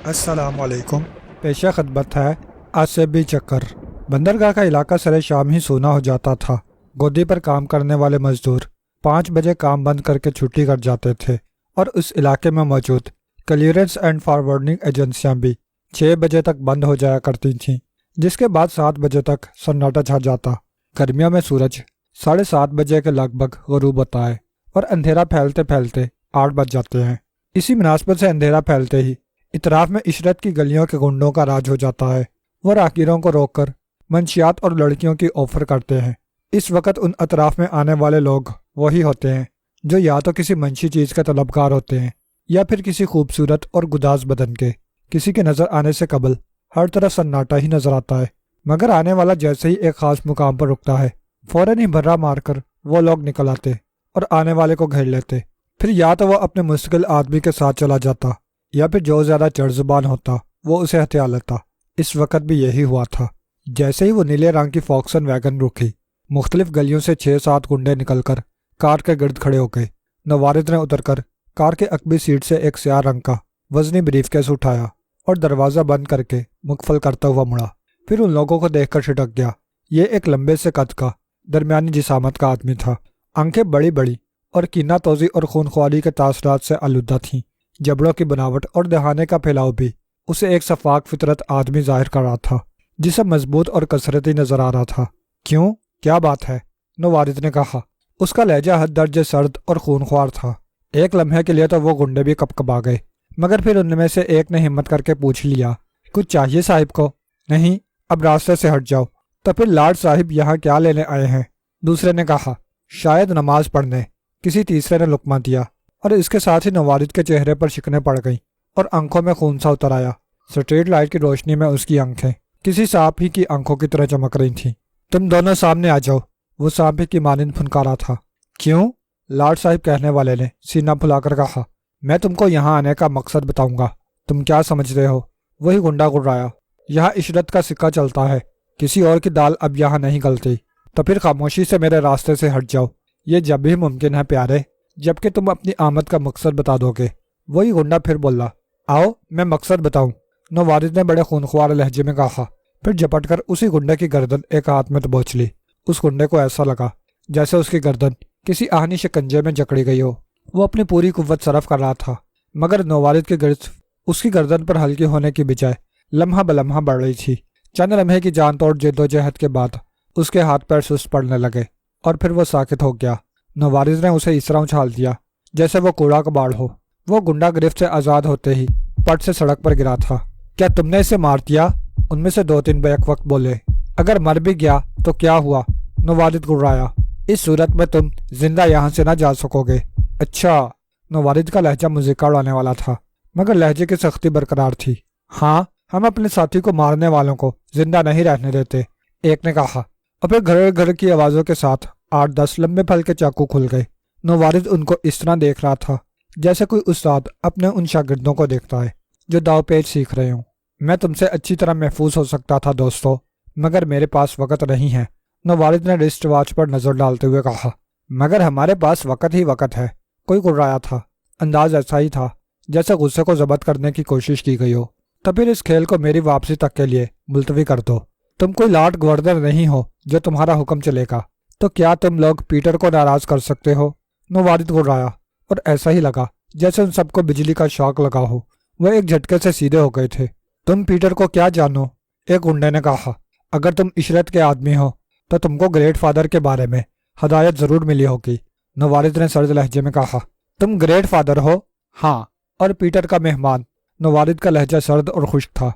السلام علیکم۔ پیشہ خدمت ہے آصبی چکر۔ بندرگاہ کا علاقہ سر شام ہی سونا ہو جاتا تھا۔ گودی پر کام کرنے والے مزدور 5 بجے کام بند کر کے چھٹی کر جاتے تھے اور اس علاقے میں موجود کلیئرنس اینڈ فارورڈنگ ایجنسیاں بھی 6 بجے تک بند ہو جایا کرتی تھیں، جس کے بعد 7 بجے تک سناٹا چھا جاتا۔ گرمیوں میں سورج 7:30 بجے کے لگ بھگ غروب ہوتا ہے اور اندھیرا پھیلتے پھیلتے 8 بج جاتے ہیں۔ اسی مناسبت سے اندھیرا پھیلتے ہی اطراف میں عشرت کی گلیوں کے گنڈوں کا راج ہو جاتا ہے۔ وہ راہگیروں کو روک کر منشیات اور لڑکیوں کی آفر کرتے ہیں۔ اس وقت ان اطراف میں آنے والے لوگ وہی ہوتے ہیں جو یا تو کسی منشی چیز کے طلبگار ہوتے ہیں یا پھر کسی خوبصورت اور گداز بدن کے۔ کسی کے نظر آنے سے قبل ہر طرف سناٹا ہی نظر آتا ہے، مگر آنے والا جیسے ہی ایک خاص مقام پر رکتا ہے فوراً ہی بھرا مار کر وہ لوگ نکل آتے اور آنے والے کو گھیر لیتے۔ پھر یا تو وہ اپنے مستقل آدمی کے ساتھ چلا جاتا یا پھر جو زیادہ چڑ زبان ہوتا وہ اسے ہتھیا لیتا۔ اس وقت بھی یہی ہوا تھا۔ جیسے ہی وہ نیلے رنگ کی فوکسن ویگن رکی، مختلف گلیوں سے 6-7 گنڈے نکل کر کار کے گرد کھڑے ہو گئے۔ نوارد نے اتر کر کار کے عقبی سیٹ سے ایک سیاہ رنگ کا وزنی بریف کیس اٹھایا اور دروازہ بند کر کے مقفل کرتا ہوا مڑا۔ پھر ان لوگوں کو دیکھ کر چھٹک گیا۔ یہ ایک لمبے سے قد کا درمیانی جسامت کا آدمی تھا۔ آنکھیں بڑی بڑی اور کینہ توزی اور خونخواری کے تاثرات سے آلودہ تھیں۔ جبڑوں کی بناوٹ اور دہانے کا پھیلاؤ بھی اسے ایک شفاق فطرت آدمی ظاہر کر رہا تھا، جسے مضبوط اور کثرتی نظر آ رہا تھا۔ کیوں؟ کیا بات ہے؟ نوارد نے کہا۔ اس کا لہجہ حد درجے سرد اور خونخوار تھا۔ ایک لمحے کے لیے تو وہ گنڈے بھی کپکپا گئے، مگر پھر ان میں سے ایک نے ہمت کر کے پوچھ لیا، کچھ چاہیے صاحب کو؟ نہیں، اب راستے سے ہٹ جاؤ۔ تو پھر لاڈ صاحب یہاں کیا لینے آئے ہیں؟ دوسرے نے کہا۔ شاید نماز پڑھنے، کسی تیسرے نے لقمہ دیا، اور اس کے ساتھ ہی نوارد کے چہرے پر شکنیں پڑ گئیں اور آنکھوں میں خون سا اتر آیا۔ سٹریٹ لائٹ کی روشنی میں اس کی آنکھیں کسی سانپ ہی کی آنکھوں کی طرح چمک رہی تھیں۔ تم دونوں سامنے آ جاؤ، وہ سانپ ہی کی مانند پھنکارا تھا۔ کیوں؟ لاڈ صاحب کہنے والے نے سینہ پھلا کر کہا۔ میں تم کو یہاں آنے کا مقصد بتاؤں گا، تم کیا سمجھتے ہو؟ وہی گنڈا گڑرایا۔ یہاں عشرت کا سکہ چلتا ہے، کسی اور کی دال اب یہاں نہیں گلتی۔ تو پھر خاموشی سے میرے راستے سے ہٹ جاؤ، یہ جب بھی ممکن ہے پیارے، جبکہ تم اپنی آمد کا مقصد بتا دو گے۔ وہی گنڈا پھر بولا۔ آؤ میں مقصد بتاؤں، نوارد نے بڑے خونخوار لہجے میں کہا۔ پھر جپٹ کر اسی گنڈے کی گردن ایک ہاتھ میں دبوچ لی۔ اس گنڈے کو ایسا لگا جیسے اس کی گردن کسی آہنی شکنجے میں جکڑی گئی ہو۔ وہ اپنی پوری قوت صرف کر رہا تھا، مگر نوارد کی گرد اس کی گردن پر ہلکی ہونے کی بجائے لمحہ بلمحہ بڑھ رہی تھی۔ چند لمحے کی جان توڑ جدوجہد کے بعد اس کے ہاتھ پیر سست پڑنے لگے اور پھر وہ ساکت ہو گیا۔ نوارد نے اسے اس طرح اچھال دیا جیسے وہ کوڑا کباڑ ہو۔ وہ گنڈا گرفت سے آزاد ہوتے ہی پٹ سے سڑک پر گرا تھا۔ کیا تم نے اسے مار دیا؟ ان میں سے 2-3 بیک وقت بولے۔ اگر مر بھی گیا تو کیا ہوا؟ نوارد گڑرایا۔ اس صورت میں تم زندہ یہاں سے نہ جا سکو گے۔ اچھا؟ نوارد کا لہجہ مذاق اڑانے والا تھا، مگر لہجے کی سختی برقرار تھی۔ ہاں، ہم اپنے ساتھی کو مارنے والوں کو زندہ نہیں رہنے دیتے، ایک نے کہا، اور پھر گھر گھر کی آوازوں کے ساتھ 8-10 لمبے پھل کے چاقو کھل گئے۔ نوارد ان کو اس طرح دیکھ رہا تھا جیسے کوئی استاد اپنے ان شاگردوں کو دیکھتا ہے جو داؤ پیچ سیکھ رہے ہوں۔ میں تم سے اچھی طرح محفوظ ہو سکتا تھا دوستو، مگر میرے پاس وقت نہیں ہے، نوارد نے رسٹ واچ پر نظر ڈالتے ہوئے کہا۔ مگر ہمارے پاس وقت ہی وقت ہے، کوئی گڑرایا تھا۔ انداز ایسا ہی تھا جیسے غصے کو ضبط کرنے کی کوشش کی گئی ہو۔ تو پھر اس کھیل کو میری واپسی تک کے لیے ملتوی کر دو۔ تم کوئی لاٹ گورنر نہیں ہو جو تمہارا حکم چلے گا، تو کیا تم لوگ پیٹر کو ناراض کر سکتے ہو؟ نوارد گڑرایا اور ایسا ہی لگا جیسے ان سب کو بجلی کا شاک لگا ہو۔ وہ ایک جھٹکے سے سیدھے ہو گئے تھے۔ تم پیٹر کو کیا جانو؟ ایک گنڈے نے کہا۔ اگر تم عشرت کے آدمی ہو تو تم کو گریٹ فادر کے بارے میں ہدایت ضرور ملی ہوگی، نوارد نے سرد لہجے میں کہا۔ تم گریٹ فادر ہو؟ ہاں، اور پیٹر کا مہمان۔ نوارد کا لہجہ سرد اور خشک تھا۔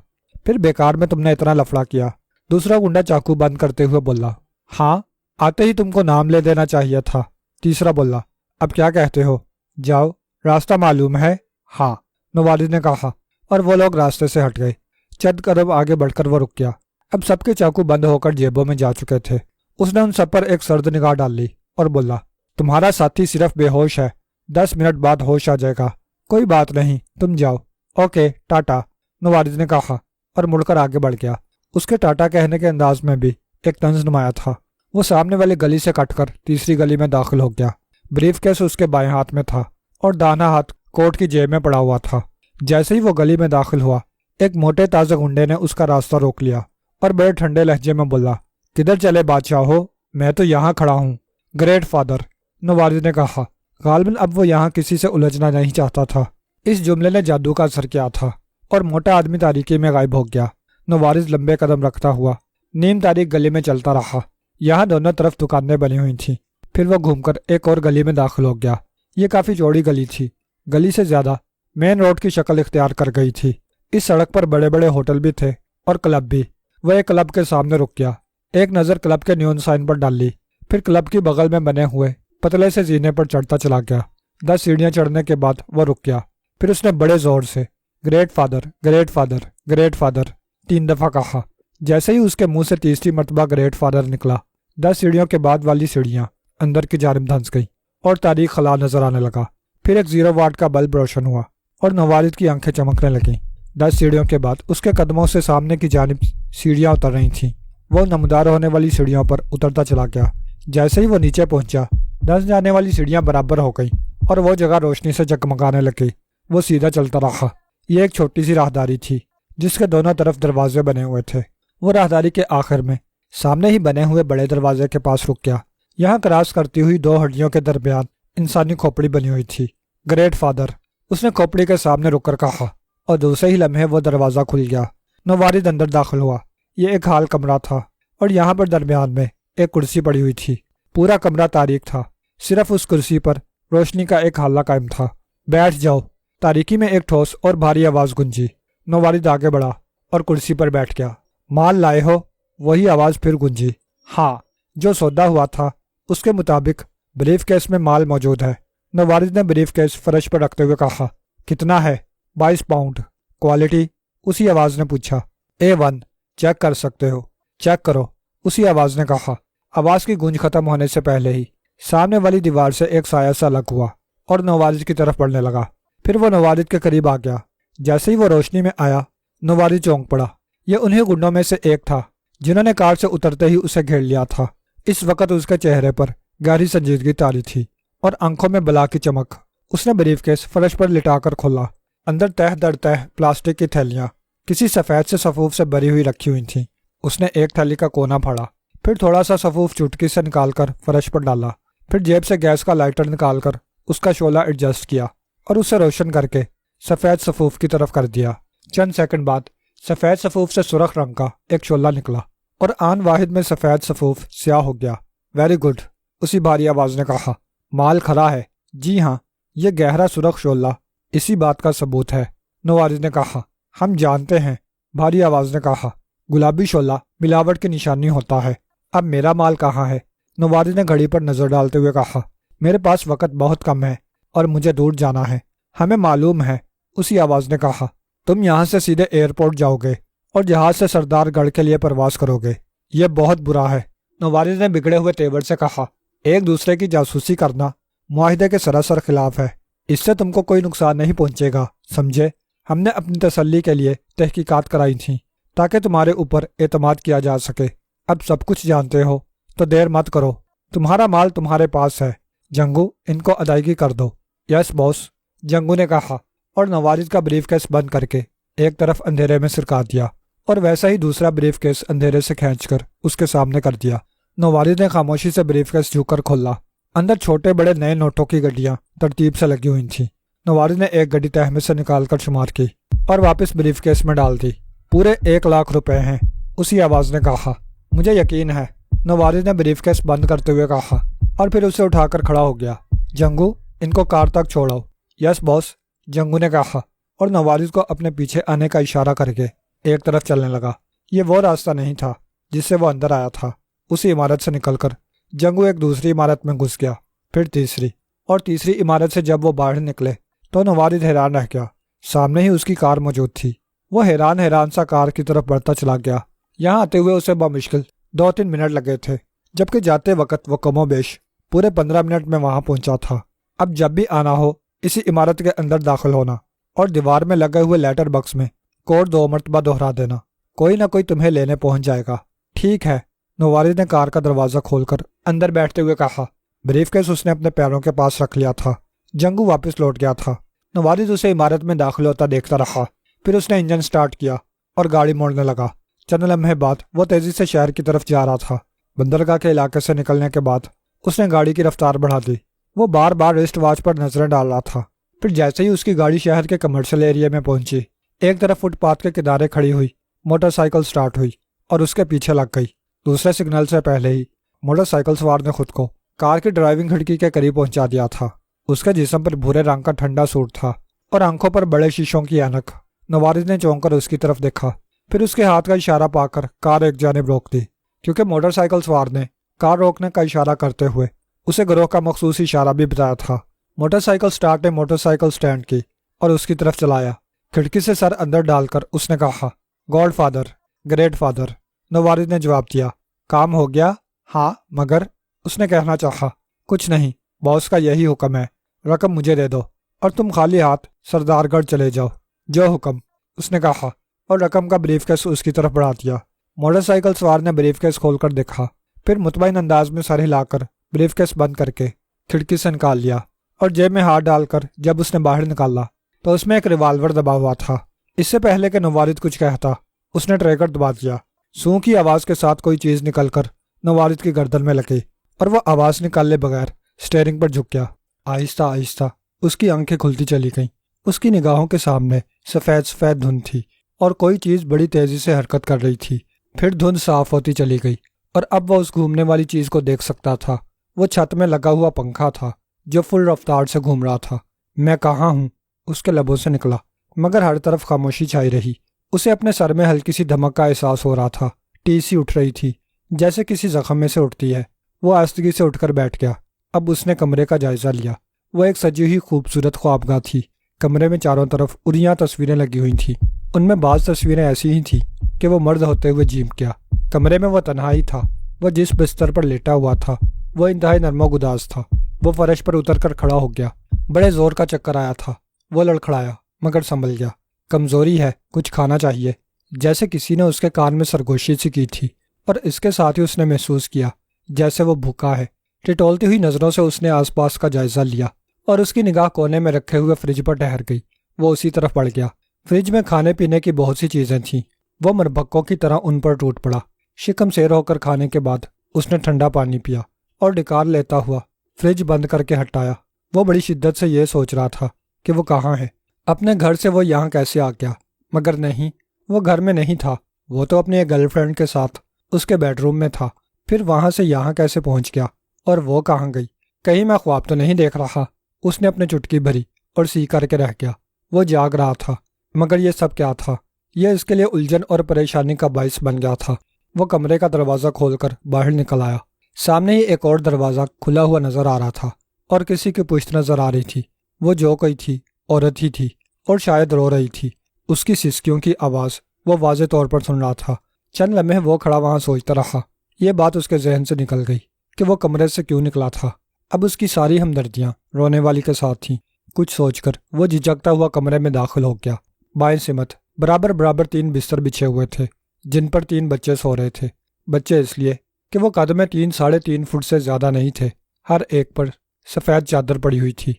پھر بیکار میں تم نے اتنا لفڑا کیا، دوسرا گنڈا چاقو بند کرتے ہوئے بولا۔ ہاں، آتے ہی تم کو نام لے دینا چاہیے تھا، تیسرا بولا۔ اب کیا کہتے ہو؟ جاؤ، راستہ معلوم ہے؟ ہاں، نوارد نے کہا، اور وہ لوگ راستے سے ہٹ گئے۔ چند قدم آگے بڑھ کر وہ رک گیا۔ اب سب کے چاقو بند ہو کر جیبوں میں جا چکے تھے۔ اس نے ان سب پر ایک سرد نگاہ ڈال لی اور بولا، تمہارا ساتھی صرف بے ہوش ہے، 10 منٹ بعد ہوش آ جائے گا۔ کوئی بات نہیں، تم جاؤ۔ اوکے، ٹاٹا، نوارد نے کہا اور مڑ کر آگے بڑھ گیا۔ اس کے ٹاٹا کہنے کے انداز میں بھی ایک طنز نمایاں تھا۔ وہ سامنے والی گلی سے کٹ کر تیسری گلی میں داخل ہو گیا۔ بریف کیس اس کے بائیں ہاتھ میں تھا اور داہنا ہاتھ کوٹ کی جیب میں پڑا ہوا تھا۔ جیسے ہی وہ گلی میں داخل ہوا، ایک موٹے تازہ گنڈے نے اس کا راستہ روک لیا اور بڑے ٹھنڈے لہجے میں بولا، کدھر چلے بادشاہ ہو؟ میں تو یہاں کھڑا ہوں۔ گریٹ فادر، نوارز نے کہا۔ غالباً اب وہ یہاں کسی سے الجھنا نہیں چاہتا تھا۔ اس جملے نے جادو کا اثر کیا تھا اور موٹا آدمی تاریکی میں غائب ہو گیا۔ نوارز لمبے قدم رکھتا ہوا نیم تاریک گلی میں چلتا رہا۔ یہاں دونوں طرف دکانیں بنی ہوئی تھیں۔ پھر وہ گھوم کر ایک اور گلی میں داخل ہو گیا۔ یہ کافی چوڑی گلی تھی، گلی سے زیادہ مین روڈ کی شکل اختیار کر گئی تھی۔ اس سڑک پر بڑے بڑے ہوٹل بھی تھے اور کلب بھی۔ وہ ایک کلب کے سامنے رک گیا، ایک نظر کلب کے نیون سائن پر ڈال لی، پھر کلب کی بغل میں بنے ہوئے پتلے سے زینے پر چڑھتا چلا گیا۔ 10 سیڑھیاں چڑھنے کے بعد وہ رک گیا۔ پھر اس نے بڑے زور سے great father, great father, great father 3 دفعہ کہا۔ جیسے ہی اس کے منہ سے تیسری مرتبہ گریٹ فادر نکلا، 10 سیڑھیوں کے بعد والی سیڑھیاں اندر کی جانب دھنس گئی اور تاریک خلا نظر آنے لگا۔ پھر ایک 0 واٹ کا بلب روشن ہوا اور نوارد کی آنکھیں چمکنے لگیں۔ 10 سیڑھیوں کے بعد اس کے قدموں سے سامنے کی جانب سیڑھیاں اتر رہی تھیں۔ وہ نمودار ہونے والی سیڑھیوں پر اترتا چلا گیا۔ جیسے ہی وہ نیچے پہنچا، 10 جانے والی سیڑھیاں برابر ہو گئیں اور وہ جگہ روشنی سے جگمگانے لگی۔ وہ سیدھا چلتا رہا۔ یہ ایک چھوٹی سی راہداری تھی جس کے دونوں طرف دروازے بنے ہوئے تھے۔ وہ راہداری کے آخر میں سامنے ہی بنے ہوئے بڑے دروازے کے پاس رک گیا۔ یہاں کراس کرتی ہوئی 2 ہڈیوں کے درمیان انسانی کھوپڑی بنی ہوئی تھی۔ گریٹ فادر، اس نے کھوپڑی کے سامنے رک کر کہا، اور دوسرے ہی لمحے وہ دروازہ کھل گیا۔ نوارد اندر داخل ہوا۔ یہ ایک ہال کمرہ تھا اور یہاں پر درمیان میں ایک کرسی پڑی ہوئی تھی۔ پورا کمرہ تاریک تھا، صرف اس کرسی پر روشنی کا ایک حالہ قائم تھا۔ بیٹھ جاؤ، تاریکی میں ایک ٹھوس اور بھاری آواز گونجی۔ نوارد آگے بڑھا اور کرسی پر بیٹھ گیا۔ مال لائے ہو؟ وہی آواز پھر گونجی۔ ہاں، جو سودا ہوا تھا اس کے مطابق بریف کیس میں مال موجود ہے۔ نوارد نے بریف کیس فرش پر رکھتے ہوئے کہا۔ کتنا ہے؟ 22 پاؤنڈ۔ کوالٹی؟ اسی آواز نے پوچھا۔ A1، چیک کر سکتے ہو۔ چیک کرو، اسی آواز نے کہا۔ آواز کی گونج ختم ہونے سے پہلے ہی سامنے والی دیوار سے ایک سایہ سا الگ ہوا اور نوارد کی طرف بڑھنے لگا۔ پھر وہ نوارد کے قریب آ گیا۔ جیسے ہی وہ روشنی میں آیا، نوارد چونک پڑا۔ یہ انہی گنڈوں میں سے ایک تھا جنہوں نے کار سے اترتے ہی اسے گھیر لیا تھا۔ اس وقت اس کے چہرے پر گہری سنجیدگی طاری تھی اور آنکھوں میں بلا کی چمک۔ اس نے بریف کیس فرش پر لٹا کر کھولا۔ اندر تہ در تہ پلاسٹک کی تھیلیاں کسی سفید سے صفوف سے بھری ہوئی رکھی ہوئی تھیں۔ اس نے ایک تھیلی کا کونا پھاڑا، پھر تھوڑا سا صفوف چٹکی سے نکال کر فرش پر ڈالا، پھر جیب سے گیس کا لائٹر نکال کر اس کا شعلہ ایڈجسٹ کیا اور اسے روشن کر کے سفید صفوف کی طرف کر دیا۔ چند سیکنڈ بعد سفید صفوف سے سرخ رنگ کا ایک شعلہ نکلا اور آن واحد میں سفید صفوف سیاہ ہو گیا۔ ویری گڈ، اسی بھاری آواز نے کہا۔ مال کھرا ہے؟ جی ہاں، یہ گہرا سرخ شعلہ اسی بات کا ثبوت ہے، نوارد نے کہا۔ ہم جانتے ہیں، بھاری آواز نے کہا۔ گلابی شعلہ ملاوٹ کی نشانی ہوتا ہے۔ اب میرا مال کہاں ہے؟ نوارد نے گھڑی پر نظر ڈالتے ہوئے کہا۔ میرے پاس وقت بہت کم ہے اور مجھے دور جانا ہے۔ ہمیں معلوم ہے، اسی آواز نے کہا۔ تم یہاں سے سیدھے ایئرپورٹ جاؤ گے اور جہاز سے سردار گڑھ کے لیے پرواز کرو گے۔ یہ بہت برا ہے، نوارد نے بگڑے ہوئے تیور سے کہا۔ ایک دوسرے کی جاسوسی کرنا معاہدے کے سراسر خلاف ہے۔ اس سے تم کو کوئی نقصان نہیں پہنچے گا، سمجھے؟ ہم نے اپنی تسلی کے لیے تحقیقات کرائی تھیں تاکہ تمہارے اوپر اعتماد کیا جا سکے۔ اب سب کچھ جانتے ہو تو دیر مت کرو، تمہارا مال تمہارے پاس ہے۔ جنگو، ان کو ادائیگی کر دو۔ یس باس، جنگو نے کہا اور نوارد کا بریف کیس بند کر کے ایک طرف اندھیرے میں سرکا دیا اور ویسا ہی دوسرا بریف کیس اندھیرے سے کھینچ کر اس کے سامنے کر دیا۔ نوارد نے خاموشی سے بریف کیس جھک کر کھولا۔ اندر چھوٹے بڑے نئے نوٹوں کی گڈیاں ترتیب سے لگی ہوئی تھیں۔ نوارد نے ایک گڈی تہ میں سے نکال کر شمار کی اور واپس بریف کیس میں ڈال دی۔ پورے 1 لاکھ روپے ہیں، اسی آواز نے کہا۔ مجھے یقین ہے، نوارد نے بریف کیس بند کرتے ہوئے کہا اور پھر اسے اٹھا کر کھڑا ہو گیا۔ جنگو، ان کو کار تک چھوڑو۔ یس باس، جنگو نے کہا اور نوارد کو اپنے پیچھے آنے کا اشارہ کر کے ایک طرف چلنے لگا۔ یہ وہ راستہ نہیں تھا جس سے وہ اندر آیا تھا۔ اسی عمارت سے نکل کر جنگو ایک دوسری عمارت میں گھس گیا، پھر تیسری، اور تیسری عمارت سے جب وہ باہر نکلے تو نوارد حیران رہ گیا۔ سامنے ہی اس کی کار موجود تھی۔ وہ حیران سا کار کی طرف بڑھتا چلا گیا۔ یہاں آتے ہوئے اسے بمشکل 2-3 منٹ لگے تھے، جبکہ جاتے وقت وہ کم و بیش پورے 15 منٹ میں وہاں پہنچا تھا۔ اب جب بھی آنا ہو اسی عمارت کے اندر داخل ہونا اور دیوار میں لگے ہوئے لیٹر باکس میں کوڈ 2 مرتبہ دہرا دینا، کوئی نہ کوئی تمہیں لینے پہنچ جائے گا۔ ٹھیک ہے، نوارد نے کار کا دروازہ کھول کر اندر بیٹھتے ہوئے کہا۔ بریف کیس اس نے اپنے پیروں کے پاس رکھ لیا تھا۔ جنگو واپس لوٹ گیا تھا۔ نوارد اسے عمارت میں داخل ہوتا دیکھتا رہا۔ پھر اس نے انجن سٹارٹ کیا اور گاڑی موڑنے لگا۔ چند لمحے بعد وہ تیزی سے شہر کی طرف جا رہا تھا۔ بندرگاہ کے علاقے سے نکلنے کے بعد اس نے گاڑی کی رفتار بڑھا دی۔ وہ بار بار ریسٹ واچ پر نظریں ڈال رہا تھا۔ پھر جیسے ہی اس کی گاڑی شہر کے کمرشل ایریا میں پہنچی، ایک طرف فٹ پاتھ کے کنارے کھڑی ہوئی موٹر سائیکل سٹارٹ ہوئی اور اس کے پیچھے لگ گئی۔ دوسرے سگنل سے پہلے ہی موٹر سائیکل سوار نے خود کو کار کی ڈرائیونگ کھڑکی کے قریب پہنچا دیا تھا۔ اس کے جسم پر بھورے رنگ کا ٹھنڈا سوٹ تھا اور آنکھوں پر بڑے شیشوں کی اینک۔ نوارد نے چونک کر اس کی طرف دیکھا، پھر اس کے ہاتھ کا اشارہ پا کر کار ایک جانب روک دی، کیونکہ موٹر سائیکل سوار نے کار روکنے کا اشارہ کرتے ہوئے اسے گروہ کا مخصوص اشارہ بھی بتایا تھا۔ موٹر سائیکل سٹارٹ نے موٹر سائیکل سٹینڈ کی اور اس کی طرف چلایا۔ کھڑکی سے سر اندر ڈال کر اس نے کہا، گاڈ فادر، گریٹ فادر۔ نوارد نے جواب دیا، کام ہو گیا؟ ہاں، مگر اس نے کہنا چاہا، کچھ نہیں، باس کا یہی حکم ہے، رقم مجھے دے دو اور تم خالی ہاتھ سردار گڑھ چلے جاؤ۔ جو حکم، اس نے کہا اور رقم کا بریف کیس اس کی طرف بڑھا دیا۔ موٹر سائیکل سوار نے بریف کیس کھول کر دیکھا، پھر مطمئن انداز میں سر ہلا کر بریف کیس بند کر کے کھڑکی سے نکال لیا اور جیب میں ہاتھ ڈال کر جب اس نے باہر نکالا تو اس میں ایک ریوالور دبا ہوا تھا۔ اس سے پہلے کہ نوارد کچھ کہتا، اس نے ٹریگر دبا دیا۔ سوں کی آواز کے ساتھ کوئی چیز نکل کر نوارد کی گردن میں لگی اور وہ آواز نکالے بغیر سٹیئرنگ پر جھک گیا۔ آہستہ آہستہ اس کی آنکھیں کھلتی چلی گئیں۔ اس کی نگاہوں کے سامنے سفید سفید دھند تھی اور کوئی چیز بڑی تیزی سے حرکت کر رہی تھی۔ پھر دھند صاف ہوتی چلی گئی اور اب وہ اس گھومنے والی چیز کو دیکھ سکتا تھا۔ وہ چھت میں لگا ہوا پنکھا تھا جو فل رفتار سے گھوم رہا تھا۔ میں کہاں ہوں؟ اس کے لبوں سے نکلا، مگر ہر طرف خاموشی چھائی رہی۔ اسے اپنے سر میں ہلکی سی دھمک کا احساس ہو رہا تھا۔ ٹی سی اٹھ رہی تھی جیسے کسی زخم میں سے اٹھتی ہے۔ وہ آہستگی سے اٹھ کر بیٹھ گیا۔ اب اس نے کمرے کا جائزہ لیا۔ وہ ایک سجی ہوئی خوبصورت خوابگاہ تھی۔ کمرے میں چاروں طرف اریاں تصویریں لگی ہوئی تھیں۔ ان میں بعض تصویریں ایسی ہی تھیں کہ وہ مرد ہوتے ہوئے جھیپ گیا۔ کمرے میں وہ تنہائی تھا۔ وہ جس بستر پر لیٹا ہوا تھا وہ انتہائی نرم و گداز تھا۔ وہ فرش پر اتر کر کھڑا ہو گیا۔ بڑے زور کا چکر آیا تھا۔ وہ لڑکھڑایا مگر سنبھل گیا۔ کمزوری ہے، کچھ کھانا چاہیے، جیسے کسی نے اس کے کان میں سرگوشی سی کی تھی، اور اس کے ساتھ ہی اس نے محسوس کیا جیسے وہ بھوکا ہے۔ ٹٹولتی ہوئی نظروں سے اس نے آس پاس کا جائزہ لیا اور اس کی نگاہ کونے میں رکھے ہوئے فریج پر ٹھہر گئی۔ وہ اسی طرف بڑھ گیا۔ فریج میں کھانے پینے کی بہت سی چیزیں تھیں۔ وہ مربکوں کی طرح ان پر ٹوٹ پڑا۔ شکم سیر ہو کر کھانے کے بعد اس نے ٹھنڈا پانی پیا اور ڈکار لیتا ہوا فریج بند کر کے ہٹایا۔ وہ بڑی شدت سے یہ سوچ رہا تھا کہ وہ کہاں ہے، اپنے گھر سے وہ یہاں کیسے آ گیا؟ مگر نہیں، وہ گھر میں نہیں تھا۔ وہ تو اپنی ایک گرل فرینڈ کے ساتھ اس کے بیڈ روم میں تھا۔ پھر وہاں سے یہاں کیسے پہنچ گیا؟ اور وہ کہاں گئی؟ کہیں میں خواب تو نہیں دیکھ رہا؟ اس نے اپنے چٹکی بھری اور سی کر کے رہ گیا۔ وہ جاگ رہا تھا، مگر یہ سب کیا تھا؟ یہ اس کے لیے الجھن اور پریشانی کا باعث بن گیا تھا۔ وہ کمرے کا دروازہ کھول کر باہر نکل آیا۔ سامنے ہی ایک اور دروازہ کھلا ہوا نظر آ رہا تھا اور کسی کی پشت نظر آ رہی تھی۔ وہ جو کوئی تھی، عورت ہی تھی اور شاید رو رہی تھی۔ اس کی سسکیوں کی آواز وہ واضح طور پر سن رہا تھا۔ چند لمحے وہ کھڑا وہاں سوچتا رہا۔ یہ بات اس کے ذہن سے نکل گئی کہ وہ کمرے سے کیوں نکلا تھا۔ اب اس کی ساری ہمدردیاں رونے والی کے ساتھ تھیں۔ کچھ سوچ کر وہ جھجکتا ہوا کمرے میں داخل ہو گیا۔ بائیں سمت برابر برابر 3 بستر بچھے ہوئے تھے جن پر 3 بچے سو رہے تھے۔ بچے اس لیے کہ وہ قد میں 3 ساڑھے 3 فٹ سے زیادہ نہیں تھے۔ ہر ایک پر سفید چادر پڑی ہوئی تھی۔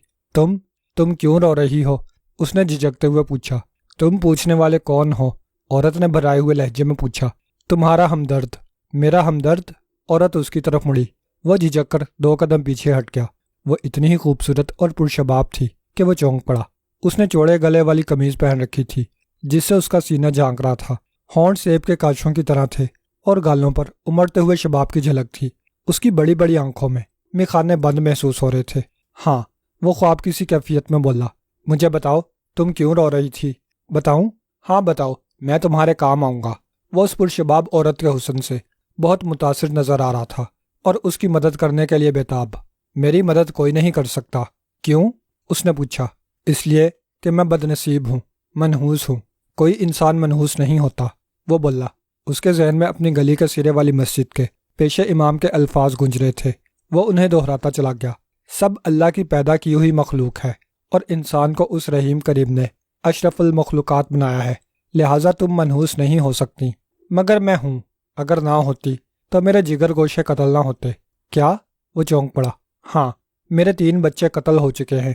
تم کیوں رو رہی ہو؟ اس نے جھجکتے ہوئے پوچھا۔ تم پوچھنے والے کون ہو؟ عورت نے بھرائے ہوئے لہجے میں پوچھا۔ تمہارا ہمدرد۔ میرا ہمدرد؟ عورت اس کی طرف مڑی۔ وہ جھجک کر 2 قدم پیچھے ہٹ گیا۔ وہ اتنی ہی خوبصورت اور پرشباب تھی کہ وہ چونک پڑا۔ اس نے چوڑے گلے والی قمیض پہن رکھی تھی جس سے اس کا سینہ جھانک رہا تھا۔ ہونٹ سیب کے کاچوں کی طرح تھے اور گالوں پر امڑتے ہوئے شباب کی جھلک تھی۔ اس کی بڑی بڑی آنکھوں میں میخانے بند محسوس ہو رہے تھے۔ ہاں، وہ خواب کی سی کیفیت میں بولا۔ مجھے بتاؤ، تم کیوں رو رہی تھی؟ بتاؤں؟ ہاں بتاؤ، میں تمہارے کام آؤں گا۔ وہ اس پرشباب عورت کے حسن سے بہت متاثر نظر آ رہا تھا اور اس کی مدد کرنے کے لیے بےتاب۔ میری مدد کوئی نہیں کر سکتا۔ کیوں؟ اس نے پوچھا۔ اس لیے کہ میں بد نصیب ہوں، منحوس ہوں۔ کوئی انسان منحوس نہیں ہوتا، وہ بولا۔ اس کے ذہن میں اپنی گلی کے سرے والی مسجد کے پیش امام کے الفاظ گونج رہے تھے۔ وہ انہیں دہراتا چلا گیا۔ سب اللہ کی پیدا کی ہوئی مخلوق ہے اور انسان کو اس رحیم کریم نے اشرف المخلوقات بنایا ہے، لہٰذا تم منحوس نہیں ہو سکتی۔ مگر میں ہوں۔ اگر نہ ہوتی تو میرے جگر گوشے قتل نہ ہوتے۔ کیا؟ وہ چونک پڑا۔ ہاں، میرے 3 بچے قتل ہو چکے ہیں۔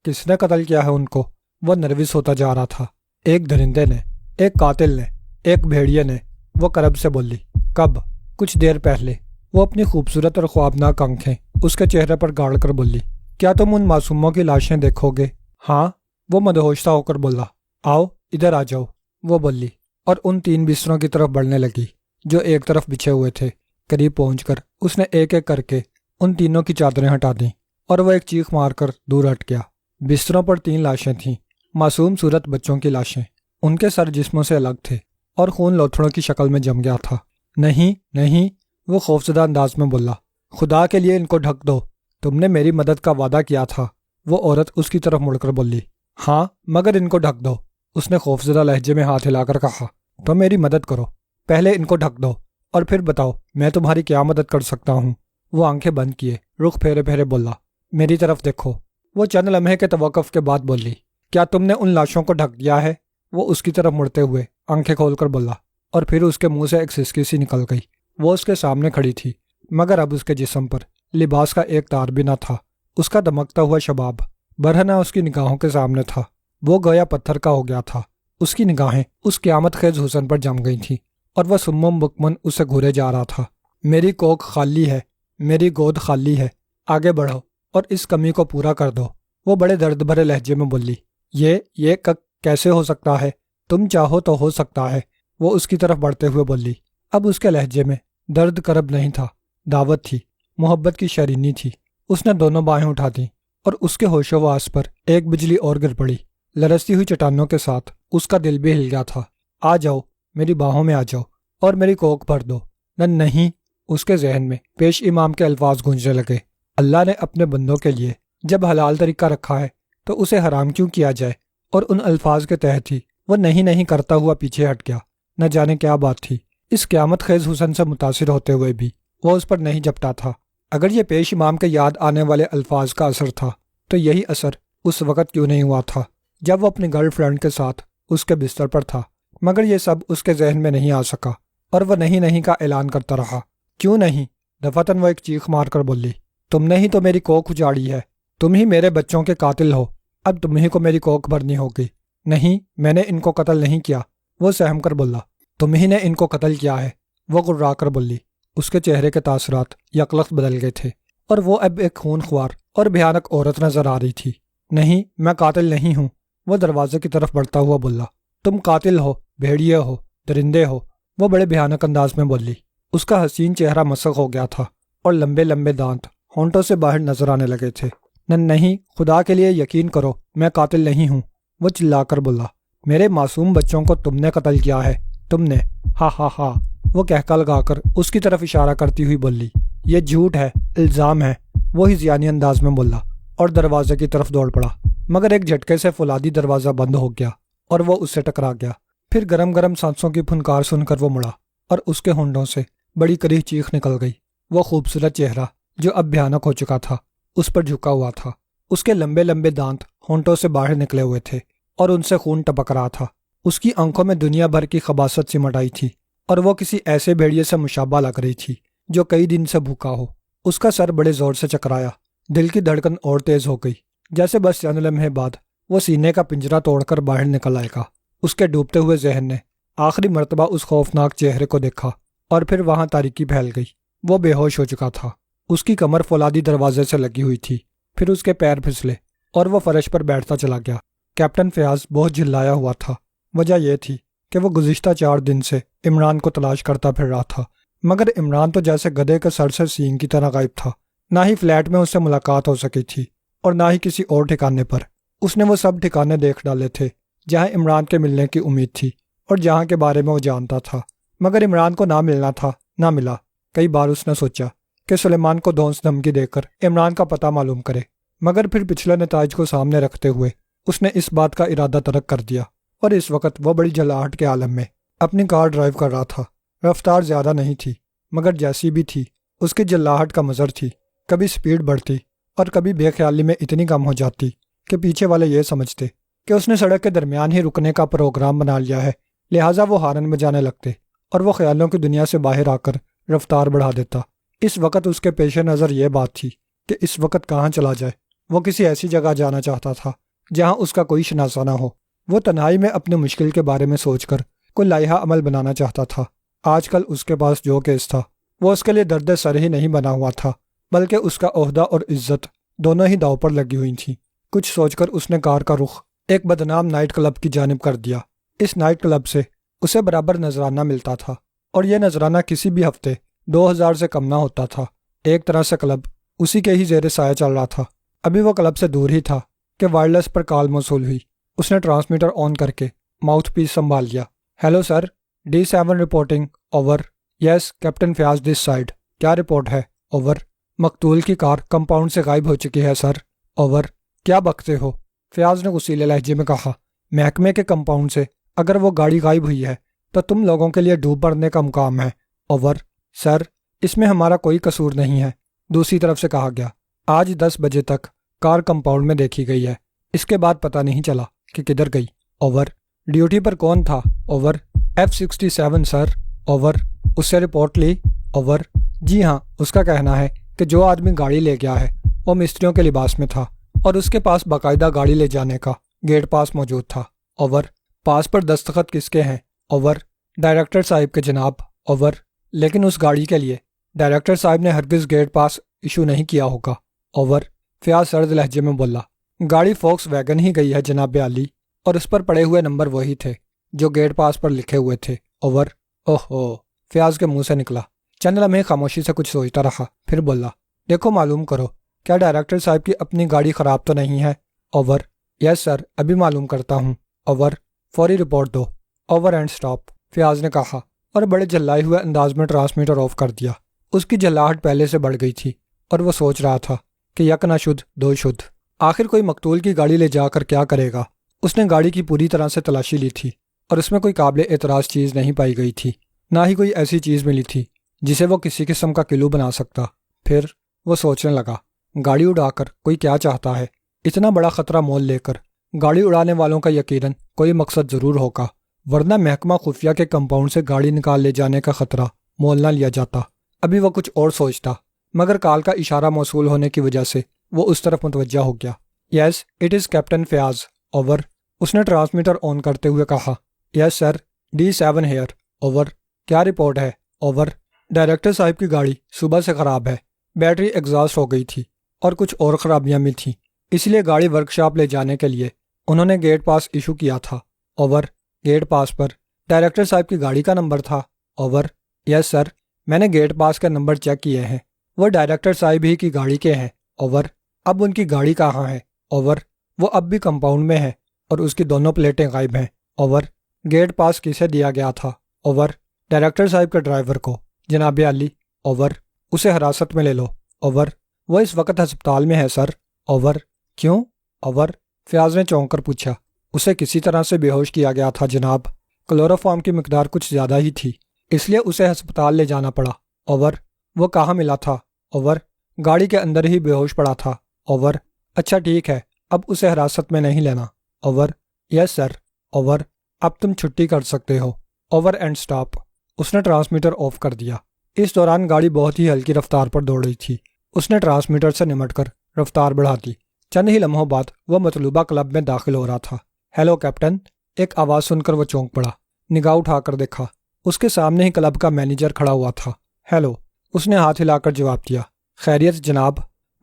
کس نے قتل کیا ہے ان کو؟ وہ نروس ہوتا جا رہا تھا۔ ایک درندے نے، ایک قاتل نے، ایک بھیڑیے نے، وہ کرب سے بولی۔ کب؟ کچھ دیر پہلے۔ وہ اپنی خوبصورت اور خوابناک آنکھیں اس کے چہرے پر گاڑ کر بولی۔ کیا تم ان معصوموں کی لاشیں دیکھو گے؟ ہاں، وہ مدہوش ہو کر بولا۔ آؤ ادھر آ جاؤ، وہ بولی، اور ان 3 بستروں کی طرف بڑھنے لگی جو ایک طرف بچھے ہوئے تھے۔ قریب پہنچ کر اس نے ایک ایک کر کے ان تینوں کی چادریں ہٹا دیں اور وہ ایک چیخ مار کر دور ہٹ گیا۔ بستروں پر 3 لاشیں تھیں، معصوم صورت بچوں کی لاشیں۔ ان کے سر جسموں سے الگ تھے اور خون لوتھڑوں کی شکل میں جم گیا تھا۔ نہیں نہیں، وہ خوفزدہ انداز میں بولا، خدا کے لیے ان کو ڈھک دو، تم نے میری مدد کا وعدہ کیا تھا۔ وہ عورت اس کی طرف مڑ کر بولی، ہاں مگر ان کو ڈھک دو۔ اس نے خوفزدہ لہجے میں ہاتھ ہلا کر کہا، تو میری مدد کرو، پہلے ان کو ڈھک دو اور پھر بتاؤ میں تمہاری کیا مدد کر سکتا ہوں۔ وہ آنکھیں بند کیے رخ پھیرے پھیرے بولا، میری طرف دیکھو۔ وہ چند لمحے کے توقف کے بعد بولی، کیا تم نے ان لاشوں کو ڈھک دیا ہے؟ وہ اس کی طرف مڑتے ہوئے آنکھیں کھول کر بولا، اور پھر اس کے منہ سے ایک سسکی سی نکل گئی۔ وہ اس کے سامنے کھڑی تھی، مگر اب اس کے جسم پر لباس کا ایک تار بھی نہ تھا۔ اس کا دمکتا ہوا شباب برہنہ اس کی نگاہوں کے سامنے تھا۔ وہ گویا پتھر کا ہو گیا تھا۔ اس کی نگاہیں اس قیامت خیز حسن پر جم گئی تھیں اور وہ سمم بکمن اسے گھورے جا رہا تھا۔ میری کوکھ خالی ہے، میری گود خالی ہے، آگے بڑھو اور اس کمی کو پورا کر دو۔ وہ بڑے درد بھرے لہجے میں بولی، یہ کیسے ہو سکتا ہے؟ تم چاہو تو ہو سکتا ہے۔ وہ اس کی طرف بڑھتے ہوئے بولی۔ اب اس کے لہجے میں درد کرب نہیں تھا، دعوت تھی، محبت کی شرینی تھی۔ اس نے دونوں بائیں اٹھا دیں اور اس کے ہوش و واس پر ایک بجلی اور گر پڑی۔ لرزتی ہوئی چٹانوں کے ساتھ اس کا دل بھی ہل گیا تھا۔ آ جاؤ، میری باہوں میں آ جاؤ اور میری کوکھ بھر دو۔ نہیں، اس کے ذہن میں پیش امام کے الفاظ گونجنے لگے۔ اللہ نے اپنے بندوں کے لیے جب حلال طریقہ رکھا ہے تو اسے حرام کیوں کیا جائے؟ اور ان الفاظ کے تحت ہی وہ نہیں کرتا ہوا پیچھے ہٹ گیا۔ نہ جانے کیا بات تھی، اس قیامت خیز حسن سے متاثر ہوتے ہوئے بھی وہ اس پر نہیں جھپٹا تھا۔ اگر یہ پیش امام کے یاد آنے والے الفاظ کا اثر تھا تو یہی اثر اس وقت کیوں نہیں ہوا تھا جب وہ اپنی گرل فرینڈ کے ساتھ اس کے بستر پر تھا؟ مگر یہ سب اس کے ذہن میں نہیں آ سکا اور وہ نہیں کا اعلان کرتا رہا۔ کیوں نہیں؟ دفعتاً وہ ایک چیخ مار کر بولی، تم نے ہی تو میری کوکھ اجاڑی ہے، تم ہی میرے بچوں کے قاتل ہو، اب تم ہی کو میری کوکھ بھرنی ہوگی۔ نہیں، میں نے ان کو قتل نہیں کیا، وہ سہم کر بولا، تم ہی نے ان کو قتل کیا ہے۔ وہ گررا کر بولی۔ اس کے چہرے کے تاثرات یکلخت بدل گئے تھے اور وہ اب ایک خون خوار اور بھیانک عورت نظر آ رہی تھی۔ نہیں، میں قاتل نہیں ہوں، وہ دروازے کی طرف بڑھتا ہوا بولا۔ تم قاتل ہو، بھیڑیے ہو، درندے ہو، وہ بڑے بھیانک انداز میں بولی۔ اس کا حسین چہرہ مسخ ہو گیا تھا اور لمبے لمبے دانت ہونٹوں سے باہر نظر آنے لگے تھے۔ نہیں، خدا کے لیے یقین کرو، میں قاتل نہیں ہوں، وہ چلا کر بولا۔ میرے معصوم بچوں کو تم نے قتل کیا ہے، تم نے۔ ہا ہا ہا، وہ کہکا لگا کر اس کی طرف اشارہ کرتی ہوئی بولی۔ یہ جھوٹ ہے، الزام ہے، وہ ہذیانی انداز میں بولا اور دروازے کی طرف دوڑ پڑا۔ مگر ایک جھٹکے سے فولادی دروازہ بند ہو گیا اور وہ اس سے ٹکرا گیا۔ پھر گرم گرم سانسوں کی پھنکار سن کر وہ مڑا اور اس کے ہونٹوں سے بڑی کریح چیخ نکل گئی۔ وہ خوبصورت چہرہ جو اب بھیانک ہو چکا تھا اس پر جھکا ہوا تھا۔ اس کے لمبے لمبے دانت ہونٹوں سے باہر نکلے ہوئے تھے اور ان سے خون ٹپک رہا تھا۔ اس کی آنکھوں میں دنیا بھر کی خباثت سمٹ آئی تھی اور وہ کسی ایسے بھیڑیے سے مشابہ لگ رہی تھی جو کئی دن سے بھوکا ہو۔ اس کا سر بڑے زور سے چکرایا، دل کی دھڑکن اور تیز ہو گئی، جیسے بس چند لمحے بعد وہ سینے کا پنجرہ توڑ کر باہر نکل آئے گا۔ اس کے ڈوبتے ہوئے ذہن نے آخری مرتبہ اس خوفناک چہرے کو دیکھا اور پھر وہاں تاریکی پھیل گئی۔ وہ بے ہوش ہو چکا تھا، اس کی کمر فولادی دروازے سے لگی ہوئی تھی، پھر اس کے پیر پھسلے اور وہ فرش پر بیٹھتا چلا گیا۔ کیپٹن فیاض بہت جھلایا ہوا تھا۔ وجہ یہ تھی کہ وہ گزشتہ 4 دن سے عمران کو تلاش کرتا پھر رہا تھا، مگر عمران تو جیسے گدھے کے سر سے سینگ کی طرح غائب تھا۔ نہ ہی فلیٹ میں اس سے ملاقات ہو سکی تھی اور نہ ہی کسی اور ٹھکانے پر۔ اس نے وہ سب ٹھکانے دیکھ ڈالے تھے جہاں عمران کے ملنے کی امید تھی اور جہاں کے بارے میں وہ جانتا تھا، مگر عمران کو نہ ملنا تھا، نہ ملا۔ کئی بار اس نے سوچا کہ سلیمان کو دھونس دھمکی دے کر عمران کا پتہ معلوم کرے، مگر پھر پچھلے نتائج کو سامنے رکھتے ہوئے اس نے اس بات کا ارادہ ترک کر دیا۔ اور اس وقت وہ بڑی جھلاہٹ کے عالم میں اپنی کار ڈرائیو کر رہا تھا۔ رفتار زیادہ نہیں تھی، مگر جیسی بھی تھی اس کی جھلاہٹ کا مظہر تھی۔ کبھی سپیڈ بڑھتی اور کبھی بے خیالی میں اتنی کم ہو جاتی کہ پیچھے والے یہ سمجھتے کہ اس نے سڑک کے درمیان ہی رکنے کا پروگرام بنا لیا ہے، لہٰذا وہ ہارن بجانے لگتے اور وہ خیالوں کی دنیا سے باہر آ کر رفتار بڑھا دیتا۔ اس وقت اس کے پیش نظر یہ بات تھی کہ اس وقت کہاں چلا جائے۔ وہ کسی ایسی جگہ جانا چاہتا تھا جہاں اس کا کوئی شناسہ نہ ہو، وہ تنہائی میں اپنے مشکل کے بارے میں سوچ کر کوئی لائحہ عمل بنانا چاہتا تھا۔ آج کل اس کے پاس جو کیس تھا وہ اس کے لیے درد سر ہی نہیں بنا ہوا تھا، بلکہ اس کا عہدہ اور عزت دونوں ہی داؤ پر لگی ہوئی تھیں۔ کچھ سوچ کر اس نے کار کا رخ ایک بدنام نائٹ کلب کی جانب کر دیا۔ اس نائٹ کلب سے اسے برابر نذرانہ ملتا تھا، اور یہ نذرانہ کسی بھی ہفتے 2000 سے کم نہ ہوتا تھا۔ ایک طرح سے کلب اسی کے ہی زیر سایہ چل رہا تھا۔ ابھی وہ کلب سے دور ہی تھا کہ وائرلیس پر کال موصول ہوئی۔ اس نے ٹرانسمیٹر آن کر کے ماؤتھ پیس سنبھال لیا۔ Hello sir, D7 reporting, over. Yes captain Fayyaz this side. کیا رپورٹ ہے؟ اوور۔ مقتول کی کار کمپاؤنڈ سے غائب ہو چکی ہے سر۔ اوور۔ کیا بکتے ہو؟ فیاض نے غصیلے لہجے میں کہا۔ محکمے کے کمپاؤنڈ سے اگر وہ گاڑی غائب ہوئی ہے تو تم لوگوں کے لیے ڈوب مرنے کا مقام ہے۔ اوور۔ سر، اس میں ہمارا کوئی قصور نہیں ہے، دوسری طرف سے کہا گیا۔ آج 10 بجے تک کار کمپاؤنڈ میں دیکھی گئی ہے، اس کے بعد پتہ نہیں چلا کہ کدھر گئی۔ اوور۔ ڈیوٹی پر کون تھا؟ اوور۔ F67 سر۔ اوور۔ اس سے رپورٹ لی؟ اوور۔ جی ہاں، اس کا کہنا ہے کہ جو آدمی گاڑی لے گیا ہے وہ مستریوں کے لباس میں تھا اور اس کے پاس باقاعدہ گاڑی لے جانے کا گیٹ پاس موجود تھا۔ اوور۔ پاس پر دستخط کس کے ہیں؟ اوور۔ ڈائریکٹر صاحب کے جناب۔ اوور۔ لیکن اس گاڑی کے لیے ڈائریکٹر صاحب نے ہرگز گیٹ پاس ایشو نہیں کیا ہوگا۔ اوور۔ فیاض سرد لہجے میں بولا۔ گاڑی فوکس ویگن ہی گئی ہے جناب عالی، اور اس پر پڑے ہوئے نمبر وہی تھے جو گیٹ پاس پر لکھے ہوئے تھے۔ اوور۔ اوہو، فیاض کے منہ سے نکلا۔ چند لمحے خاموشی سے کچھ سوچتا رہا، پھر بولا، دیکھو معلوم کرو، کیا ڈائریکٹر صاحب کی اپنی گاڑی خراب تو نہیں ہے؟ اوور۔ یس سر، ابھی معلوم کرتا ہوں۔ اوور۔ فوری رپورٹ دو۔ اوور اینڈ سٹاپ، فیاض نے کہا، اور بڑے جھلائے ہوئے انداز میں ٹرانسمیٹر آف کر دیا۔ اس کی جھلاہٹ پہلے سے بڑھ گئی تھی اور وہ سوچ رہا تھا کہ یک نہ شدھ دو شدھ۔ آخر کوئی مقتول کی گاڑی لے جا کر کیا کرے گا؟ اس نے گاڑی کی پوری طرح سے تلاشی لی تھی اور اس میں کوئی قابل اعتراض چیز نہیں پائی گئی تھی، نہ ہی کوئی ایسی چیز ملی تھی جسے وہ کسی قسم کا کلو بنا سکتا۔ پھر وہ سوچنے لگا، گاڑی اڑا کر کوئی کیا چاہتا ہے؟ اتنا بڑا خطرہ مول لے کر گاڑی اڑانے والوں کا یقیناً کوئی مقصد ضرور ہوگا، ورنہ محکمہ خفیہ کے کمپاؤنڈ سے گاڑی نکال لے جانے کا خطرہ مول نہ لیا جاتا۔ ابھی وہ کچھ اور سوچتا، مگر کال کا اشارہ موصول ہونے کی وجہ سے وہ اس طرف متوجہ ہو گیا۔ Yes it is captain Fayyaz. Over. اس نے ٹرانسمیٹر آن کرتے ہوئے کہا۔ Yes sir, D7 here. Over. کیا رپورٹ ہے؟ اوور۔ ڈائریکٹر صاحب کی گاڑی صبح سے خراب ہے، بیٹری ایگزاسٹ ہو گئی تھی اور کچھ اور خرابیاں بھی تھیں، اس لیے گاڑی ورکشاپ لے جانے کے لیے انہوں نے گیٹ پاس ایشو کیا تھا۔ اوور۔ گیٹ پاس پر ڈائریکٹر صاحب کی گاڑی کا نمبر تھا؟ اوور۔ یس سر، میں نے گیٹ پاس کے نمبر چیک کیے ہیں، وہ ڈائریکٹر صاحب ہی کی گاڑی کے ہیں۔ اوور۔ اب ان کی گاڑی کہاں ہے؟ اوور۔ وہ اب بھی کمپاؤنڈ میں ہے اور اس کی دونوں پلیٹیں غائب ہیں۔ اوور۔ گیٹ پاس کسے دیا گیا تھا؟ اوور۔ ڈائریکٹر صاحب کے ڈرائیور کو جناب عالی۔ اوور۔ اسے حراست میں لے لو۔ اوور۔ وہ اس وقت ہسپتال میں ہے سر۔ اوور۔ کیوں؟ اوور۔ فیاض نے چونک کر پوچھا۔ اسے کسی طرح سے بے ہوش کیا گیا تھا جناب، کلوروفارم کی مقدار کچھ زیادہ ہی تھی، اس لیے اسے ہسپتال لے جانا پڑا۔ اوور۔ وہ کہاں ملا تھا؟ اوور۔ گاڑی کے اندر ہی بے ہوش پڑا تھا۔ اوور۔ اچھا ٹھیک ہے، اب اسے حراست میں نہیں لینا۔ اوور۔ Yes sir. اوور۔ اب تم چھٹی کر سکتے ہو۔ Over and stop. اس نے ٹرانسمیٹر آف کر دیا۔ اس دوران گاڑی بہت ہی ہلکی رفتار پر دوڑ رہی تھی۔ اس نے ٹرانسمیٹر سے نمٹ کر رفتار بڑھا دی۔ چند ہی لمحوں بعد وہ مطلوبہ کلب میں داخل ہو رہا تھا۔ ہیلو کیپٹن، ایک آواز سن کر وہ چونک پڑا، نگاہ اٹھا کر دیکھا، اس کے سامنے ہی کلب کا مینیجر کھڑا ہوا تھا۔ ہیلو، اس نے ہاتھ ہلا کر جواب دیا۔ خیریت جناب؟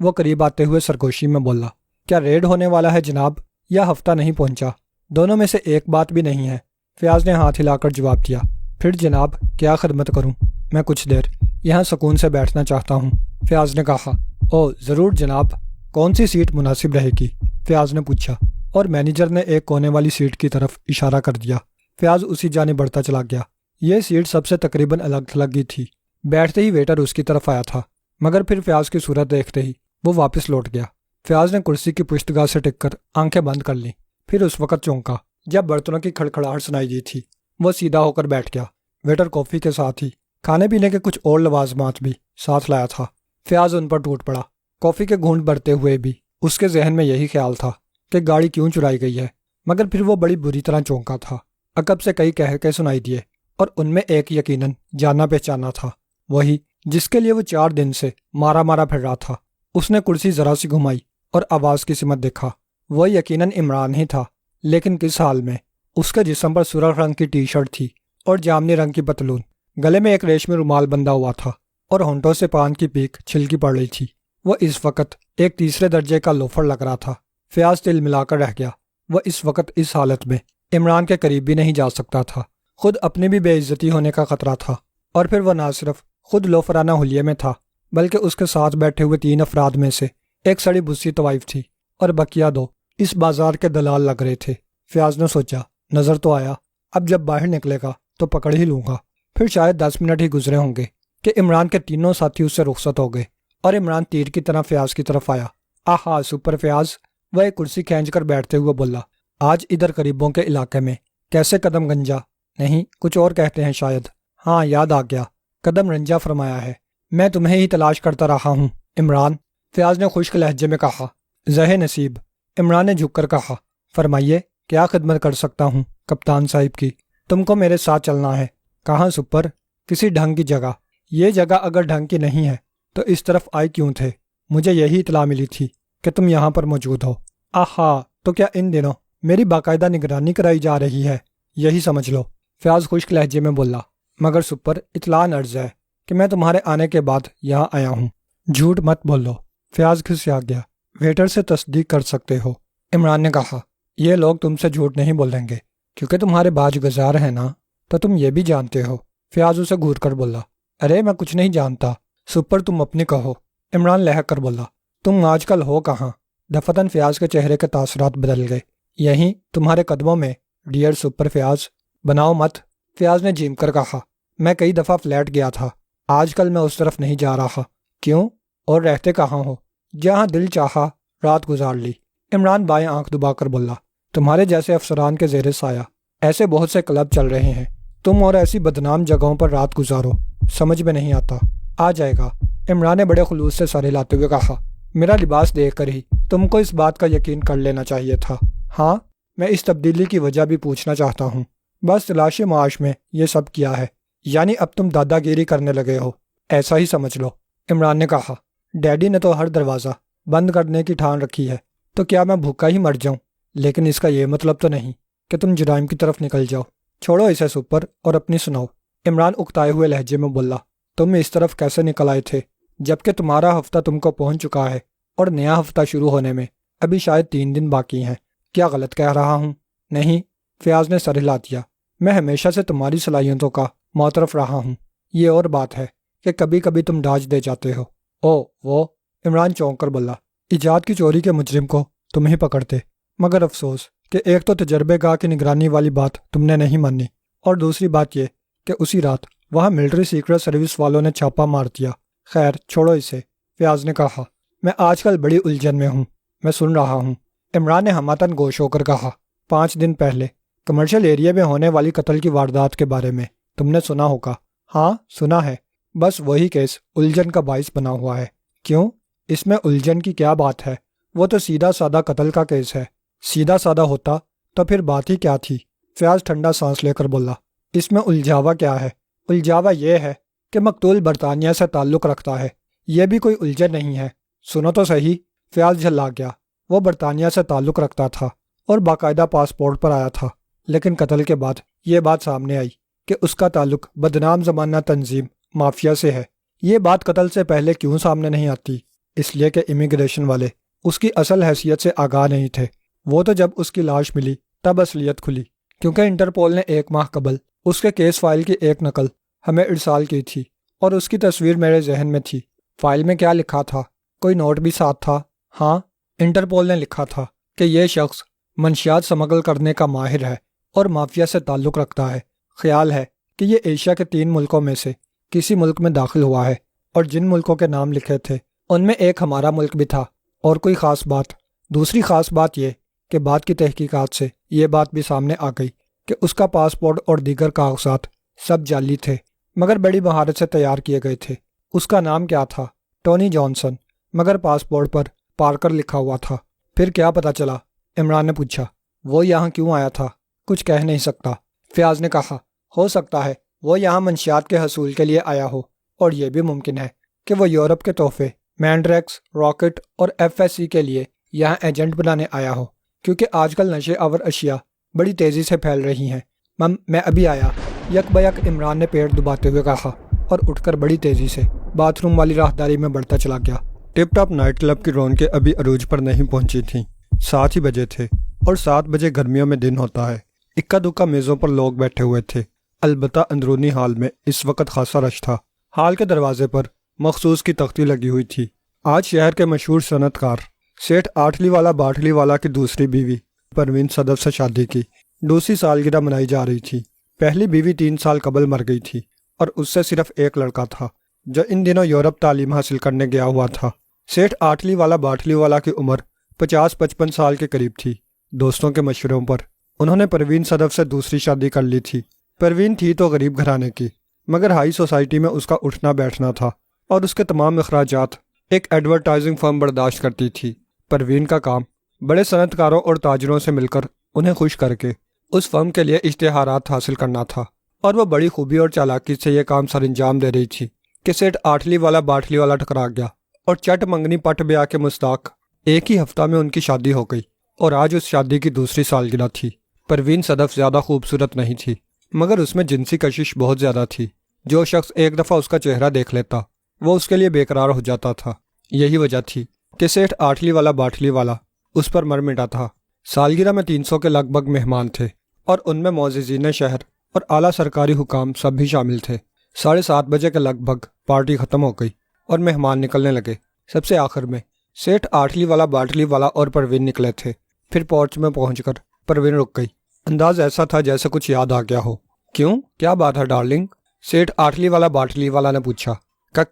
وہ قریب آتے ہوئے سرگوشی میں بولا۔ کیا ریڈ ہونے والا ہے جناب، یا ہفتہ نہیں پہنچا؟ دونوں میں سے ایک بات بھی نہیں ہے، فیاض نے ہاتھ ہلا کر جواب دیا۔ پھر جناب کیا خدمت کروں؟ میں کچھ دیر یہاں سکون سے بیٹھنا چاہتا ہوں، فیاض نے کہا۔ او ضرور جناب، کون سی سیٹ مناسب رہے گی؟ فیاض نے پوچھا، اور مینیجر نے ایک کونے والی سیٹ کی طرف اشارہ کر دیا۔ فیاض اسی جانب بڑھتا چلا گیا۔ یہ سیٹ سب سے تقریباً الگ تھلگ ہی تھی۔ بیٹھتے ہی ویٹر اس کی طرف آیا تھا، مگر پھر فیاض کی صورت دیکھتے ہی وہ واپس لوٹ گیا۔ فیاض نے کرسی کی پشت گاہ سے ٹک کر آنکھیں بند کر لیں، پھر اس وقت چونکا جب برتنوں کی کھڑکھڑاہٹ سنائی دی تھی۔ وہ سیدھا ہو کر بیٹھ گیا۔ ویٹر کافی کے ساتھ ہی کھانے پینے کے کچھ اور لوازمات بھی ساتھ لایا تھا۔ فیاض ان پر ٹوٹ پڑا۔ کافی کے گھونٹ بھرتے ہوئے بھی اس کے ذہن میں یہی خیال تھا کہ گاڑی کیوں چرائی گئی ہے، مگر پھر وہ بڑی بری طرح چونکا تھا۔ عقب سے کئی کہہ کے سنائی دیے، اور ان میں ایک یقیناً جانا پہچانا تھا، وہی جس کے لیے وہ 4 دن سے مارا مارا پھر رہا تھا۔ اس نے کرسی ذرا سی گھمائی اور آواز کی سمت دیکھا۔ وہ یقیناً عمران ہی تھا۔ لیکن کس حال میں؟ اس کے جسم پر سرخ رنگ کی ٹی شرٹ تھی اور جامنی رنگ کی پتلون، گلے میں ایک ریشمی رومال بندھا ہوا تھا اور ہونٹوں سے پان کی پیک چھلکی پڑ رہی تھی۔ وہ اس وقت ایک تیسرے درجے کا لوفر لگ رہا تھا۔ فیاض دل ملا کر رہ گیا۔ وہ اس وقت اس حالت میں عمران کے قریب بھی نہیں جا سکتا تھا۔ خود اپنی بھی بے عزتی ہونے کا خطرہ تھا، اور پھر وہ نہ صرف خود لوفرانہ حلیے میں تھا بلکہ اس کے ساتھ بیٹھے ہوئے 3 افراد میں سے ایک سڑی بھوسی طوائف تھی اور بقیہ 2 اس بازار کے دلال لگ رہے تھے۔ فیاض نے سوچا، نظر تو آیا، اب جب باہر نکلے گا تو پکڑ ہی لوں گا۔ پھر شاید 10 منٹ ہی گزرے ہوں گے کہ عمران کے تینوں ساتھی اس سے رخصت ہو گئے اور عمران تیر کی طرح فیاض کی طرف آیا۔ آہا سپر فیاض، وہ ایک کرسی کھینچ کر بیٹھتے ہوئے بولا، آج ادھر قریبوں کے علاقے میں کیسے قدم گنجا؟ نہیں، کچھ اور کہتے ہیں شاید۔ ہاں یاد آ گیا، قدم رنجا فرمایا ہے۔ میں تمہیں ہی تلاش کرتا رہا ہوں عمران، فیاض نے خشک لہجے میں کہا۔ زہ نصیب، عمران نے جھک کر کہا۔ فرمائیے، کیا خدمت کر سکتا ہوں کپتان صاحب کی؟ تم کو میرے ساتھ چلنا ہے۔ کہاں سپر؟ کسی ڈھنگ کی جگہ۔ یہ جگہ اگر ڈھنگ کی نہیں ہے تو اس طرف آئے کیوں تھے؟ مجھے یہی اطلاع ملی تھی کہ تم یہاں پر موجود ہو۔ آہا، تو کیا ان دنوں میری باقاعدہ نگرانی کرائی جا رہی ہے؟ یہی سمجھ لو، فیاض خشک لہجے میں بولا۔ مگر سپر، اطلاع عرض ہے کہ میں تمہارے آنے کے بعد یہاں آیا ہوں۔ جھوٹ مت بولو، فیاض کھسیا گیا۔ ویٹر سے تصدیق کر سکتے ہو، عمران نے کہا۔ یہ لوگ تم سے جھوٹ نہیں بولیں گے کیونکہ تمہارے باج گزار ہیں نا، تو تم یہ بھی جانتے ہو۔ فیاض اسے گھور کر بولا۔ ارے میں کچھ نہیں جانتا سپر، تم اپنی کہو، عمران لہک کر بولا۔ تم آج کل ہو کہاں؟ دفتن فیاض کے چہرے کے تاثرات بدل گئے۔ یہیں تمہارے قدموں میں ڈیئر سپر فیاض، بناؤ مت، فیاض نے جھیم کر کہا۔ میں کئی دفعہ فلیٹ گیا تھا، آج کل میں اس طرف نہیں جا رہا۔ کیوں؟ اور رہتے کہاں ہو؟ جہاں دل چاہا رات گزار لی، عمران بائیں آنکھ دبا کر بولا۔ تمہارے جیسے افسران کے زیر سایہ ایسے بہت سے کلب چل رہے ہیں، تم اور ایسی بدنام جگہوں پر رات گزارو، سمجھ میں نہیں آتا۔ آ جائے گا، عمران نے بڑے خلوص سے سر ہلاتے ہوئے کہا۔ میرا لباس دیکھ کر ہی تم کو اس بات کا یقین کر لینا چاہیے تھا۔ ہاں، میں اس تبدیلی کی وجہ بھی پوچھنا چاہتا ہوں۔ بس تلاش معاش میں یہ سب کیا ہے، یعنی اب تم دادا گیری کرنے لگے ہو، ایسا ہی سمجھ لو، عمران نے کہا۔ ڈیڈی نے تو ہر دروازہ بند کرنے کی ٹھان رکھی ہے، تو کیا میں بھوکا ہی مر جاؤں؟ لیکن اس کا یہ مطلب تو نہیں کہ تم جرائم کی طرف نکل جاؤ۔ چھوڑو اسے سپر اور اپنی سناؤ، عمران اکتائے ہوئے لہجے میں بولا۔ تم اس طرف کیسے نکل آئے تھے جبکہ تمہارا ہفتہ تم کو پہنچ چکا ہے اور نیا ہفتہ شروع ہونے میں ابھی شاید 3 دن باقی ہیں؟ کیا غلط کہہ رہا ہوں؟ نہیں، فیاض نے سر ہلا دیا۔ میں ہمیشہ سے تمہاری صلاحیتوں کا معترف رہا ہوں۔ یہ اور بات ہے کہ کبھی کبھی تم ڈاج دے جاتے ہو۔ او وہ، عمران چونک کر بولا۔ ایجاد کی چوری کے مجرم کو تم ہی پکڑتے، مگر افسوس کہ ایک تو تجربے گاہ کی نگرانی والی بات تم نے نہیں مانی، اور دوسری بات یہ کہ اسی رات وہاں ملٹری سیکرٹ سروس والوں نے چھاپا مار دیا۔ خیر چھوڑو اسے، فیاض نے کہا۔ میں آج کل بڑی الجھن میں ہوں، میں سن رہا ہوں، عمران نے ہماتن گوش ہو کر کہا۔ 5 دن پہلے کمرشل ایریا میں ہونے والی قتل کی واردات کے بارے میں تم نے سنا ہوگا؟ ہاں سنا ہے، بس وہی کیس الجھن کا باعث بنا ہوا ہے۔ کیوں؟ اس میں الجھن کی کیا بات ہے؟ وہ تو سیدھا سادہ قتل کا کیس ہے۔ سیدھا سادہ ہوتا تو پھر بات ہی کیا تھی؟ فیاض ٹھنڈا سانس لے کر بولا۔ اس میں الجھاوا کیا ہے؟ الجھاوا یہ ہے کہ مقتول برطانیہ سے تعلق رکھتا ہے، یہ بھی کوئی الجھن نہیں ہے۔ سنو تو صحیح، فیاض جھلا گیا۔ وہ برطانیہ سے تعلق رکھتا تھا اور باقاعدہ پاسپورٹ پر آیا تھا، لیکن قتل کے بعد یہ بات سامنے آئی کہ اس کا تعلق بدنام زمانہ تنظیم مافیا سے ہے۔ یہ بات قتل سے پہلے کیوں سامنے نہیں آتی؟ اس لیے کہ امیگریشن والے اس کی اصل حیثیت سے آگاہ نہیں تھے۔ وہ تو جب اس کی لاش ملی تب اصلیت کھلی، کیونکہ انٹرپول نے 1 ماہ قبل اس کے کیس فائل کی ایک نقل ہمیں ارسال کی تھی اور اس کی تصویر میرے ذہن میں تھی۔ فائل میں کیا لکھا تھا؟ کوئی نوٹ بھی ساتھ تھا؟ ہاں، انٹرپول نے لکھا تھا کہ یہ شخص منشیات سمگل کرنے کا ماہر ہے اور مافیا سے تعلق رکھتا ہے۔ خیال ہے کہ یہ ایشیا کے 3 ملکوں میں سے کسی ملک میں داخل ہوا ہے، اور جن ملکوں کے نام لکھے تھے ان میں ایک ہمارا ملک بھی تھا۔ اور کوئی خاص بات؟ دوسری خاص بات یہ کہ بعد کی تحقیقات سے یہ بات بھی سامنے آ گئی کہ اس کا پاسپورٹ اور دیگر کاغذات سب جعلی تھے، مگر بڑی مہارت سے تیار کیے گئے تھے۔ اس کا نام کیا تھا؟ ٹونی جانسن، مگر پاسپورٹ پر پارکر لکھا ہوا تھا۔ پھر کیا پتا چلا؟ عمران نے پوچھا۔ وہ یہاں کیوں آیا تھا؟ کچھ کہہ نہیں سکتا، فیاض نے کہا۔ ہو سکتا ہے وہ یہاں منشیات کے حصول کے لیے آیا ہو، اور یہ بھی ممکن ہے کہ وہ یورپ کے تحفے مینڈریکس، راکٹ اور FSC کے لیے یہاں ایجنٹ بنانے آیا ہو۔ کیونکہ آج کل نشے آور اشیاء بڑی تیزی سے پھیل رہی ہیں۔ مم میں ابھی آیا، یک بیک عمران نے پیٹ دباتے ہوئے کہا اور اٹھ کر بڑی تیزی سے باتھ روم والی راہداری میں بڑھتا چلا گیا۔ ٹپ ٹاپ نائٹ کلب کی رونقیں ابھی عروج پر نہیں پہنچی تھیں۔ 7 ہی بجے تھے اور 7 بجے گرمیوں میں دن ہوتا ہے۔ اکا دکا میزوں پر لوگ بیٹھے ہوئے تھے، البتہ اندرونی ہال میں اس وقت خاصا رش تھا۔ ہال کے دروازے پر مخصوص کی تختی لگی ہوئی تھی۔ آج شہر کے مشہور صنعت کار سیٹھ آٹھلی والا باٹھلی والا کی دوسری بیوی پروین صدف سے شادی کی دوسری سالگرہ منائی جا رہی تھی۔ پہلی بیوی 3 سال قبل مر گئی تھی اور اس سے صرف ایک لڑکا تھا جو ان دنوں یورپ تعلیم حاصل کرنے گیا ہوا تھا۔ سیٹھ آٹھلی والا باٹھلی والا کی عمر 50-55 سال کے قریب تھی۔ دوستوں کے مشوروں پر انہوں نے پروین صدف سے دوسری شادی کر لی تھی۔ پروین تھی تو غریب گھرانے کی، مگر ہائی سوسائٹی میں اس کا اٹھنا بیٹھنا تھا اور اس کے تمام اخراجات ایک ایڈورٹائزنگ فرم برداشت کرتی تھی۔ پروین کا کام بڑے صنعت کاروں اور تاجروں سے مل کر انہیں خوش کر کے اس فرم کے لیے اشتہارات حاصل کرنا تھا، اور وہ بڑی خوبی اور چالاکی سے یہ کام سر انجام دے رہی تھی کہ سیٹھ آٹھلی والا باٹھلی والا ٹکرا گیا اور چٹ منگنی پٹ بیاہ کے مستاق ایک ہی ہفتہ میں ان کی شادی ہو گئی، اور آج اس شادی کی دوسری سالگرہ تھی۔ پروین صدف زیادہ خوبصورت نہیں تھی، مگر اس میں جنسی کشش بہت زیادہ تھی۔ جو شخص ایک دفعہ اس کا چہرہ دیکھ لیتا وہ اس کے لیے بے قرار ہو جاتا تھا۔ یہی وجہ تھی کہ سیٹھ آٹھلی والا باٹھلی والا اس پر مر مٹا تھا۔ سالگرہ میں 300 کے لگ بھگ مہمان تھے، اور ان میں معززین شہر اور اعلیٰ سرکاری حکام سب بھی شامل تھے۔ 7:30 بجے کے لگ بھگ پارٹی ختم ہو گئی اور مہمان نکلنے لگے۔ سب سے آخر میں سیٹھ آٹھلی والا باٹھلی والا اور پروین نکلے تھے۔ پھر پورچ میں پہنچ کر پروین رک گئی۔ انداز ایسا تھا جیسے کچھ یاد آ گیا ہو۔ کیوں، کیا بات ہے ڈارلنگ؟ سیٹھ آٹھلی والا باٹھلی والا نے پوچھا۔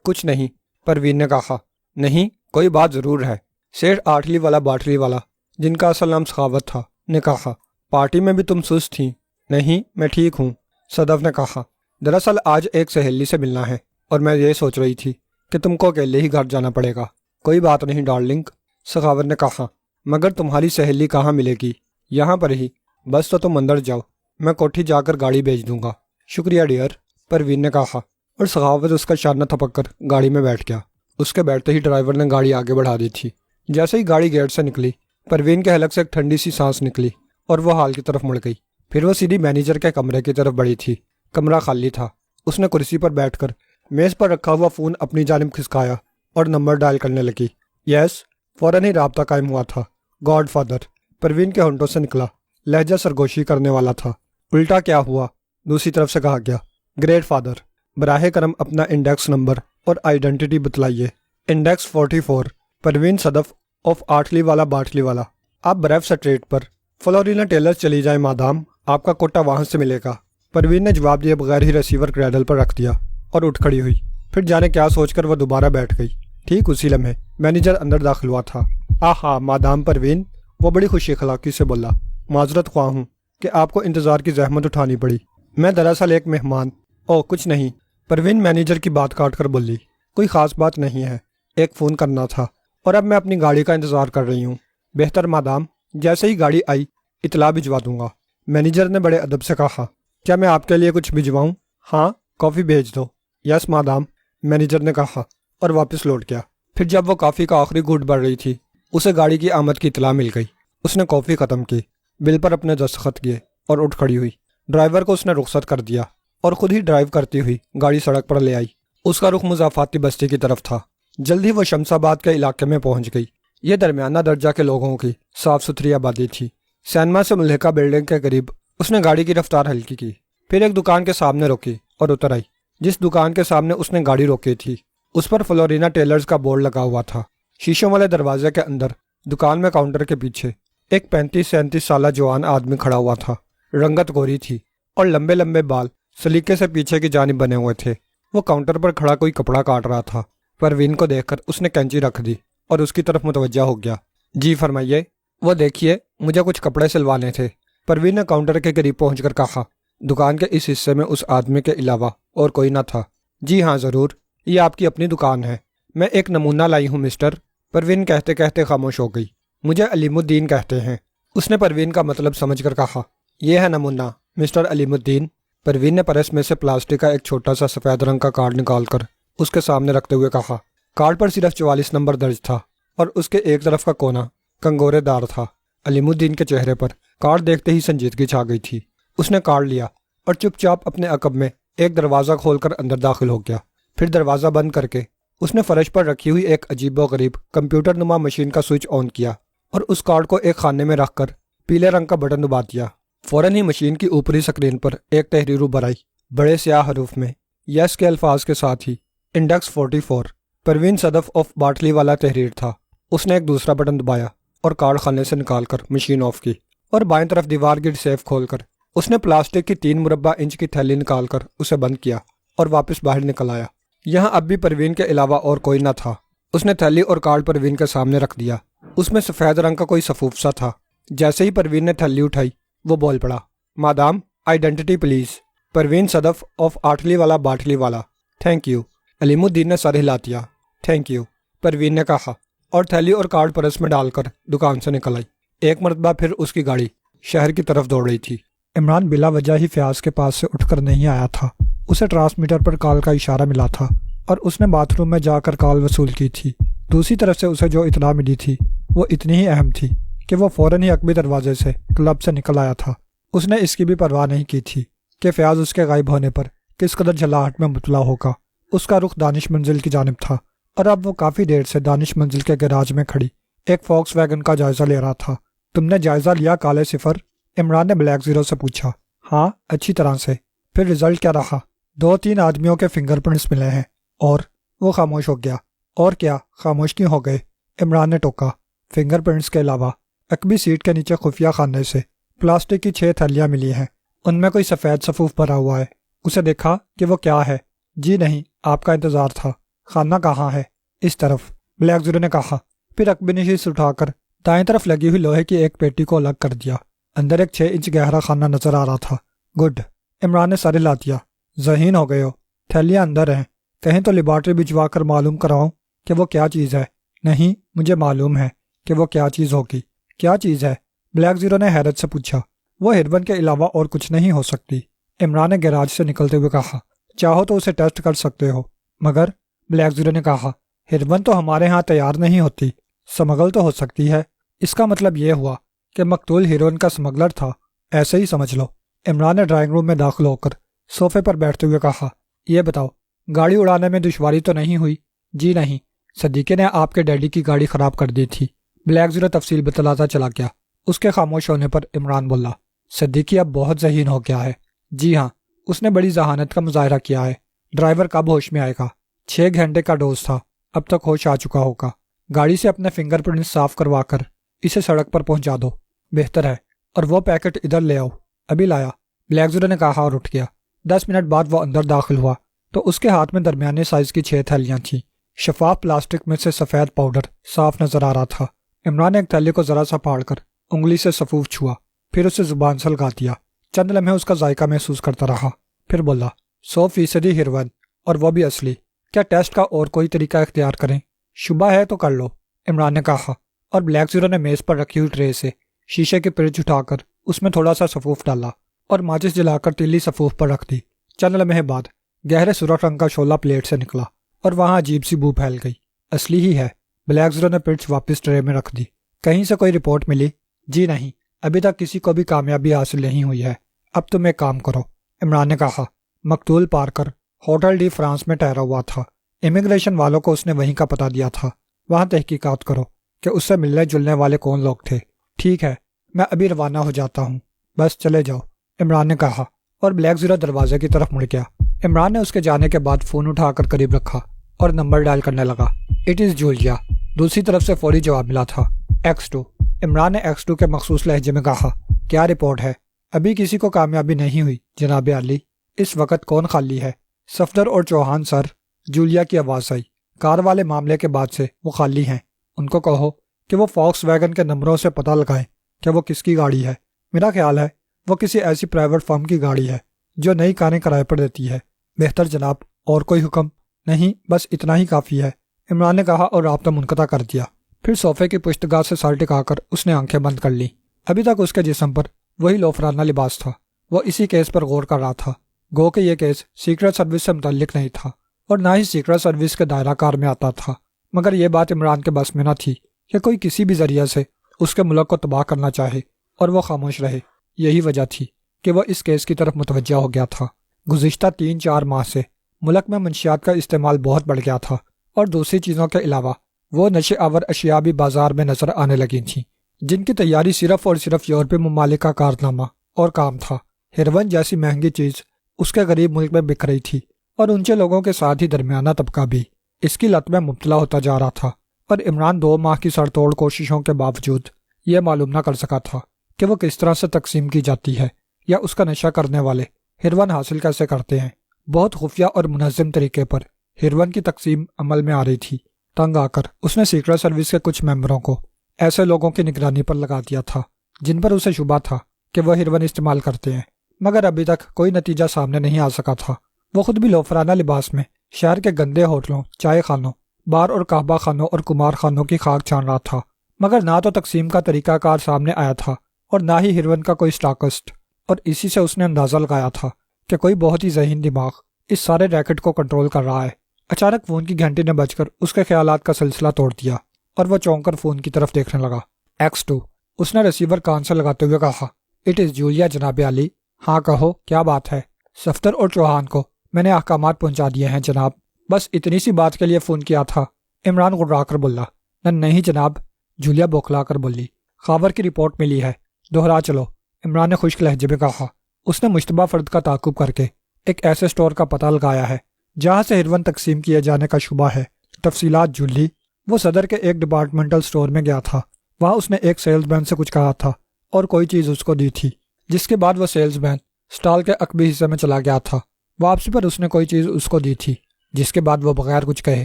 کچھ نہیں، پروین نے کہا۔ نہیں، کوئی بات ضرور ہے، سیٹھ آٹھلی والا باٹھلی والا، جن کا اصل نام سخاوت تھا، نے کہا۔ پارٹی میں بھی تم سست تھیں؟ نہیں، میں ٹھیک ہوں، صدف نے کہا۔ دراصل آج ایک سہیلی سے ملنا ہے اور میں یہ سوچ رہی تھی کہ تم کو اکیلے ہی گھر جانا پڑے گا۔ کوئی بات نہیں ڈارلنگ، سخاوت نے کہا، مگر تمہاری سہیلی کہاں ملے گی؟ یہاں پر ہی، بس تو تم اندر جاؤ، میں کوٹھی جا کر گاڑی بھیج دوں گا۔ شکریہ ڈیئر، پروین نے کہا، اور سخاوت اس کا شانہ تھپک کر گاڑی میں بیٹھ گیا۔ اس کے بیٹھتے ہی ڈرائیور نے گاڑی آگے بڑھا دی تھی۔ جیسے ہی گاڑی گیٹ سے نکلی، پروین کے حلق سے ایک ٹھنڈی سی سانس نکلی اور وہ ہال کی طرف مڑ گئی۔ پھر وہ سیدھی مینیجر کے کمرے کی طرف بڑھی تھی۔ کمرہ خالی تھا۔ اس نے کرسی پر بیٹھ کر میز پر رکھا ہوا فون اپنی جانب کھسکایا اور نمبر ڈائل کرنے لگی۔ یس، فوراً ہی رابطہ قائم ہوا تھا۔ گاڈ فادر، پروین کے ہونٹوں سے نکلا، لہجہ سرگوشی کرنے والا تھا۔ الٹا کیا ہوا؟ دوسری طرف سے کہا گیا۔ گریٹ فادر، براہ کرم اپنا انڈیکس نمبر اور آئیڈینٹی بتلائیے۔ انڈیکس 44، پروین صدف آف آٹھلی والا باٹھلی والا۔ آپ بریف سٹریٹ پر فلورینا ٹیلر چلی جائیں مادام، آپ کا کوٹا وہاں سے ملے گا۔ پروین نے جواب دیے بغیر ہی ریسیور کریڈل پر رکھ دیا اور اٹھ کھڑی ہوئی۔ پھر جانے کیا سوچ کر وہ دوبارہ بیٹھ گئی۔ ٹھیک اسی لمحے مینیجر اندر داخل ہوا تھا۔ آہا مادام پروین، وہ بڑی خوش اخلاقی سے بولا، معذرت خواہ ہوں کہ آپ کو انتظار کی زحمت اٹھانی پڑی۔ میں دراصل ایک مہمان۔ اوہ کچھ نہیں، پروین مینیجر کی بات کاٹ کر بولی، کوئی خاص بات نہیں ہے، ایک فون کرنا تھا اور اب میں اپنی گاڑی کا انتظار کر رہی ہوں۔ بہتر مادام، جیسے ہی گاڑی آئی اطلاع بھجوا دوں گا۔ مینیجر نے بڑے ادب سے کہا۔ کیا میں آپ کے لیے کچھ بھجواؤں؟ ہاں، کافی بھیج دو۔ یس مادام، مینیجر نے کہا اور واپس لوٹ گیا۔ پھر جب وہ کافی کا آخری گھونٹ بھر رہی تھی، اسے گاڑی کی آمد کی اطلاع مل گئی۔ اس نے کافی ختم کی، بل پر اپنے دستخط کیے اور اٹھ کھڑی ہوئی۔ ڈرائیور کو اس نے رخصت کر دیا اور خود ہی ڈرائیو کرتی ہوئی گاڑی سڑک پر لے آئی۔ اس کا رخ مضافاتی بستی کی طرف تھا۔ جلد ہی وہ شمس آباد کے علاقے میں پہنچ گئی۔ یہ درمیانہ درجہ کے لوگوں کی صاف ستھری آبادی تھی۔ سینما سے ملحقہ بلڈنگ کے قریب اس نے گاڑی کی رفتار ہلکی کی، پھر ایک دکان کے سامنے روکی اور اتر آئی۔ جس دکان کے سامنے اس نے گاڑی روکی تھی اس پر فلورینا ٹیلرز کا بورڈ لگا ہوا تھا۔ شیشوں والے دروازے کے اندر دکان میں کاؤنٹر کے پیچھے ایک 35-37 سالہ جوان آدمی کھڑا ہوا تھا۔ رنگت گوری تھی اور لمبے لمبے بال سلیقے سے پیچھے کی جانب بنے ہوئے تھے۔ وہ کاؤنٹر پر کھڑا کوئی کپڑا کاٹ رہا تھا۔ پروین کو دیکھ کر اس نے کینچی رکھ دی اور اس کی طرف متوجہ ہو گیا۔ جی فرمائیے۔ وہ دیکھیے، مجھے کچھ کپڑے سلوانے تھے۔ پروین نے کاؤنٹر کے قریب پہنچ کر کہا۔ دکان کے اس حصے میں اس آدمی کے علاوہ اور کوئی نہ تھا۔ جی ہاں ضرور، یہ آپ کی اپنی دکان ہے، میں ایک نمونہ لائی ہوں مسٹر۔ پروین کہتے کہتے خاموش ہو گئی۔ مجھے علیم الدین کہتے ہیں، اس نے پروین کا مطلب سمجھ کر کہا۔ یہ ہے نمونہ مسٹر علیم الدین۔ پروین نے پرس میں سے پلاسٹک کا ایک چھوٹا سا سفید رنگ کا کارڈ نکال کر اس کے سامنے رکھتے ہوئے کہا۔ کارڈ پر صرف 44 نمبر درج تھا اور اس کے ایک طرف کا کونا کنگورے دار تھا۔ علیم الدین کے چہرے پر کارڈ دیکھتے ہی سنجیدگی چھا گئی تھی۔ اس نے کارڈ لیا اور چپ چاپ اپنے عقب میں ایک دروازہ کھول کر اندر داخل ہو گیا۔ پھر دروازہ بند کر کے اس نے فرش پر رکھی ہوئی ایک عجیب و غریب کمپیوٹر نما مشین کا سوئچ آن کیا اور اس کارڈ کو ایک خانے میں رکھ کر پیلے رنگ کا بٹن دبا دیا۔ فوراً ہی مشین کی اوپری سکرین پر ایک تحریر ابھر آئی، بڑے سیاہ حروف میں یس کے الفاظ کے ساتھ ہی انڈیکس 44 پروین صدف آف باٹلی والا تحریر تھا۔ اس نے ایک دوسرا بٹن دبایا اور کارڈ خانے سے نکال کر مشین آف کی اور بائیں طرف دیوار گرد سیف کھول کر اس نے پلاسٹک کی 3 مربع انچ کی تھیلی نکال کر اسے بند کیا اور واپس باہر نکل آیا۔ یہاں اب بھی پروین کے علاوہ اور کوئی نہ تھا۔ اس نے تھیلی اور کارڈ پروین کے سامنے رکھ دیا۔ اس میں سفید رنگ کا کوئی صفوف سا تھا۔ جیسے ہی پروین نے تھیلی اٹھائی وہ بول پڑا، madam identity please, Parveen Sadaf of Atli wala Batli والا۔ Thank you. علیم الدین نے سر ہلا دیا۔ تھینک یو، پروین نے کہا اور تھیلی اور کارڈ پرس میں ڈال کر دکان سے نکل آئی۔ ایک مرتبہ پھر اس کی گاڑی شہر کی طرف دوڑ رہی تھی۔ عمران بلا وجہ ہی فیاض کے پاس سے اٹھ کر نہیں آیا تھا۔ اسے ٹرانسمیٹر پر کال کا اشارہ ملا تھا اور اس نے باتھ روم میں جا کر کال وصول کی تھی۔ دوسری طرف سے اسے جو اطلاع ملی تھی وہ اتنی ہی اہم تھی کہ وہ فوراً ہی عقبی دروازے سے کلب سے نکل آیا تھا۔ اس نے اس کی بھی پرواہ نہیں کی تھی کہ فیاض اس کے غائب ہونے پر کس قدر جھلاہٹ میں مبتلا ہوگا۔ اس کا رخ دانش منزل کی جانب تھا اور اب وہ کافی دیر سے دانش منزل کے گیراج میں کھڑی ایک فوکس ویگن کا جائزہ لے رہا تھا۔ تم نے جائزہ لیا کالے صفر؟ عمران نے بلیک زیرو سے پوچھا۔ ہاں، اچھی طرح سے۔ پھر رزلٹ کیا رہا؟ 2-3 آدمیوں کے فنگر پرنٹس ملے ہیں۔ اور وہ خاموش ہو گیا۔ اور کیا خاموش کیوں ہو گئے؟ عمران نے ٹوکا۔ فنگر پرنٹس کے علاوہ عقبی سیٹ کے نیچے خفیہ خانے سے پلاسٹک کی 6 تھیلیاں ملی ہیں۔ ان میں کوئی سفید صفوف بھرا ہوا ہے۔ اسے دیکھا کہ وہ کیا ہے؟ جی نہیں، آپ کا انتظار تھا۔ خانہ کہاں ہے؟ اس طرف، بلیک زیرو نے کہا۔ پھر عقبی نشست اٹھا کر دائیں طرف لگی ہوئی لوہے کی ایک پیٹی کو الگ کر دیا۔ اندر ایک 6 انچ گہرا خانہ نظر آ رہا تھا۔ گڈ، عمران نے سر ہلا دیا۔ ذہین ہو گئے ہو۔ تھیلیاں اندر ہیں، کہیں تو لیبارٹری بھجوا کر معلوم کراؤں کہ وہ کیا چیز ہے۔ نہیں، مجھے معلوم ہے کہ وہ کیا چیز ہوگی۔ کیا چیز ہے؟ بلیک زیرو نے حیرت سے پوچھا۔ وہ ہیروین کے علاوہ اور کچھ نہیں ہو سکتی، عمران نے گیراج سے نکلتے ہوئے کہا۔ چاہو تو اسے ٹیسٹ کر سکتے ہو، مگر بلیک زیرو نے کہا ہیروین تو ہمارے ہاں تیار نہیں ہوتی، سمگل تو ہو سکتی ہے۔ اس کا مطلب یہ ہوا کہ مقتول ہیروین کا سمگلر تھا، ایسے ہی سمجھ لو۔ عمران نے ڈرائنگ روم میں داخل ہو کر صوفے پر بیٹھتے ہوئے کہا، یہ بتاؤ گاڑی اڑانے میں دشواری تو نہیں ہوئی؟ جی نہیں، صدیقے نے آپ کے ڈیڈی کی گاڑی خراب کر دی تھی۔ بلیک زیرو تفصیل بتلاتا چلا گیا۔ اس کے خاموش ہونے پر عمران بولا، صدیقی اب بہت ذہین ہو گیا ہے۔ جی ہاں، اس نے بڑی ذہانت کا مظاہرہ کیا ہے۔ ڈرائیور کب ہوش میں آئے گا؟ 6 گھنٹے کا ڈوز تھا، اب تک ہوش آ چکا ہوگا۔ گاڑی سے اپنے فنگر پرنٹ صاف کروا کر اسے سڑک پر پہنچا دو، بہتر ہے۔ اور وہ پیکٹ ادھر لے آؤ۔ ابھی لایا، بلیک زیرو نے کہا اور اٹھ گیا۔ 10 منٹ بعد وہ اندر داخل ہوا تو اس کے ہاتھ میں درمیانے سائز کی 6 تھیلیاں تھیں۔ شفاف پلاسٹک میں سے سفید پاؤڈر صاف نظر آ رہا تھا۔ عمران نے ایک تھیلی کو ذرا سا پھاڑ کر انگلی سے صفوف چھوا، پھر اسے زبان سے لگا دیا۔ چند لمحے اس کا ذائقہ محسوس کرتا رہا، پھر بولا، 100% ہیروین، اور وہ بھی اصلی۔ کیا ٹیسٹ کا اور کوئی طریقہ اختیار کریں؟ شبہ ہے تو کر لو، عمران نے کہا، اور بلیک زیرو نے میز پر رکھی ہوئی ٹرے سے شیشے کی پرچ اٹھا کر اس میں تھوڑا سا صفوف ڈالا اور ماچس جلا کر تیلی صفوف پر رکھ دی۔ چند لمحے بعد گہرے سرخ رنگ کا شعلہ پلیٹ سے نکلا اور وہاں عجیب سی بو پھیل گئی۔ اصلی ہی ہے۔ بلیک زیرو نے پرچ واپس ٹرے میں رکھ دی۔ کہیں سے کوئی رپورٹ ملی؟ جی نہیں، ابھی تک کسی کو بھی کامیابی حاصل نہیں ہوئی ہے۔ اب تم ایک کام کرو، عمران نے کہا۔ مقتول پارکر ہوٹل ڈی فرانس میں ٹھہرا ہوا تھا۔ امیگریشن والوں کو اس نے وہیں کا پتہ دیا تھا۔ وہاں تحقیقات کرو کہ اس سے ملنے جلنے والے کون لوگ تھے۔ ٹھیک ہے، میں ابھی روانہ ہو جاتا ہوں، بس چلے جاؤ، عمران نے کہا، اور بلیک زیرو دروازے کی طرف مڑ گیا۔ عمران نے اس کے جانے کے بعد فون اٹھا کر قریب رکھا اور نمبر ڈائل کرنے لگا۔ It is Julia. دوسری طرف سے فوری جواب ملا تھا، X2۔ عمران نے X2 کے مخصوص لہجے میں کہا، کیا رپورٹ ہے؟ ابھی کسی کو کامیابی نہیں ہوئی جناب عالی۔ اس وقت کون خالی ہے؟ صفدر اور چوہان سر، جولیا کی آواز آئی۔ کار والے معاملے کے بعد سے وہ خالی ہیں۔ ان کو کہو کہ وہ فاکس ویگن کے نمبروں سے پتہ لگائیں کہ وہ کس کی گاڑی ہے۔ میرا خیال ہے وہ کسی ایسی پرائیویٹ فرم کی گاڑی ہے جو نئی کاریں کرائے پر دیتی ہے۔ بہتر جناب، اور کوئی حکم؟ نہیں، بس اتنا ہی کافی ہے، عمران نے کہا اور رابطہ منقطع کر دیا۔ پھر صوفے کی پشتگاہ سے سر ٹکا کر اس نے آنکھیں بند کر لیں۔ ابھی تک اس کے جسم پر وہی لوفرانہ لباس تھا۔ وہ اسی کیس پر غور کر رہا تھا، گو کہ یہ کیس سیکرٹ سروس سے متعلق نہیں تھا اور نہ ہی سیکرٹ سروس کے دائرہ کار میں آتا تھا، مگر یہ بات عمران کے بس میں نہ تھی کہ کوئی کسی بھی ذریعے سے اس کے ملک کو تباہ کرنا چاہے اور وہ خاموش رہے۔ یہی وجہ تھی کہ وہ اس کیس کی طرف متوجہ ہو گیا تھا۔ گزشتہ 3-4 ماہ سے ملک میں منشیات کا استعمال بہت بڑھ گیا تھا اور دوسری چیزوں کے علاوہ وہ نشے آور اشیاء بھی بازار میں نظر آنے لگی تھیں جن کی تیاری صرف اور صرف یورپی ممالک کا کارنامہ اور کام تھا۔ ہیروئن جیسی مہنگی چیز اس کے غریب ملک میں بک رہی تھی اور اونچے لوگوں کے ساتھ ہی درمیانہ طبقہ بھی اس کی لت میں مبتلا ہوتا جا رہا تھا، اور عمران 2 ماہ کی سر توڑ کوششوں کے باوجود یہ معلوم نہ کر سکا تھا کہ وہ کس طرح سے تقسیم کی جاتی ہے یا اس کا نشہ کرنے والے ہیروئن حاصل کیسے کرتے ہیں۔ بہت خفیہ اور منظم طریقے پر ہیروئن کی تقسیم عمل میں آ رہی تھی۔ تنگ آ کر اس نے سیکرٹ سروس کے کچھ ممبروں کو ایسے لوگوں کی نگرانی پر لگا دیا تھا جن پر اسے شبہ تھا کہ وہ ہیروئن استعمال کرتے ہیں، مگر ابھی تک کوئی نتیجہ سامنے نہیں آ سکا تھا۔ وہ خود بھی لوفرانہ لباس میں شہر کے گندے ہوٹلوں، چائے خانوں، بار اور قہوہ خانوں اور کمار خانوں کی خاک چھان رہا تھا، مگر نہ تو تقسیم کا طریقہ کار سامنے آیا تھا اور نہ ہی ہیروئن کا کوئی اسٹاکسٹ، اور اسی سے اس نے اندازہ لگایا تھا کہ کوئی بہت ہی ذہین دماغ اس سارے ریکٹ کو کنٹرول کر رہا ہے۔ اچانک فون کی گھنٹی نے بج کر اس کے خیالات کا سلسلہ توڑ دیا اور وہ چونک کر فون کی طرف دیکھنے لگا۔ X2 اس نے ریسیور کان سے لگاتے ہوئے کہا، اٹ از جولیا جناب علی۔ ہاں کہو، کیا بات ہے؟ صفدر اور چوہان کو میں نے احکامات پہنچا دیے ہیں جناب، بس اتنی سی بات کے لیے فون کیا تھا۔ عمران گڑا کر بولا۔ نہیں جناب، جولیا بوکھلا کر بولی، خاور کی رپورٹ ملی ہے، دوہرا چلو۔ عمران نے خشک لہجے میں کہا۔ اس نے مشتبہ فرد کا تعاقب کر کے ایک ایسے سٹور کا پتہ لگایا ہے جہاں سے ہیروئن تقسیم کیے جانے کا شبہ ہے۔ تفصیلات جولی۔ وہ صدر کے ایک ڈپارٹمنٹل سٹور میں گیا تھا، وہاں اس نے ایک سیلز مین سے کچھ کہا تھا اور کوئی چیز اس کو دی تھی، جس کے بعد وہ سیلز مین سٹال کے عقبی حصے میں چلا گیا تھا۔ واپسی پر اس نے کوئی چیز اس کو دی تھی، جس کے بعد وہ بغیر کچھ کہے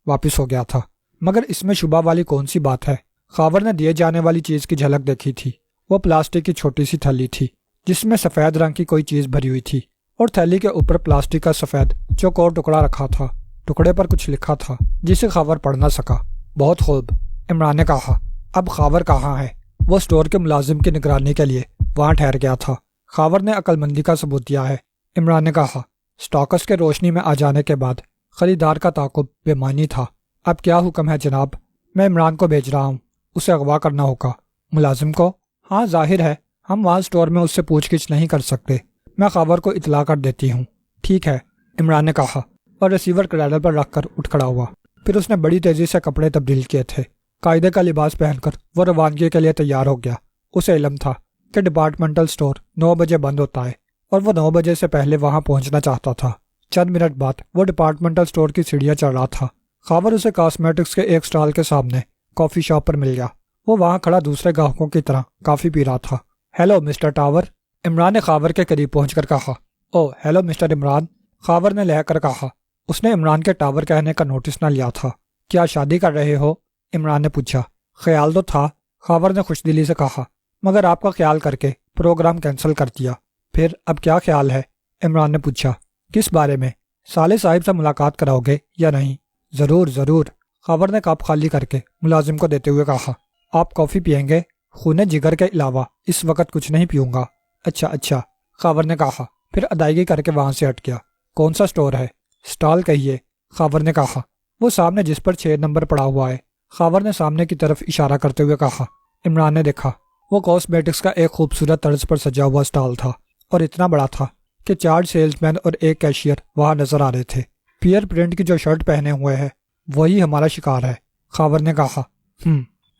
واپس ہو گیا تھا۔ مگر اس میں شبہ والی کون سی بات ہے؟ خاور نے دیے جانے والی چیز کی جھلک دیکھی تھی۔ وہ پلاسٹک کی چھوٹی سی تھیلی تھی جس میں سفید رنگ کی کوئی چیز بھری ہوئی تھی، اور تھیلی کے اوپر پلاسٹک کا سفید چوکور ٹکڑا رکھا تھا۔ ٹکڑے پر کچھ لکھا تھا جسے خاور پڑھ نہ سکا۔ بہت خوب، عمران نے کہا۔ اب خاور کہاں ہے؟ وہ سٹور کے ملازم کی نگرانی کے لیے وہاں ٹھہر گیا تھا۔ خاور نے عقل مندی کا ثبوت دیا ہے، عمران نے کہا۔ سٹاکس کے روشنی میں آ جانے کے بعد خریدار کا تعاقب بے معنی تھا۔ اب کیا حکم ہے جناب؟ میں عمران کو بھیج رہا ہوں، اسے اغوا کرنا ہوگا۔ ملازم کو؟ ہاں ظاہر ہے، ہم وہاں سٹور میں اس سے پوچھ گچھ نہیں کر سکتے، میں خاور کو اطلاع کر دیتی ہوں۔ ٹھیک ہے، عمران نے کہا اور ریسیور کریڈل پر رکھ کر اٹھ کھڑا ہوا۔ پھر اس نے بڑی تیزی سے کپڑے تبدیل کیے تھے۔ قاعدے کا لباس پہن کر وہ روانگی کے لیے تیار ہو گیا۔ اسے علم تھا کہ ڈپارٹمنٹل سٹور 9 بجے بند ہوتا ہے اور وہ 9 بجے سے پہلے وہاں پہنچنا چاہتا تھا۔ چند منٹ بعد وہ ڈپارٹمنٹل سٹور کی سیڑھیاں چڑھ رہا تھا۔ خاور اسے کاسمیٹکس کے ایک سٹال کے سامنے کافی شاپ پر مل گیا۔ وہ وہاں کھڑا دوسرے گاہکوں کی طرح کافی پی رہا تھا۔ ہیلو مسٹر ٹاور، عمران نے خاور کے قریب پہنچ کر کہا۔ او ہیلو مسٹر عمران، خاور نے لہ کر کہا۔ اس نے عمران کے ٹاور کہنے کا نوٹس نہ لیا تھا۔ کیا شادی کر رہے ہو؟ عمران نے پوچھا۔ خیال تو تھا، خاور نے خوش دلی سے کہا، مگر آپ کا خیال کر کے پروگرام کینسل کر دیا۔ پھر اب کیا خیال ہے؟ عمران نے پوچھا۔ کس بارے میں؟ صالح صاحب سے ملاقات کراؤ گے یا نہیں؟ ضرور ضرور، خاور نے کپ خالی کر کے ملازم کو دیتے ہوئے کہا۔ آپ کافی پئیں گے؟ خون جگر کے علاوہ اس وقت کچھ نہیں پیوں گا۔ اچھا، خاور نے کہا، پھر ادائیگی کر کے وہاں سے ہٹ گیا۔ کون سا سٹور ہے؟ سٹال کہیے، خاور نے کہا۔ وہ سامنے جس پر 6 نمبر پڑا ہوا ہے، خاور نے سامنے کی طرف اشارہ کرتے ہوئے کہا۔ عمران نے دیکھا، وہ کاسمیٹکس کا ایک خوبصورت طرز پر سجا ہوا سٹال تھا اور اتنا بڑا تھا کہ 4 سیلز مین اور ایک کیشیئر وہاں نظر آ رہے تھے۔ پیئر پرنٹ کی جو شرٹ پہنے ہوئے ہے وہی ہمارا شکار ہے، خاور نے کہا۔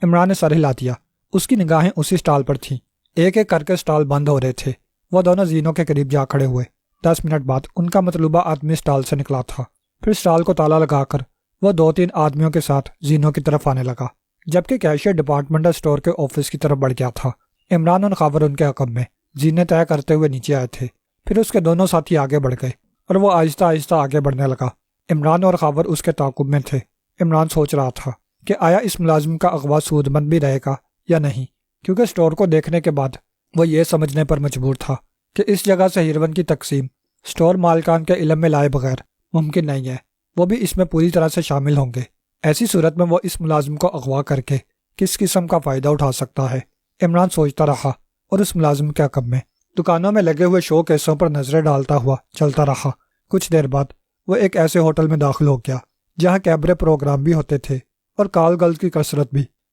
عمران نے سر ہلا دیا۔ اس کی نگاہیں اسی سٹال پر تھیں۔ ایک ایک کر کے سٹال بند ہو رہے تھے۔ وہ دونوں زینوں کے قریب جا کھڑے ہوئے۔ 10 منٹ بعد ان کا مطلوبہ آدمی سٹال سے نکلا تھا۔ پھر سٹال کو تالا لگا کر وہ 2-3 آدمیوں کے ساتھ زینوں کی طرف آنے لگا، جبکہ کیشیئر ڈپارٹمنٹل سٹور کے آفس کی طرف بڑھ گیا تھا۔ عمران اور خاور ان کے عقب میں زینے طے کرتے ہوئے نیچے آئے تھے۔ پھر اس کے دونوں ساتھی آگے بڑھ گئے اور وہ آہستہ آہستہ آگے بڑھنے لگا۔ عمران اور خاور اس کے تعاقب میں تھے۔ عمران سوچ رہا تھا کہ آیا اس ملازم کا اغوا سود مند بھی رہے گا یا نہیں، کیونکہ سٹور کو دیکھنے کے بعد وہ یہ سمجھنے پر مجبور تھا کہ اس جگہ سے ہیروئن کی تقسیم سٹور مالکان کے علم میں لائے بغیر ممکن نہیں ہے، وہ بھی اس میں پوری طرح سے شامل ہوں گے۔ ایسی صورت میں وہ اس ملازم کو اغوا کر کے کس قسم کا فائدہ اٹھا سکتا ہے؟ عمران سوچتا رہا اور اس ملازم کے عقب میں دکانوں میں لگے ہوئے شو کیسوں پر نظریں ڈالتا ہوا چلتا رہا۔ کچھ دیر بعد وہ ایک ایسے ہوٹل میں داخل ہو گیا جہاں کیبرے پروگرام بھی ہوتے تھے اور کال گرلز کی کثرت بھی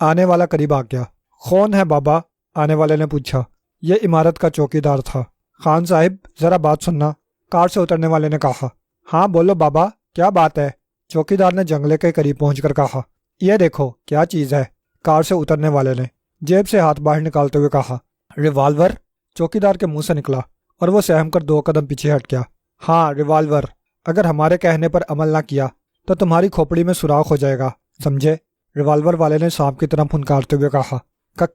آنے والا قریب آ گیا۔ کون ہے بابا؟ آنے والے نے پوچھا۔ یہ عمارت کا چوکیدار تھا۔ خان صاحب ذرا بات سننا، کار سے اترنے والے نے کہا۔ ہاں بولو بابا، کیا بات ہے؟ چوکیدار نے جنگلے کے قریب پہنچ کر کہا۔ یہ دیکھو کیا چیز ہے؟ کار سے اترنے والے نے جیب سے ہاتھ باہر نکالتے ہوئے کہا۔ ریوالور؟ چوکیدار کے منہ سے نکلا اور وہ سہم کر 2 قدم پیچھے ہٹ گیا۔ ہاں ریوالور، اگر ہمارے کہنے پر عمل نہ کیا تو تمہاری کھوپڑی میں سوراخ ہو جائے گا، سمجھے؟ ریوالور والے نے سانپ کی طرح پھنکارتے ہوئے کہا۔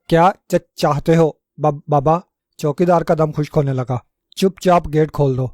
کیا چاہتے ہو بابا؟ چوکیدار کا دم خشک ہونے لگا۔ چپ چاپ گیٹ کھول دو۔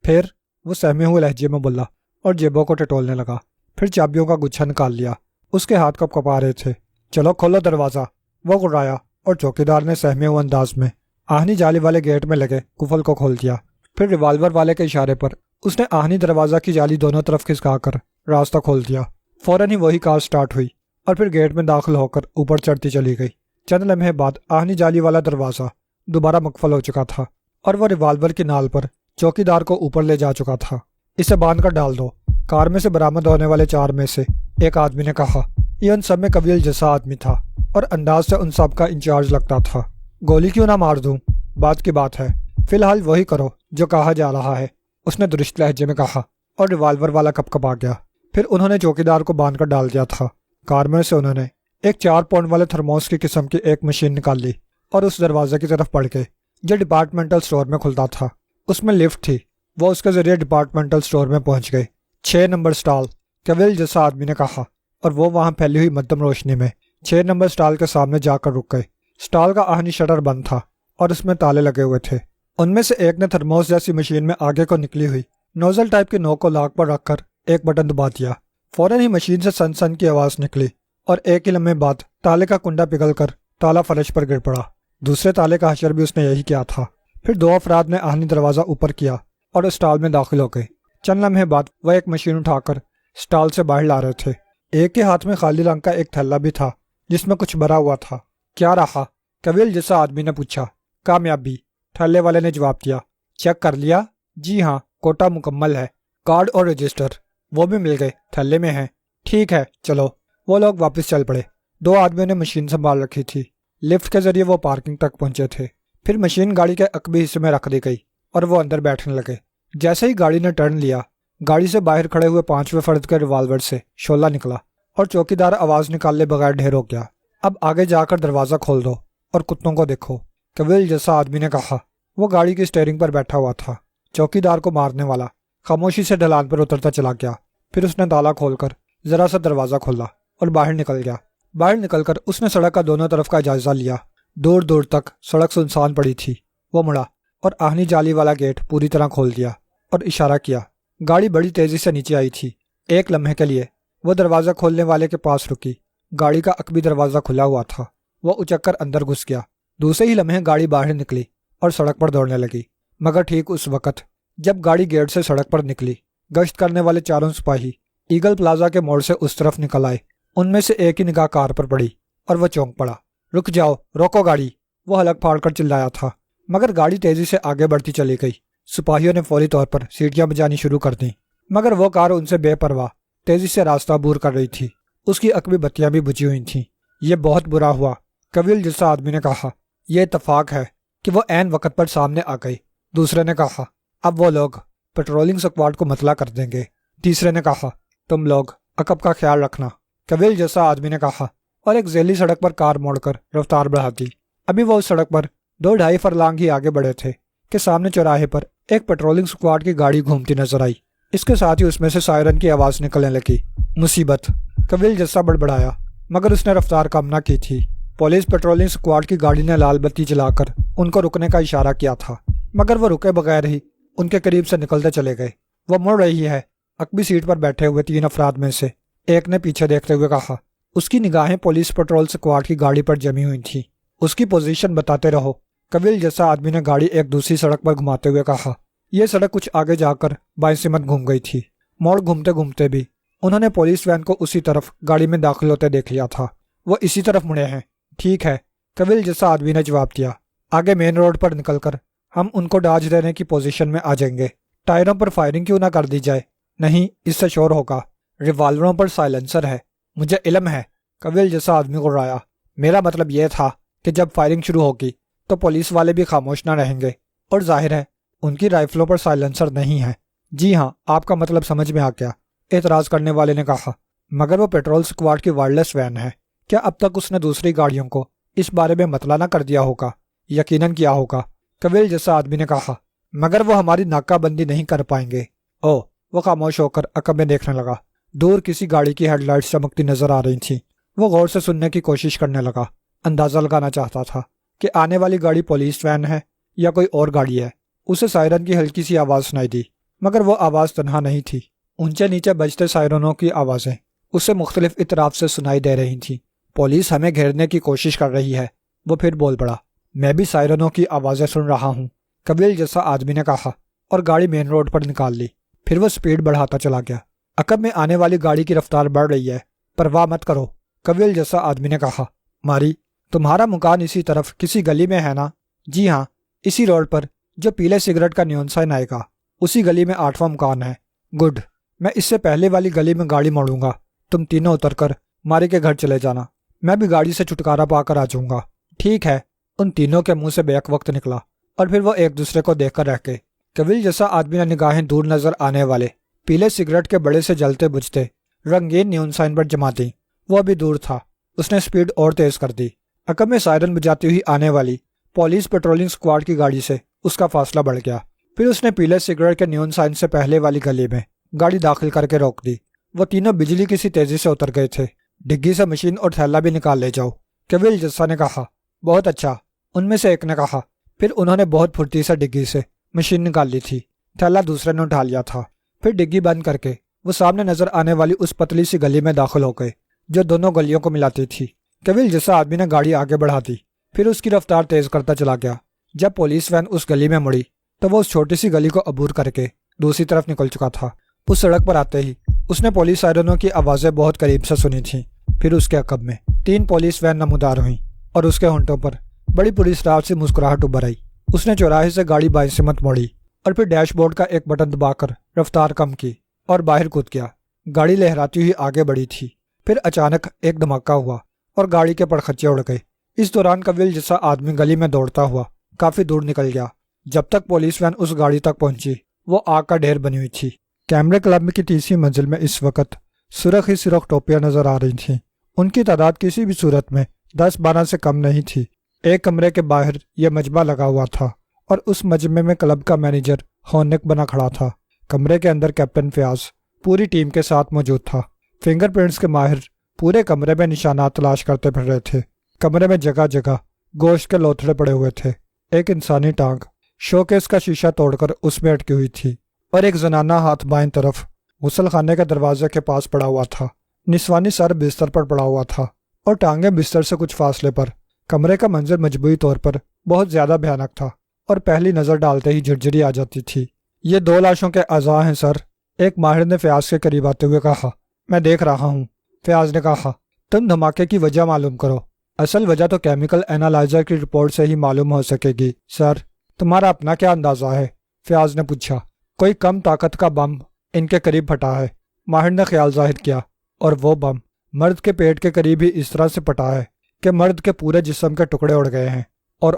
پھر؟ وہ سہمے ہوئے لہجے میں بولا اور جیبوں کو ٹٹولنے لگا۔ پھر چابیوں کا گچھا نکال لیا۔ اس کے ہاتھ کپ کپا رہے تھے۔ چلو کھولو دروازہ، وہ گڑایا اور چوکیدار نے سہمے ہوئے انداز میں آہنی جالی والے گیٹ میں لگے کفل کو کھول دیا۔ پھر ریوالور والے کے اشارے پر اس نے آہنی دروازہ کی جالی دونوں طرف کھسکا کر راستہ کھول دیا۔ فوراً ہی وہی کار سٹارٹ ہوئی اور پھر گیٹ میں داخل ہو کر اوپر چڑھتی چلی گئی۔ چند لمحے بعد آہنی جالی والا دروازہ دوبارہ مقفل ہو چکا تھا اور وہ ریوالور کی نال پر چوکیدار کو اوپر لے جا چکا تھا۔ اسے باندھ کر ڈال دو، کار میں سے برآمد ہونے والے 4 میں سے ایک آدمی نے کہا۔ یہ ان سب میں قبیل جیسا آدمی تھا اور انداز سے ان سب کا انچارج لگتا تھا۔ گولی کیوں نہ مار دوں؟ بات کی بات ہے، فی الحال وہی کرو جو کہا جا رہا ہے، اس نے درست لہجے میں کہا اور ریوالور والا کپ کپا گیا۔ پھر انہوں نے چوکیدار کو باندھ کر ڈال دیا تھا۔ کار میں سے انہوں نے ایک 4 پاؤنڈ والے تھرموس کی قسم کی ایک مشین نکال لی اور اس دروازے کی طرف بڑھ گئے جو ڈپارٹمنٹل سٹور میں کھلتا تھا۔ اس میں لفٹ تھی، وہ اس کے ذریعے ڈپارٹمنٹل سٹور میں پہنچ گئے۔ 6 نمبر سٹال، کویل جیسا آدمی نے کہا، اور وہ وہاں پھیلی ہوئی مدھم روشنی میں 6 نمبر سٹال کے سامنے جا کر رک گئے۔ سٹال کا آہنی شٹر بند تھا اور اس میں تالے لگے ہوئے تھے۔ ان میں سے ایک نے تھرموس جیسی مشین میں آگے کو نکلی ہوئی نوزل ٹائپ کی نوک کو لاک پر رکھ کر ایک بٹن دبا دیا۔ فوراً ہی مشین سے سن سن کی آواز نکلی اور ایک ہی لمحے بعد تالے کا کنڈا پگھل کر تالا فرش پر گر پڑا۔ دوسرے تالے کا حشر بھی اس نے یہی کیا تھا۔ پھر 2 افراد نے آہنی دروازہ اوپر کیا اور اسٹال میں داخل ہو گئے۔ چند لمحے بعد وہ ایک مشین اٹھا کر اسٹال سے باہر لا رہے تھے۔ ایک کے ہاتھ میں خالی رنگ کا ایک تھیلا بھی تھا جس میں کچھ بھرا ہوا تھا۔ کیا رہا؟ کویل جیسا آدمی نے پوچھا۔ کامیابی، تھیلے والے نے جواب دیا۔ چیک کر لیا؟ جی ہاں، کوٹا مکمل ہے، کارڈ اور رجسٹر وہ بھی مل گئے، تھیلے میں ہیں۔ ٹھیک ہے چلو۔ وہ لوگ واپس چل پڑے۔ 2 آدمیوں نے مشین سنبھال رکھی تھی۔ لفٹ کے ذریعے وہ پارکنگ تک پہنچے تھے۔ پھر مشین گاڑی کے عقبی حصے میں رکھ دی گئی اور وہ اندر بیٹھنے لگے۔ جیسے ہی گاڑی نے ٹرن لیا، گاڑی سے باہر کھڑے ہوئے 5ویں فرد کے ریوالور سے شعلہ نکلا اور چوکیدار آواز نکالے بغیر ڈھیر ہو گیا۔ اب آگے جا کر دروازہ کھول دو اور کتوں کو دیکھو، کویل جیسا آدمی نے کہا۔ وہ گاڑی کی اسٹیئرنگ پر بیٹھا ہوا تھا، چوکیدار کو مارنے والا خاموشی سے ڈھلان پر اترتا چلا گیا۔ پھر اس نے تالا کھول کر ذرا سا دروازہ کھولا اور باہر نکل گیا۔ باہر نکل کر اس نے سڑک کا دونوں طرف کا جائزہ لیا۔ دور دور تک سڑک سنسان پڑی تھی۔ وہ مڑا اور آہنی جالی والا گیٹ پوری طرح کھول دیا اور اشارہ کیا۔ گاڑی بڑی تیزی سے نیچے آئی تھی۔ ایک لمحے کے لیے وہ دروازہ کھولنے والے کے پاس رکی۔ گاڑی کا عقبی دروازہ کھلا ہوا تھا۔ وہ اچک کر اندر گھس گیا۔ دوسرے ہی لمحے گاڑی باہر نکلی اور سڑک پر دوڑنے لگی۔ مگر ٹھیک اس وقت جب گاڑی گیٹ سے سڑک پر نکلی، گشت کرنے والے 4 سپاہی ایگل پلازا کے موڑ سے اس طرف نکل آئے۔ ان میں سے ایک ہی نگاہ کار پر پڑی اور وہ چونک پڑا۔ رک جاؤ، روکو گاڑی، وہ حلق پھاڑ کر چلایا تھا۔ مگر گاڑی تیزی سے آگے بڑھتی چلی گئی۔ سپاہیوں نے فوری طور پر سیٹیاں بجانی شروع کر دیں، مگر وہ کار ان سے بے پرواہ تیزی سے راستہ عبور کر رہی تھی۔ اس کی عقبی بتیاں بھی بجھی ہوئی تھیں۔ یہ بہت برا ہوا، کویل جیسا آدمی نے کہا۔ یہ اتفاق ہے کہ وہ عین وقت پر سامنے آ گئی، دوسرے نے کہا۔ اب وہ لوگ پیٹرولنگ سکواڈ کو مطلع کر دیں گے، تیسرے نے کہا۔ تم لوگ عقب کا خیال رکھنا، کویل جیسا آدمی نے کہا، اور ایک ذیلی سڑک پر کار موڑ کر رفتار بڑھا دی۔ ابھی وہ اس سڑک پر 2-2.5 فرلانگ ہی آگے بڑھے تھے کہ سامنے چوراہے پر ایک پیٹرولنگ سکواڈ کی گاڑی گھومتی نظر آئی۔ اس کے ساتھ ہی اس میں سے سائرن کی آواز نکلنے لگی۔ مصیبت، کویل جیسا بڑبڑایا، مگر اس نے رفتار کم نہ کی تھی۔ پولیس پیٹرولنگ سکواڈ کی گاڑی نے لال بتی جلا کر ان کو رکنے کا اشارہ کیا تھا، مگر وہ رکے بغیر ہی ان کے قریب سے نکلتے چلے گئے۔ وہ مڑ رہی ہے، عقبی سیٹ پر بیٹھے ہوئے 3 افراد میں سے ایک نے پیچھے دیکھتے ہوئے کہا۔ اس کی نگاہیں پولیس پیٹرول سکواڈ کی گاڑی پر جمی ہوئی تھیں۔ اس کی پوزیشن بتاتے رہو، کویل جیسا آدمی نے گاڑی ایک دوسری سڑک پر گھماتے ہوئے کہا۔ یہ سڑک کچھ آگے جا کر بائیں سمت گھوم گئی تھی۔ موڑ گھومتے گھومتے بھی انہوں نے پولیس وین کو اسی طرف گاڑی میں داخل ہوتے دیکھ لیا تھا۔ وہ اسی طرف مڑے ہیں۔ ٹھیک ہے، کویل جیسا آدمی نے جواب دیا۔ آگے مین روڈ پر نکل کر ہم ان کو ڈاج دینے کی پوزیشن میں آ جائیں گے۔ ٹائروں پر فائرنگ کیوں نہ کر دی جائے؟ نہیں، اس سے شور ہوگا۔ ریوالوروں پر سائلنسر ہے، مجھے علم ہے۔ قویل جیسا آدمی گڑایا۔ میرا مطلب یہ تھا کہ جب فائرنگ شروع ہوگی تو پولیس والے بھی خاموش نہ رہیں گے، اور ظاہر ہے ان کی رائفلوں پر سائلنسر نہیں ہے۔ جی ہاں، آپ کا مطلب سمجھ میں آ گیا، اعتراض کرنے والے نے کہا۔ مگر وہ پیٹرول سکواڈ کی وائرلیس وین ہے، کیا اب تک اس نے دوسری گاڑیوں کو اس بارے میں مطلع نہ کر دیا ہوگا؟ یقیناً کیا ہوگا، قویل جیسا آدمی نے کہا، مگر وہ ہماری ناکہ بندی نہیں کر پائیں گے۔ وہ خاموش ہو کر عقب میں دیکھنے لگا۔ دور کسی گاڑی کی ہیڈ لائٹس چمکتی نظر آ رہی تھیں۔ وہ غور سے سننے کی کوشش کرنے لگا، اندازہ لگانا چاہتا تھا کہ آنے والی گاڑی پولیس وین ہے یا کوئی اور گاڑی ہے۔ اسے سائرن کی ہلکی سی آواز سنائی دی، مگر وہ آواز تنہا نہیں تھی۔ اونچے نیچے بجتے سائرنوں کی آوازیں اسے مختلف اطراف سے سنائی دے رہی تھیں۔ پولیس ہمیں گھیرنے کی کوشش کر رہی ہے، وہ پھر بول پڑا۔ میں بھی سائرنوں کی آوازیں سن رہا ہوں، قویل جیسا آدمی نے کہا، اور گاڑی مین روڈ پر نکال لی۔ پھر وہ سپیڈ بڑھاتا چلا گیا۔ عقب میں آنے والی گاڑی کی رفتار بڑھ رہی ہے، پرواہ مت کرو، قویل جیسا آدمی نے کہا۔ ماری، تمہارا مکان اسی طرف کسی گلی میں ہے نا؟ جی ہاں، اسی روڈ پر جو پیلے سگریٹ کا نیون سائن آئے گا، اسی گلی میں 8واں مکان ہے۔ گڈ، میں اس سے پہلے والی گلی میں گاڑی موڑوں گا، تم تینوں اتر کر ماری کے گھر چلے جانا، میں بھی گاڑی سے چھٹکارا پا کر آ جاؤں گا۔ ٹھیک ہے، ان تینوں کے منہ سے بیک وقت نکلا، اور پھر وہ ایک دوسرے کو دیکھ کر رہ گئے۔ قویل جیسا آدمی نے نگاہیں دور نظر آنے والے پیلے سگریٹ کے بڑے سے جلتے بجھتے رنگین نیون سائن پر جما دیں۔ وہ ابھی دور تھا، اس نے سپیڈ اور تیز کر دی۔ عقب میں سائرن بجاتی ہوئی آنے والی پولیس پیٹرولنگ سکواڈ کی گاڑی سے اس کا فاصلہ بڑھ گیا۔ پھر اس نے پیلے سگریٹ کے نیون سائن سے پہلے والی گلی میں گاڑی داخل کر کے روک دی۔ وہ تینوں بجلی کی سی تیزی سے اتر گئے تھے۔ ڈگی سے مشین اور تھیلا بھی نکال لے جاؤ، قویل جیسا نے کہا۔ بہت اچھا، ان میں سے ایک نے کہا۔ پھر انہوں نے بہت پھرتی سے ڈگی سے مشین نکال لی تھی، تھیلا دوسرے نے اٹھا لیا تھا۔ پھر ڈگی بند کر کے وہ سامنے نظر آنے والی اس پتلی سی گلی میں داخل ہو گئے جو دونوں گلیوں کو ملاتی تھی۔ قویل جیسا آدمی نے گاڑی آگے بڑھا دی، پھر اس کی رفتار تیز کرتا چلا گیا۔ جب پولیس وین اس گلی میں مڑی تو وہ اس چھوٹی سی گلی کو عبور کر کے دوسری طرف نکل چکا تھا۔ اس سڑک پر آتے ہی اس نے پولیس سائرنوں کی آوازیں بہت قریب سے سنی تھیں۔ پھر اس کے عقب میں 3 پولیس وین نمودار ہوئیں، اور اس کے ہونٹوں پر بڑی پراسرار سی مسکراہٹ ابھر آئی۔ اس نے چوراہے سے گاڑی بائیں سمت موڑی اور پھر ڈیش بورڈ کا ایک بٹن دبا کر رفتار کم کی اور باہر کود گیا۔ گاڑی لہراتی ہوئی آگے بڑھی تھی۔ پھر اچانک ایک دھماکہ ہوا اور گاڑی کے پڑخچے اڑ گئے۔ اس دوران قویل جیسا آدمی گلی میں دوڑتا ہوا کافی دور نکل گیا۔ جب تک پولیس وین اس گاڑی تک پہنچی وہ آگ کا ڈھیر بنی ہوئی تھی۔ کیمرے کلب کی تیسری منزل میں اس وقت سرخ ہی سرخ ٹوپیاں نظر آ رہی تھیں۔ ان کی تعداد کسی بھی صورت میں 10-12 سے کم نہیں تھی۔ ایک کمرے کے باہر یہ مجمع لگا ہوا تھا اور اس مجمع میں کلب کا مینیجر ہونک بنا کھڑا تھا۔ کمرے کے اندر کیپٹن فیاض پوری ٹیم کے ساتھ موجود تھا۔ فنگر پرنٹس کے ماہر پورے کمرے میں نشانات تلاش کرتے پھر رہے تھے۔ کمرے میں جگہ جگہ گوشت کے لوتھڑے پڑے ہوئے تھے۔ ایک انسانی ٹانگ شوکیس کا شیشہ توڑ کر اس میں اٹکی ہوئی تھی، اور ایک زنانہ ہاتھ بائیں طرف غسل خانے کے دروازے کے پاس پڑا ہوا تھا۔ نسوانی سر بستر پر پڑا ہوا تھا اور ٹانگیں بستر سے کچھ فاصلے پر۔ کمرے کا منظر مجموعی طور پر بہت زیادہ بھیانک تھا اور پہلی نظر ڈالتے ہی جھرجھری آ جاتی تھی۔ یہ 2 لاشوں کے اعضاء ہیں سر، ایک ماہر نے فیاض کے قریب آتے ہوئے کہا۔ میں دیکھ رہا ہوں، فیاض نے کہا۔ تم دھماکے کی وجہ معلوم کرو۔ اصل وجہ تو کیمیکل اینالائزر کی رپورٹ سے ہی معلوم ہو سکے گی سر۔ تمہارا اپنا کیا اندازہ ہے؟ فیاض نے پوچھا۔ کوئی کم طاقت کا بم ان کے قریب پھٹا ہے، ماہر نے خیال ظاہر کیا، اور وہ بم مرد کے پیٹ کے قریب ہی اس طرح سے پھٹا ہے کہ مرد کے پورے جسم کے ٹکڑے اڑ گئے ہیں، اور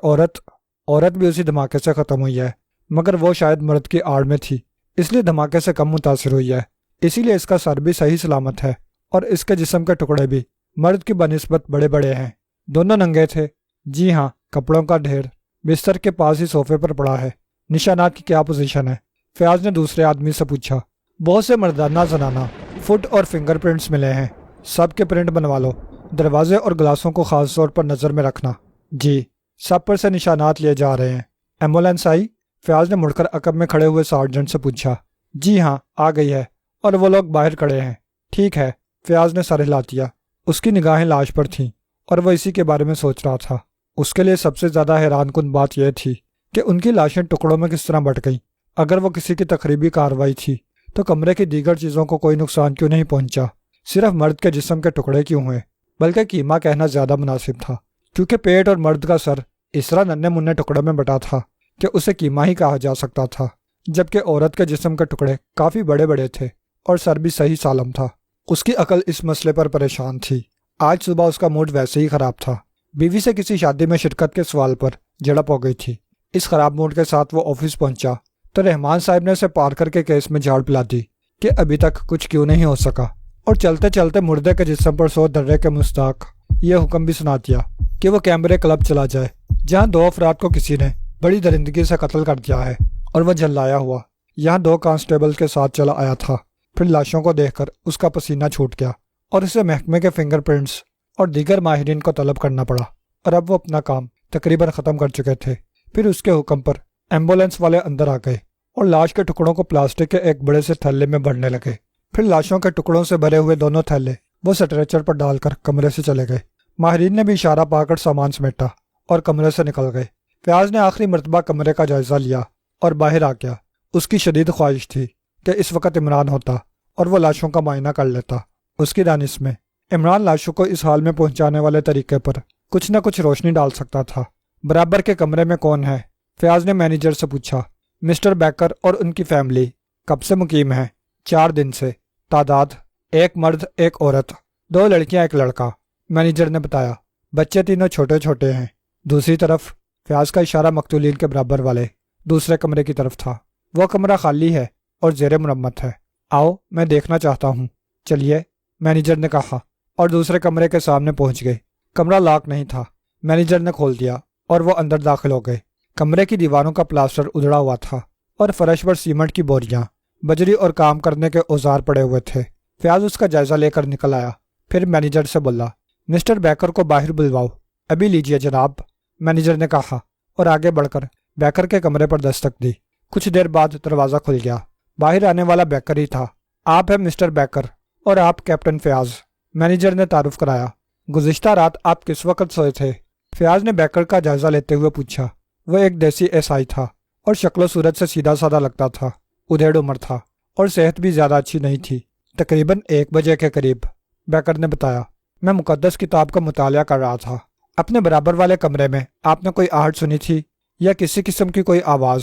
عورت بھی اسی دھماکے سے ختم ہوئی ہے، مگر وہ شاید مرد کی آڑ میں تھی، اس لیے دھماکے سے کم متاثر ہوئی ہے۔ اسی لیے اس کا سر بھی صحیح سلامت ہے، اور اس کے جسم کے ٹکڑے بھی مرد کی بنسبت بڑے بڑے ہیں۔ دونوں ننگے تھے۔ جی ہاں، کپڑوں کا ڈھیر بستر کے پاس ہی صوفے پر پڑا ہے۔ نشانات کی کیا پوزیشن ہے؟ فیاض نے دوسرے آدمی سے پوچھا۔ بہت سے مردانہ زنانہ فٹ اور فنگر پرنٹس ملے ہیں، سب کے پرنٹ بنوا لو۔ دروازے اور گلاسوں کو خاص طور پر نظر میں رکھنا۔ جی، سب پر سے نشانات لیے جا رہے ہیں۔ ایمبولینس آئی؟ فیاض نے مڑ کر عقب میں کھڑے ہوئے سارجنٹ سے پوچھا۔ جی ہاں، آ گئی ہے، اور وہ لوگ باہر کھڑے ہیں۔ ٹھیک ہے، فیاض نے سر ہلا دیا۔ اس کی نگاہیں لاش پر تھیں اور وہ اسی کے بارے میں سوچ رہا تھا۔ اس کے لیے سب سے زیادہ حیران کن بات یہ تھی کہ ان کی لاشیں ٹکڑوں میں کس طرح بٹ گئیں۔ اگر وہ کسی کی تقریبی کارروائی تھی تو کمرے کی دیگر چیزوں کو کوئی نقصان کیوں نہیں پہنچا؟ صرف مرد کے جسم کے ٹکڑے کیوں ہوئے؟ بلکہ کیما کہنا زیادہ مناسب تھا، کیونکہ پیٹ اور مرد کا سر اس طرح ننھے منھے ٹکڑوں میں بٹا تھا کہ اسے کیما ہی کہا جا سکتا تھا، جبکہ عورت کے جسم کے ٹکڑے کافی بڑے بڑے تھے اور سر بھی صحیح سالم تھا۔ اس کی عقل اس مسئلے پر پریشان تھی۔ آج صبح اس کا موڈ ویسے ہی خراب تھا۔ بیوی سے کسی شادی میں شرکت کے سوال پر جھڑپ ہو گئی تھی۔ اس خراب موڈ کے ساتھ وہ آفس پہنچا تو رحمان صاحب نے اسے پار کر کے کیس میں جھاڑ پلا دی کہ ابھی تک کچھ کیوں نہیں ہو سکا، اور چلتے چلتے مردے کے جسم پر 100 درے کے مستحق یہ حکم بھی سنا دیا کہ وہ کیمرے کلب چلا جائے جہاں 2 افراد کو کسی نے بڑی درندگی سے قتل کر دیا ہے اور وہ جلایا ہوا یہاں 2 کانسٹیبل کے ساتھ چلا آیا تھا۔ پھر لاشوں کو دیکھ کر اس کا پسینہ چھوٹ گیا اور اسے محکمے کے فنگر پرنٹس اور دیگر ماہرین کو طلب کرنا پڑا، اور اب وہ اپنا کام تقریباً ختم کر چکے تھے۔ پھر اس کے حکم پر ایمبولینس والے اندر آ گئے اور لاش کے ٹکڑوں کو پلاسٹک کے ایک بڑے سے تھیلے میں بھرنے لگے۔ پھر لاشوں کے ٹکڑوں سے بھرے ہوئے دونوں تھیلے وہ سٹریچر پر ڈال کر کمرے سے چلے گئے۔ ماہرین نے بھی اشارہ پا کر سامان سمیٹا اور کمرے سے نکل گئے۔ فیاض نے آخری مرتبہ کمرے کا جائزہ لیا اور باہر آ گیا۔ اس کی شدید خواہش تھی کہ اس وقت عمران ہوتا اور وہ لاشوں کا معائنہ کر لیتا۔ اس کی دانش میں عمران لاشوں کو اس حال میں پہنچانے والے طریقے پر کچھ نہ کچھ روشنی ڈال سکتا تھا۔ برابر کے کمرے میں کون ہے؟ فیاض نے مینیجر سے پوچھا۔ مسٹر بیکر اور ان کی فیملی۔ کب سے مقیم ہے؟ 4 دن سے۔ تعداد؟ 1 مرد 1 عورت، 2 لڑکیاں 1 لڑکا، مینیجر نے بتایا۔ بچے تینوں چھوٹے چھوٹے ہیں۔ دوسری طرف؟ فیاض کا اشارہ مقتولین کے برابر والے دوسرے کمرے کی طرف تھا۔ وہ کمرہ خالی ہے اور زیر مرمت ہے۔ آؤ میں دیکھنا چاہتا ہوں۔ چلیے، مینیجر نے کہا، اور دوسرے کمرے کے سامنے پہنچ گئے۔ کمرہ لاک نہیں تھا۔ مینیجر نے کھول دیا اور وہ اندر داخل ہو گئے۔ کمرے کی دیواروں کا پلاسٹر ادھڑا ہوا تھا اور فرش پر سیمنٹ کی بوریاں، بجری اور کام کرنے کے اوزار پڑے ہوئے تھے۔ فیاض اس کا جائزہ لے کر نکل آیا۔ پھر مینیجر سے بولا، مسٹر بیکر کو باہر بلواؤ۔ ابھی لیجئے جناب، مینیجر نے کہا اور آگے بڑھ کر بیکر کے کمرے پر دستک دی۔ کچھ دیر بعد دروازہ کھل گیا۔ باہر آنے والا بیکر ہی تھا۔ آپ ہیں مسٹر بیکر اور آپ کیپٹن فیاض، مینیجر نے تعارف کرایا۔ گزشتہ رات آپ کس وقت سوئے تھے؟ فیاض نے بیکر کا جائزہ لیتے ہوئے پوچھا۔ وہ ایک دیسی ایسائی تھا اور شکل و صورت سے سیدھا سادہ لگتا تھا۔ ادھیڑ عمر تھا اور صحت بھی زیادہ اچھی نہیں تھی۔ تقریباً 1 بجے کے قریب، بیکر نے بتایا۔ میں مقدس کتاب کا مطالعہ کر رہا تھا۔ اپنے برابر والے کمرے میں آپ نے کوئی آہٹ سنی تھی یا کسی قسم کی کوئی آواز؟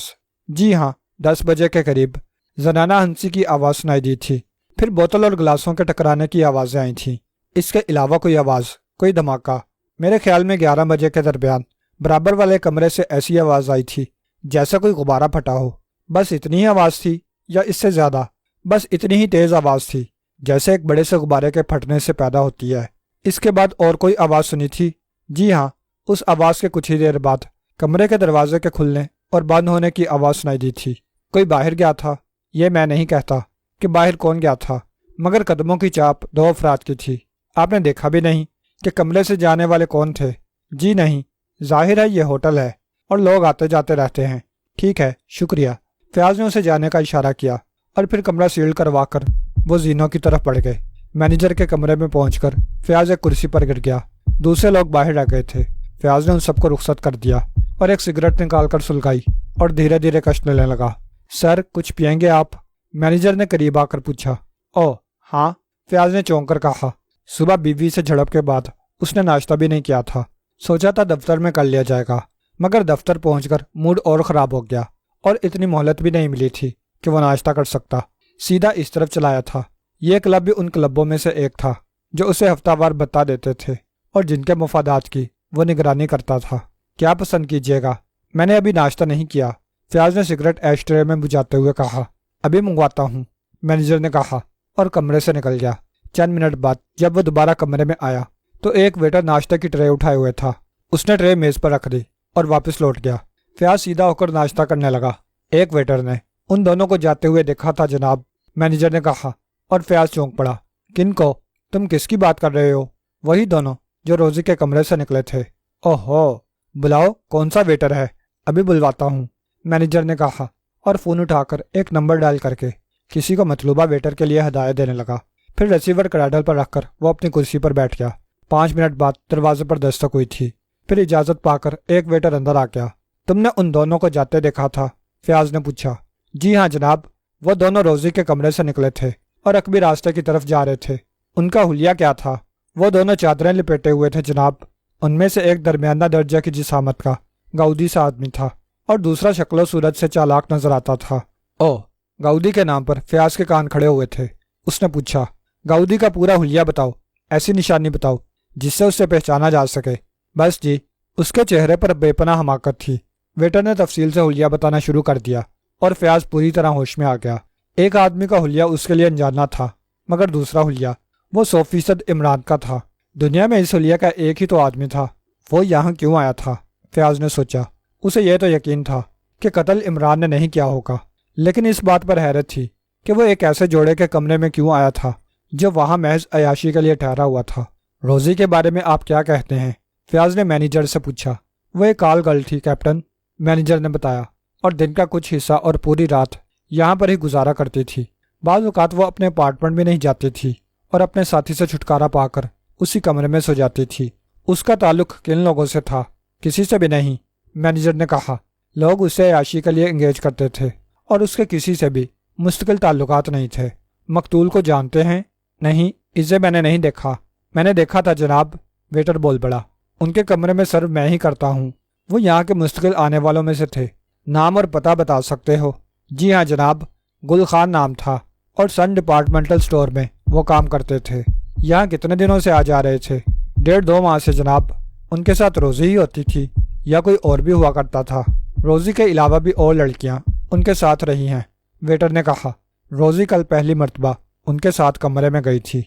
جی ہاں، 10 بجے کے قریب زنانہ ہنسی کی آواز سنائی دی تھی۔ پھر بوتل اور گلاسوں کے ٹکرانے کی آوازیں آئی تھیں۔ اس کے علاوہ کوئی آواز، کوئی دھماکہ؟ میرے خیال میں 11 بجے کے درمیان برابر والے کمرے سے ایسی آواز آئی تھی جیسے کوئی غبارہ پھٹا ہو۔ بس اتنی ہی آواز تھی یا اس سے زیادہ؟ بس اتنی ہی تیز آواز تھی جیسے ایک بڑے سے غبارے کے پھٹنے سے پیدا ہوتی ہے۔ اس کے بعد اور کوئی آواز سنی تھی؟ جی ہاں، اس آواز کے کچھ ہی دیر بعد کمرے کے دروازے کے کھلنے اور بند ہونے کی آواز سنائی دی تھی۔ کوئی باہر گیا تھا؟ یہ میں نہیں کہتا کہ باہر کون گیا تھا، مگر قدموں کی چاپ 2 افراد کی تھی۔ آپ نے دیکھا بھی نہیں کہ کمرے سے جانے والے کون تھے؟ جی نہیں، ظاہر ہے یہ ہوٹل ہے اور لوگ آتے جاتے رہتے ہیں۔ ٹھیک ہے، شکریہ۔ فیاض نے اسے جانے کا اشارہ کیا اور پھر کمرہ سیل کروا کر وہ زینوں کی طرف بڑھ گئے۔ مینیجر کے کمرے میں پہنچ کر فیاض ایک کرسی پر گر گیا۔ دوسرے لوگ باہر رہ گئے تھے۔ فیاض نے ان سب کو رخصت کر دیا اور ایک سگریٹ نکال کر سلگائی اور دھیرے دھیرے کش لینے لگا۔ سر، کچھ پئیں گے آپ؟ مینیجر نے قریب آ کر پوچھا۔ او ہاں، فیاض نے چونک کر کہا۔ صبح بیوی سے جھڑپ کے بعد اس نے ناشتہ بھی نہیں کیا تھا۔ سوچا تھا دفتر میں کر لیا جائے گا، مگر دفتر پہنچ کر موڈ اور خراب ہو گیا اور اتنی مہلت بھی نہیں ملی تھی کہ وہ ناشتہ کر سکتا۔ سیدھا اس طرف چلایا تھا۔ یہ کلب بھی ان کلبوں میں سے ایک تھا جو اسے ہفتہ وار بتا دیتے تھے اور جن کے مفادات کی وہ نگرانی کرتا تھا۔ کیا پسند کیجیے گا؟ میں نے ابھی ناشتہ نہیں کیا، فیاض نے سگریٹ ایش ٹرے میں بجھاتے ہوئے کہا۔ ابھی منگواتا ہوں، مینیجر نے کہا اور کمرے سے نکل گیا۔ چند منٹ بعد جب وہ دوبارہ کمرے میں آیا تو ایک ویٹر ناشتے کی ٹرے اٹھائے ہوئے تھا۔ اس نے ٹرے میز پر رکھ دی اور واپس لوٹ گیا۔ فیاض سیدھا ہو کر ناشتہ کرنے لگا۔ ایک ویٹر نے ان دونوں کو جاتے ہوئے دیکھا تھا جناب، مینیجر نے کہا، اور فیاض چونک پڑا۔ کن کو؟ تم کس کی بات کر رہے ہو؟ وہی دونوں جو روزی کے کمرے سے نکلے تھے۔ اوہو، بلاؤ، کون سا ویٹر ہے؟ ابھی بلواتا ہوں، مینیجر نے کہا اور فون اٹھا کر ایک نمبر ڈائل کر کے کسی کو مطلوبہ ویٹر کے لیے ہدایت دینے لگا۔ پھر ریسیور کریڈل پر رکھ کر وہ اپنی کرسی پر بیٹھ گیا۔ 5 منٹ بعد دروازے پر دستک ہوئی تھی۔ پھر اجازت پا کر ایک ویٹر اندر آ گیا۔ تم نے ان دونوں کو جاتے دیکھا تھا؟ فیاض نے پوچھا۔ جی ہاں جناب، وہ دونوں روزی کے کمرے سے نکلے تھے اور عقبی راستے کی طرف جا رہے تھے۔ ان کا حلیہ کیا تھا؟ وہ دونوں چادریں لپیٹے ہوئے تھے جناب۔ ان میں سے ایک درمیانہ درجے کی جسامت کا گاؤدی سا آدمی تھا اور دوسرا شکل و صورت سے چالاک نظر آتا تھا۔ او، گاؤدی کے نام پر فیاض کے کان کھڑے ہوئے تھے۔ اس نے پوچھا، گاؤدی کا پورا حلیہ بتاؤ، ایسی نشانی بتاؤ جس سے اسے پہچانا جا سکے۔ بس جی، اس کے چہرے پر بے پناہ حماقت تھی۔ ویٹر نے تفصیل سے حلیہ بتانا شروع کر دیا اور فیاض پوری طرح ہوش میں آ گیا۔ ایک آدمی کا حلیہ اس کے لیے انجانا تھا، مگر دوسرا حلیہ وہ 100% عمران کا تھا۔ دنیا میں اس حلیہ کا ایک ہی تو آدمی تھا، وہ یہاں کیوں آیا تھا؟ فیاض نے سوچا۔ اسے یہ تو یقین تھا کہ قتل عمران نے نہیں کیا ہوگا، لیکن اس بات پر حیرت تھی کہ وہ ایک ایسے جوڑے کے کمرے میں کیوں آیا تھا جو وہاں محض عیاشی کے لیے ٹھہرا ہوا تھا۔ روزی کے بارے میں آپ کیا کہتے ہیں؟ فیاض نے مینیجر سے پوچھا۔ وہ ایک کال گرل تھی کیپٹن، مینیجر نے بتایا، اور دن کا کچھ حصہ اور پوری رات یہاں پر ہی گزارا کرتی تھی۔ بعض اوقات وہ اپنے اپارٹمنٹ میں نہیں جاتی تھی اور اپنے ساتھی سے چھٹکارا پا کر اسی کمرے میں سو جاتی تھی۔ اس کا تعلق کن لوگوں سے تھا؟ کسی سے بھی نہیں، مینیجر نے کہا۔ لوگ اسے عیاشی کے لیے انگیج کرتے تھے اور اس کے کسی سے بھی مستقل تعلقات نہیں تھے۔ مقتول کو جانتے ہیں؟ نہیں، اسے میں نے نہیں دیکھا۔ میں نے دیکھا تھا جناب، ویٹر بول پڑا۔ ان کے کمرے میں سرو میں ہی کرتا ہوں۔ وہ یہاں کے مستقل آنے والوں میں سے تھے۔ نام اور پتہ بتا سکتے ہو؟ جی ہاں جناب، گل خان نام تھا اور سن ڈپارٹمنٹل سٹور میں وہ کام کرتے تھے۔ یہاں کتنے دنوں سے آ جا رہے تھے؟ 1.5-2 ماہ سے جناب۔ ان کے ساتھ روزی ہی ہوتی تھی یا کوئی اور بھی ہوا کرتا تھا؟ روزی کے علاوہ بھی اور لڑکیاں ان کے ساتھ رہی ہیں، ویٹر نے کہا۔ روزی کل پہلی مرتبہ ان کے ساتھ کمرے میں گئی تھی۔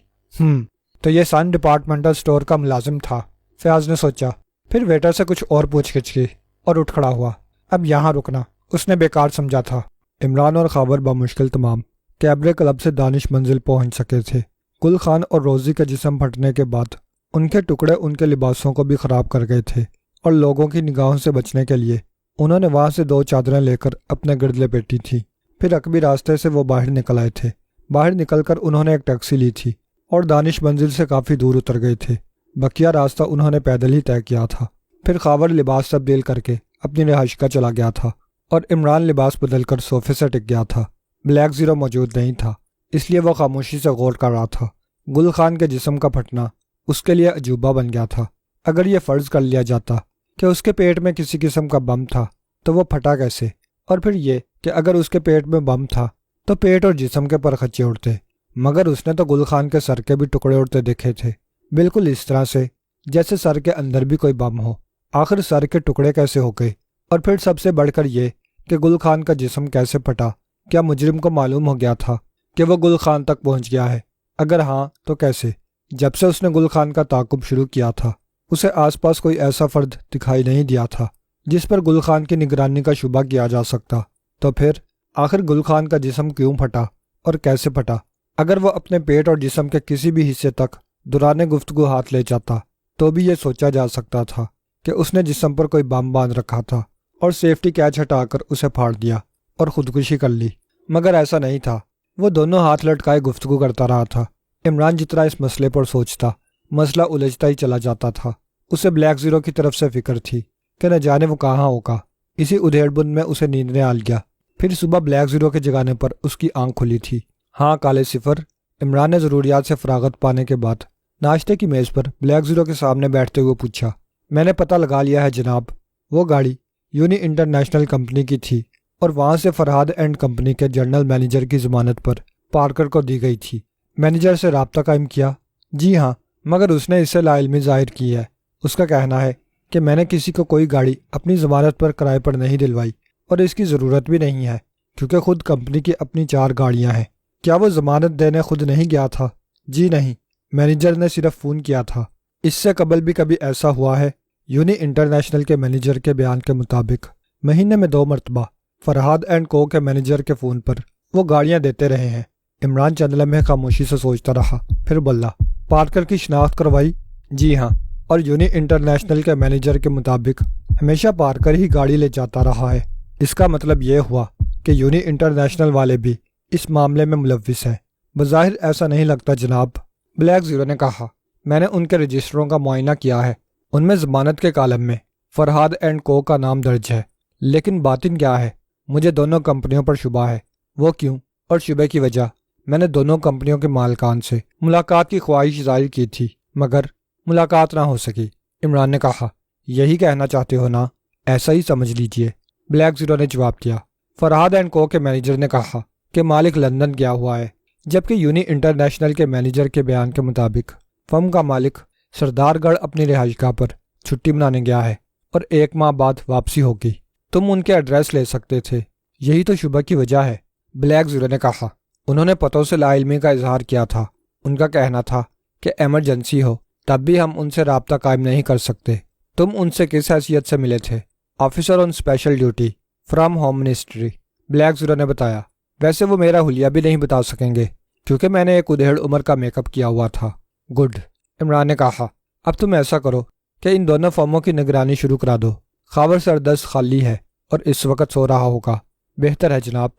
تو یہ سن ڈپارٹمنٹل سٹور کا ملازم تھا، فیاض نے سوچا۔ پھر ویٹر سے کچھ اور پوچھ گچھ کی اور اٹھ کھڑا ہوا۔ اب یہاں رکنا اس نے بیکار سمجھا تھا۔ عمران اور خاور بمشکل تمام کیبرے کلب سے دانش منزل پہنچ سکے تھے۔ گل خان اور روزی کا جسم پھٹنے کے بعد ان کے ٹکڑے ان کے لباسوں کو بھی خراب کر گئے تھے، اور لوگوں کی نگاہوں سے بچنے کے لیے انہوں نے وہاں سے 2 چادریں لے کر اپنے گرد لپیٹی تھی۔ پھر عقبی راستے سے وہ باہر نکل آئے تھے۔ باہر نکل کر انہوں نے ایک ٹیکسی لی تھی اور دانش منزل سے کافی دور اتر گئے تھے۔ بقیہ راستہ انہوں نے پیدل ہی طے کیا تھا۔ پھر خاور لباس تبدیل کر کے اپنی رہائش کا چلا گیا تھا اور عمران لباس بدل کر صوفے سے ٹک گیا تھا۔ بلیک زیرو موجود نہیں تھا، اس لیے وہ خاموشی سے غور کر رہا تھا۔ گل خان کے جسم کا پھٹنا اس کے لیے عجوبہ بن گیا تھا۔ اگر یہ فرض کر لیا جاتا کہ اس کے پیٹ میں کسی قسم کا بم تھا تو وہ پھٹا کیسے؟ اور پھر یہ کہ اگر اس کے پیٹ میں بم تھا تو پیٹ اور جسم کے پرخچے اڑتے، مگر اس نے تو گل خان کے سر کے بھی ٹکڑے اڑتے دیکھے تھے، بالکل اس طرح سے جیسے سر کے اندر بھی کوئی بم ہو۔ آخر سر کے ٹکڑے کیسے ہو گئے؟ اور پھر سب سے بڑھ کر یہ کہ گل خان کا جسم کیسے پھٹا؟ کیا مجرم کو معلوم ہو گیا تھا کہ وہ گل خان تک پہنچ گیا ہے؟ اگر ہاں تو کیسے؟ جب سے اس نے گل خان کا تعاقب شروع کیا تھا اسے آس پاس کوئی ایسا فرد دکھائی نہیں دیا تھا جس پر گل خان کی نگرانی کا شبہ کیا جا سکتا۔ تو پھر آخر گل خان کا جسم کیوں پھٹا اور کیسے پھٹا؟ اگر وہ اپنے پیٹ اور جسم کے کسی بھی حصے تک دوران گفتگو ہاتھ لے جاتا تو بھی یہ سوچا جا سکتا تھا کہ اس نے جسم پر کوئی بم باندھ رکھا تھا اور سیفٹی کیچ ہٹا کر اسے پھاڑ دیا اور خودکشی کر لی، مگر ایسا نہیں تھا۔ وہ دونوں ہاتھ لٹکائے گفتگو کرتا رہا تھا۔ عمران جتنا اس مسئلے پر سوچتا مسئلہ الجھتا ہی چلا جاتا تھا۔ اسے بلیک زیرو کی طرف سے فکر تھی کہ نہ جانے وہ کہاں ہوگا۔ اسی ادھیڑ بن میں اسے نیند نے آل گیا۔ پھر صبح بلیک زیرو کے جگانے پر اس کی آنکھ کھلی تھی۔ ہاں کالے صفر، عمران نے ضروریات سے فراغت پانے کے بعد ناشتے کی میز پر بلیک زیرو کے سامنے بیٹھتے ہوئے پوچھا۔ میں نے پتہ لگا لیا ہے جناب، وہ گاڑی یونی انٹرنیشنل کمپنی کی تھی اور وہاں سے فرہاد اینڈ کمپنی کے جنرل مینیجر کی ضمانت پر پارکر کو دی گئی تھی۔ مینیجر سے رابطہ قائم کیا؟ جی ہاں، مگر اس نے اس سے لا علمی ظاہر کی ہے۔ اس کا کہنا ہے کہ میں نے کسی کو کوئی گاڑی اپنی ضمانت پر کرائے پر نہیں دلوائی اور اس کی ضرورت بھی نہیں ہے، کیونکہ خود کمپنی کی اپنی 4 گاڑیاں ہیں۔ کیا وہ ضمانت دینے خود نہیں گیا تھا؟ جی نہیں، مینیجر نے صرف فون کیا تھا۔ اس سے قبل بھی کبھی ایسا ہوا ہے؟ یونی انٹرنیشنل کے مینیجر کے بیان کے مطابق مہینے میں 2 مرتبہ فرہاد اینڈ کو کے مینیجر کے فون پر وہ گاڑیاں دیتے رہے ہیں۔ عمران چند لمحے خاموشی سے سوچتا رہا، پھر بولا، پارکر کی شناخت کروائی؟ جی ہاں، اور یونی انٹرنیشنل کے مینیجر کے مطابق ہمیشہ پارکر ہی گاڑی لے جاتا رہا ہے۔ اس کا مطلب یہ ہوا کہ یونی انٹرنیشنل والے بھی اس معاملے میں ملوث ہیں۔ بظاہر ایسا نہیں لگتا جناب، بلیک زیرو نے کہا۔ میں نے ان کے رجسٹروں کا معائنہ کیا ہے، ان میں ضمانت کے کالم میں فرہاد اینڈ کو کا نام درج ہے، لیکن باطن کیا ہے؟ مجھے دونوں کمپنیوں پر شبہ ہے۔ وہ کیوں؟ اور شبہ کی وجہ؟ میں نے دونوں کمپنیوں کے مالکان سے ملاقات کی خواہش ظاہر کی تھی، مگر ملاقات نہ ہو سکی۔ عمران نے کہا، یہی کہنا چاہتے ہو نا؟ ایسا ہی سمجھ لیجئے، بلیک زیرو نے جواب دیا۔ فرہاد اینڈ کو کے مینیجر نے کہا کہ مالک لندن گیا ہوا ہے، جبکہ یونی انٹرنیشنل کے مینیجر کے بیان کے مطابق فرم کا مالک سردار گڑھ اپنی رہائش گاہ پر چھٹی منانے گیا ہے اور 1 ماہ بعد واپسی ہوگی۔ تم ان کے ایڈریس لے سکتے تھے، یہی تو شبہ کی وجہ ہے، بلیک زیرو نے کہا۔ انہوں نے پتوں سے لا علمی کا اظہار کیا تھا۔ ان کا کہنا تھا کہ ایمرجنسی ہو تب بھی ہم ان سے رابطہ قائم نہیں کر سکتے۔ تم ان سے کس حیثیت سے ملے تھے؟ Officer on special duty from home ministry, black zero نے بتایا۔ ویسے وہ میرا حلیہ بھی نہیں بتا سکیں گے کیونکہ میں نے ایک ادھیڑ عمر کا میک اپ کیا ہوا تھا۔ گڈ، عمران نے کہا۔ اب تم ایسا کرو کہ ان دونوں فارموں کی نگرانی شروع کرا دو۔ خاور سردست خالی ہے اور اس وقت سو رہا ہوگا۔ بہتر ہے جناب،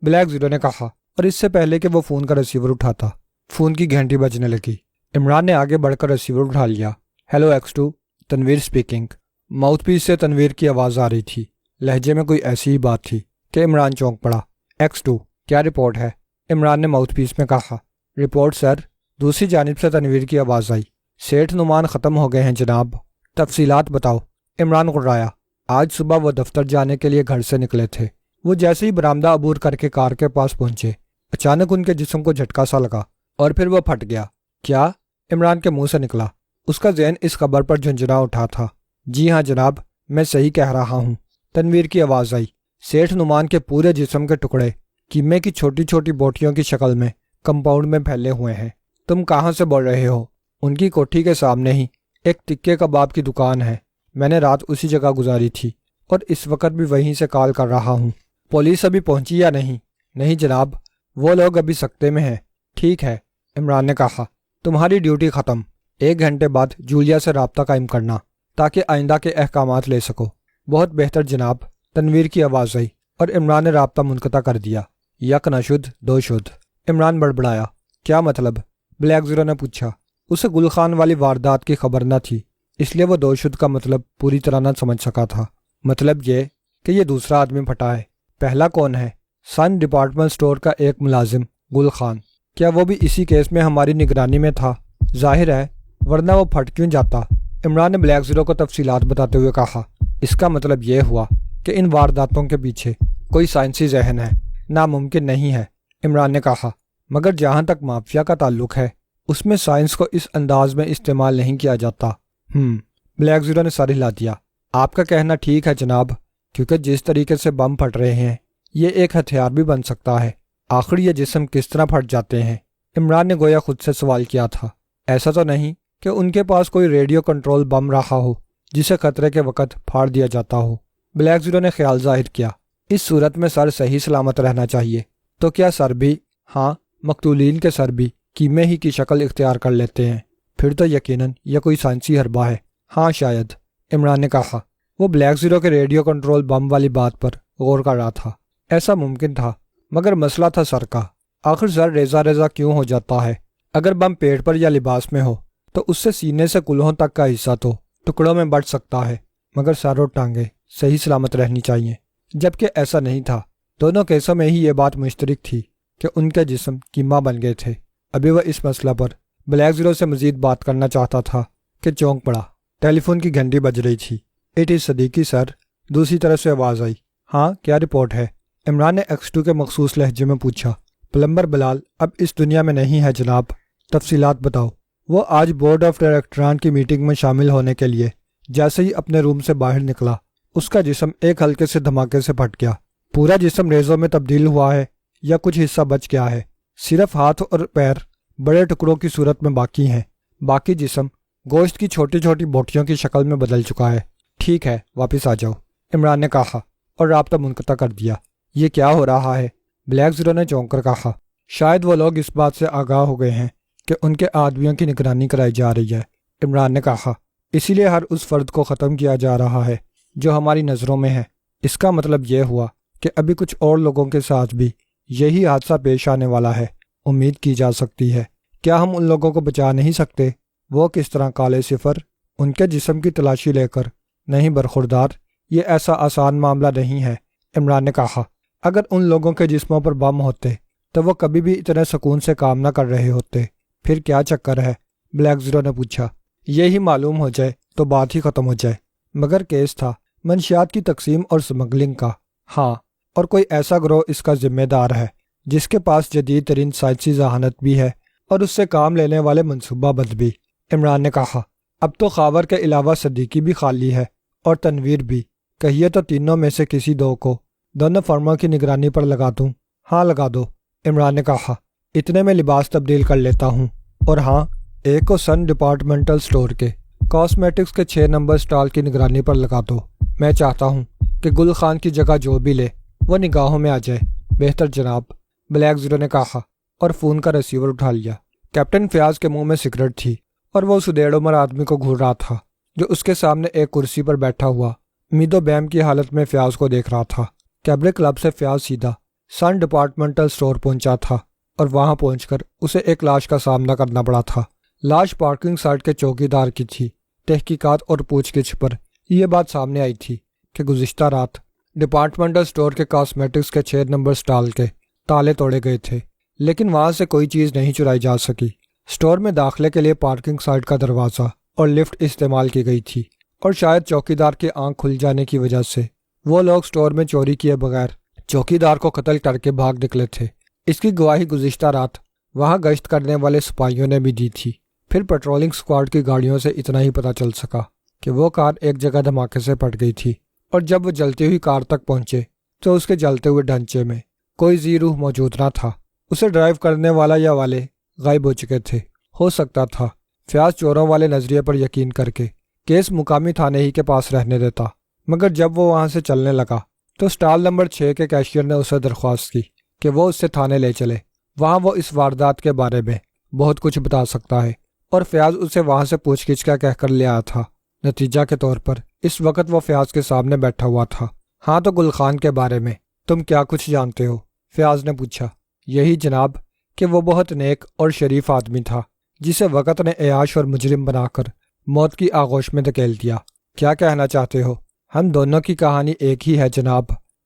بلیک زیرو نے کہا، اور اس سے پہلے کہ وہ فون کا ریسیور اٹھاتا فون کی گھنٹی بجنے لگی۔ عمران نے آگے بڑھ کر ریسیور اٹھا لیا۔ Hello X2، Tanveer speaking. Mouthpiece سے تنویر کی آواز آ رہی تھی۔ لہجے میں کوئی ایسی ہی بات تھی کہ عمران چونک پڑا۔ X2، کیا رپورٹ ہے؟ عمران نے ماؤتھ پیس میں کہا۔ رپورٹ سر، دوسری جانب سے تنویر کی آواز آئی۔ سیٹھ نعمان ختم ہو گئے ہیں جناب۔ تفصیلات بتاؤ۔ عمران غرایا۔ آج صبح وہ دفتر جانے کے لیے گھر سے نکلے تھے۔ وہ جیسے ہی برآمدہ عبور کر کے کار کے پاس پہنچے، اچانک ان کے جسم کو جھٹکا سا لگا اور پھر وہ پھٹ گیا۔ کیا؟ عمران کے منہ سے نکلا۔ اس کا ذہن اس خبر پر جھنجھنا اٹھا تھا۔ جی ہاں جناب، میں صحیح کہہ رہا ہوں، تنویر کی آواز آئی۔ سیٹھ نعمان کے پورے جسم کے ٹکڑے کیمے کی چھوٹی چھوٹی بوٹیوں کی شکل میں کمپاؤنڈ میں پھیلے ہوئے ہیں۔ تم کہاں سے بول رہے ہو؟ ان کی کوٹھی کے سامنے ہی ایک ٹکے کباب کی دکان ہے، میں نے رات اسی جگہ گزاری تھی اور اس وقت بھی وہیں سے کال کر رہا ہوں۔ پولیس ابھی پہنچی یا نہیں؟ نہیں جناب، وہ لوگ ابھی سکتے میں ہیں۔ ٹھیک ہے، عمران نے کہا، تمہاری ڈیوٹی ختم۔ 1 گھنٹے بعد جولیا سے رابطہ قائم کرنا تاکہ آئندہ کے احکامات لے سکو۔ بہت بہتر جناب، تنویر کی آواز آئی اور عمران نے رابطہ منقطع کر دیا۔ یک نہ شد دو شد، عمران بڑبڑایا۔ کیا مطلب؟ بلیک زیرو نے پوچھا۔ اسے گل خان والی واردات کی خبر نہ تھی، اس لیے وہ دو شد کا مطلب پوری طرح نہ سمجھ سکا تھا۔ مطلب یہ کہ یہ دوسرا آدمی پھٹا ہے۔ پہلا کون ہے؟ سن ڈپارٹمنٹ سٹور کا ایک ملازم گل خان۔ کیا وہ بھی اسی کیس میں ہماری نگرانی میں تھا؟ ظاہر ہے، ورنہ وہ پھٹ کیوں جاتا؟ عمران نے بلیک زیرو کو تفصیلات بتاتے ہوئے کہا۔ اس کا مطلب یہ ہوا کہ ان وارداتوں کے پیچھے کوئی سائنسی ذہن ہے۔ ناممکن نہیں ہے، عمران نے کہا، مگر جہاں تک مافیا کا تعلق ہے اس میں سائنس کو اس انداز میں استعمال نہیں کیا جاتا۔ بلیک زیرو نے سر ہلا دیا۔ آپ کا کہنا ٹھیک ہے جناب، کیونکہ جس طریقے سے بم پھٹ رہے ہیں یہ ایک ہتھیار بھی بن سکتا ہے۔ آخر یہ جسم کس طرح پھٹ جاتے ہیں؟ عمران نے گویا خود سے سوال کیا تھا۔ ایسا تو نہیں کہ ان کے پاس کوئی ریڈیو کنٹرول بم رہا ہو جسے خطرے کے وقت پھاڑ دیا جاتا ہو؟ بلیک زیرو نے خیال ظاہر کیا۔ اس صورت میں سر صحیح سلامت رہنا چاہیے۔ تو کیا سر بھی؟ ہاں، مقتولین کے سر بھی کیمے ہی کی شکل اختیار کر لیتے ہیں۔ پھر تو یقیناً یہ کوئی سائنسی حربہ ہے۔ ہاں شاید، عمران نے کہا۔ وہ بلیک زیرو کے ریڈیو کنٹرول بم والی بات پر غور کر رہا تھا۔ ایسا ممکن تھا، مگر مسئلہ تھا سر کا۔ آخر سر ریزہ ریزہ کیوں ہو جاتا ہے؟ اگر بم پیٹ پر یا لباس میں ہو تو اس سے سینے سے کلہوں تک کا حصہ تو ٹکڑوں میں بٹ سکتا ہے، مگر سر اور ٹانگیں صحیح سلامت رہنی چاہیے۔ جبکہ ایسا نہیں تھا۔ دونوں کیسوں میں ہی یہ بات مشترک تھی کہ ان کے جسم کیما بن گئے تھے۔ ابھی وہ اس مسئلہ پر بلیک زیرو سے مزید بات کرنا چاہتا تھا کہ چونک پڑا۔ ٹیلی فون کی گھنٹی بج رہی تھی۔ اٹ از صدیقی سر، دوسری طرف سے آواز آئی۔ ہاں، کیا رپورٹ ہے؟ عمران نے X2 کے مخصوص لہجے میں پوچھا۔ پلمبر بلال اب اس دنیا میں نہیں ہے جناب، تفصیلات بتاؤ۔ وہ آج بورڈ آف ڈائریکٹران کی میٹنگ میں شامل ہونے کے لیے جیسے ہی اپنے روم سے باہر نکلا اس کا جسم ایک ہلکے سے دھماکے سے پھٹ گیا۔ پورا جسم ریزوں میں تبدیل ہوا ہے یا کچھ حصہ بچ گیا ہے؟ صرف ہاتھ اور پیر بڑے ٹکڑوں کی صورت میں باقی ہیں، باقی جسم گوشت کی چھوٹی چھوٹی بوٹیوں کی شکل میں بدل چکا ہے۔ ٹھیک ہے، واپس آ جاؤ، عمران نے کہا اور رابطہ منقطع کر دیا۔ یہ کیا ہو رہا ہے؟ بلیک زیرو نے چونک کر کہا۔ شاید وہ لوگ اس بات سے آگاہ ہو گئے ہیں کہ ان کے آدمیوں کی نگرانی کرائی جا رہی ہے، عمران نے کہا۔ اسی لیے ہر اس فرد کو ختم کیا جا رہا ہے جو ہماری نظروں میں ہے۔ اس کا مطلب یہ ہوا کہ ابھی کچھ اور لوگوں کے ساتھ بھی یہی حادثہ پیش آنے والا ہے۔ امید کی جا سکتی ہے۔ کیا ہم ان لوگوں کو بچا نہیں سکتے؟ وہ کس طرح؟ کالے صفر ان کے جسم کی تلاشی لے کر؟ نہیں برخوردار، یہ ایسا آسان معاملہ نہیں ہے، عمران نے کہا۔ اگر ان لوگوں کے جسموں پر بم ہوتے تو وہ کبھی بھی اتنے سکون سے کام نہ کر رہے ہوتے۔ پھر کیا چکر ہے؟ بلیک زیرو نے پوچھا۔ یہی معلوم ہو جائے تو بات ہی ختم ہو جائے۔ مگر کیس تھا منشیات کی تقسیم اور سمگلنگ کا۔ ہاں، اور کوئی ایسا گروہ اس کا ذمہ دار ہے جس کے پاس جدید ترین سائنسی ذہانت بھی ہے اور اس سے کام لینے والے منصوبہ بند بھی، عمران نے کہا۔ اب تو خاور کے علاوہ صدیقی بھی خالی ہے اور تنویر بھی، کہیے تو تینوں میں سے کسی دو کو دونوں فرموں کی نگرانی پر لگا دوں؟ ہاں لگا دو، عمران نے کہا۔ اتنے میں لباس تبدیل کر لیتا ہوں، اور ہاں ایک کو سن ڈپارٹمنٹل سٹور کے کاسمیٹکس کے 6 نمبر سٹال کی نگرانی پر لگا دو۔ میں چاہتا ہوں کہ گل خان کی جگہ جو بھی لے وہ نگاہوں میں آ جائے۔ بہتر جناب، بلیک زیرو نے کہا اور فون کا ریسیور اٹھا لیا۔ کیپٹن فیاض کے منہ میں سگریٹ تھی اور وہ اس ادیڑ عمر آدمی کو گھور رہا تھا جو اس کے سامنے ایک کرسی پر بیٹھا ہوا امید و بیم کی حالت میں فیاض کو دیکھ رہا تھا۔ کیبرے کلب سے فیاض سیدھا سن ڈپارٹمنٹل سٹور پہنچا تھا اور وہاں پہنچ کر اسے ایک لاش کا سامنا کرنا پڑا تھا۔ لاش پارکنگ سائٹ کے چوکی دار کی تھی۔ تحقیقات اور پوچھ گچھ پر یہ بات سامنے آئی تھی کہ گزشتہ رات ڈپارٹمنٹل سٹور کے کاسمیٹکس کے 6 نمبر سٹال کے تالے توڑے گئے تھے، لیکن وہاں سے کوئی چیز نہیں چرائی جا سکی۔ سٹور میں داخلے کے لیے پارکنگ سائٹ کا دروازہ اور لفٹ استعمال کی گئی تھی، اور شاید چوکی دار کی آنکھ کھل جانے کی وجہ سے وہ لوگ سٹور میں چوری کیے بغیر چوکی دار کو قتل کر کے بھاگ نکلے تھے۔ اس کی گواہی گزشتہ رات وہاں گشت کرنے والے سپاہیوں نے بھی دی تھی۔ پھر پیٹرولنگ سکواڈ کی گاڑیوں سے اتنا ہی پتہ چل سکا کہ وہ کار ایک جگہ دھماکے سے پھٹ گئی تھی، اور جب وہ جلتی ہوئی کار تک پہنچے تو اس کے جلتے ہوئے ڈھانچے میں کوئی ذی روح موجود نہ تھا۔ اسے ڈرائیو کرنے والا یا والے غائب ہو چکے تھے۔ ہو سکتا تھا فیاض چوروں والے نظریے پر یقین کر کے کیس مقامی تھانے ہی کے پاس رہنے دیتا، مگر جب وہ وہاں سے چلنے لگا تو سٹال نمبر 6 کے کیشیئر نے اسے درخواست کی کہ وہ اس سے تھانے لے چلے۔ وہاں وہ اس واردات کے بارے میں بہت کچھ بتا سکتا ہے، اور فیاض اسے وہاں سے پوچھ گچھ کا کہہ کر لے آیا تھا۔ نتیجہ کے طور پر اس وقت وہ فیاض کے سامنے بیٹھا ہوا تھا۔ ہاں تو گل خان کے بارے میں تم کیا کچھ جانتے ہو؟ فیاض نے پوچھا۔ یہی جناب کہ وہ بہت نیک اور شریف آدمی تھا جسے وقت نے عیاش اور مجرم بنا کر موت کی آغوش میں دھکیل دیا۔ کیا کہنا چاہتے ہو؟ ہم دونوں کی کہانی ایک ہی ہے جناب،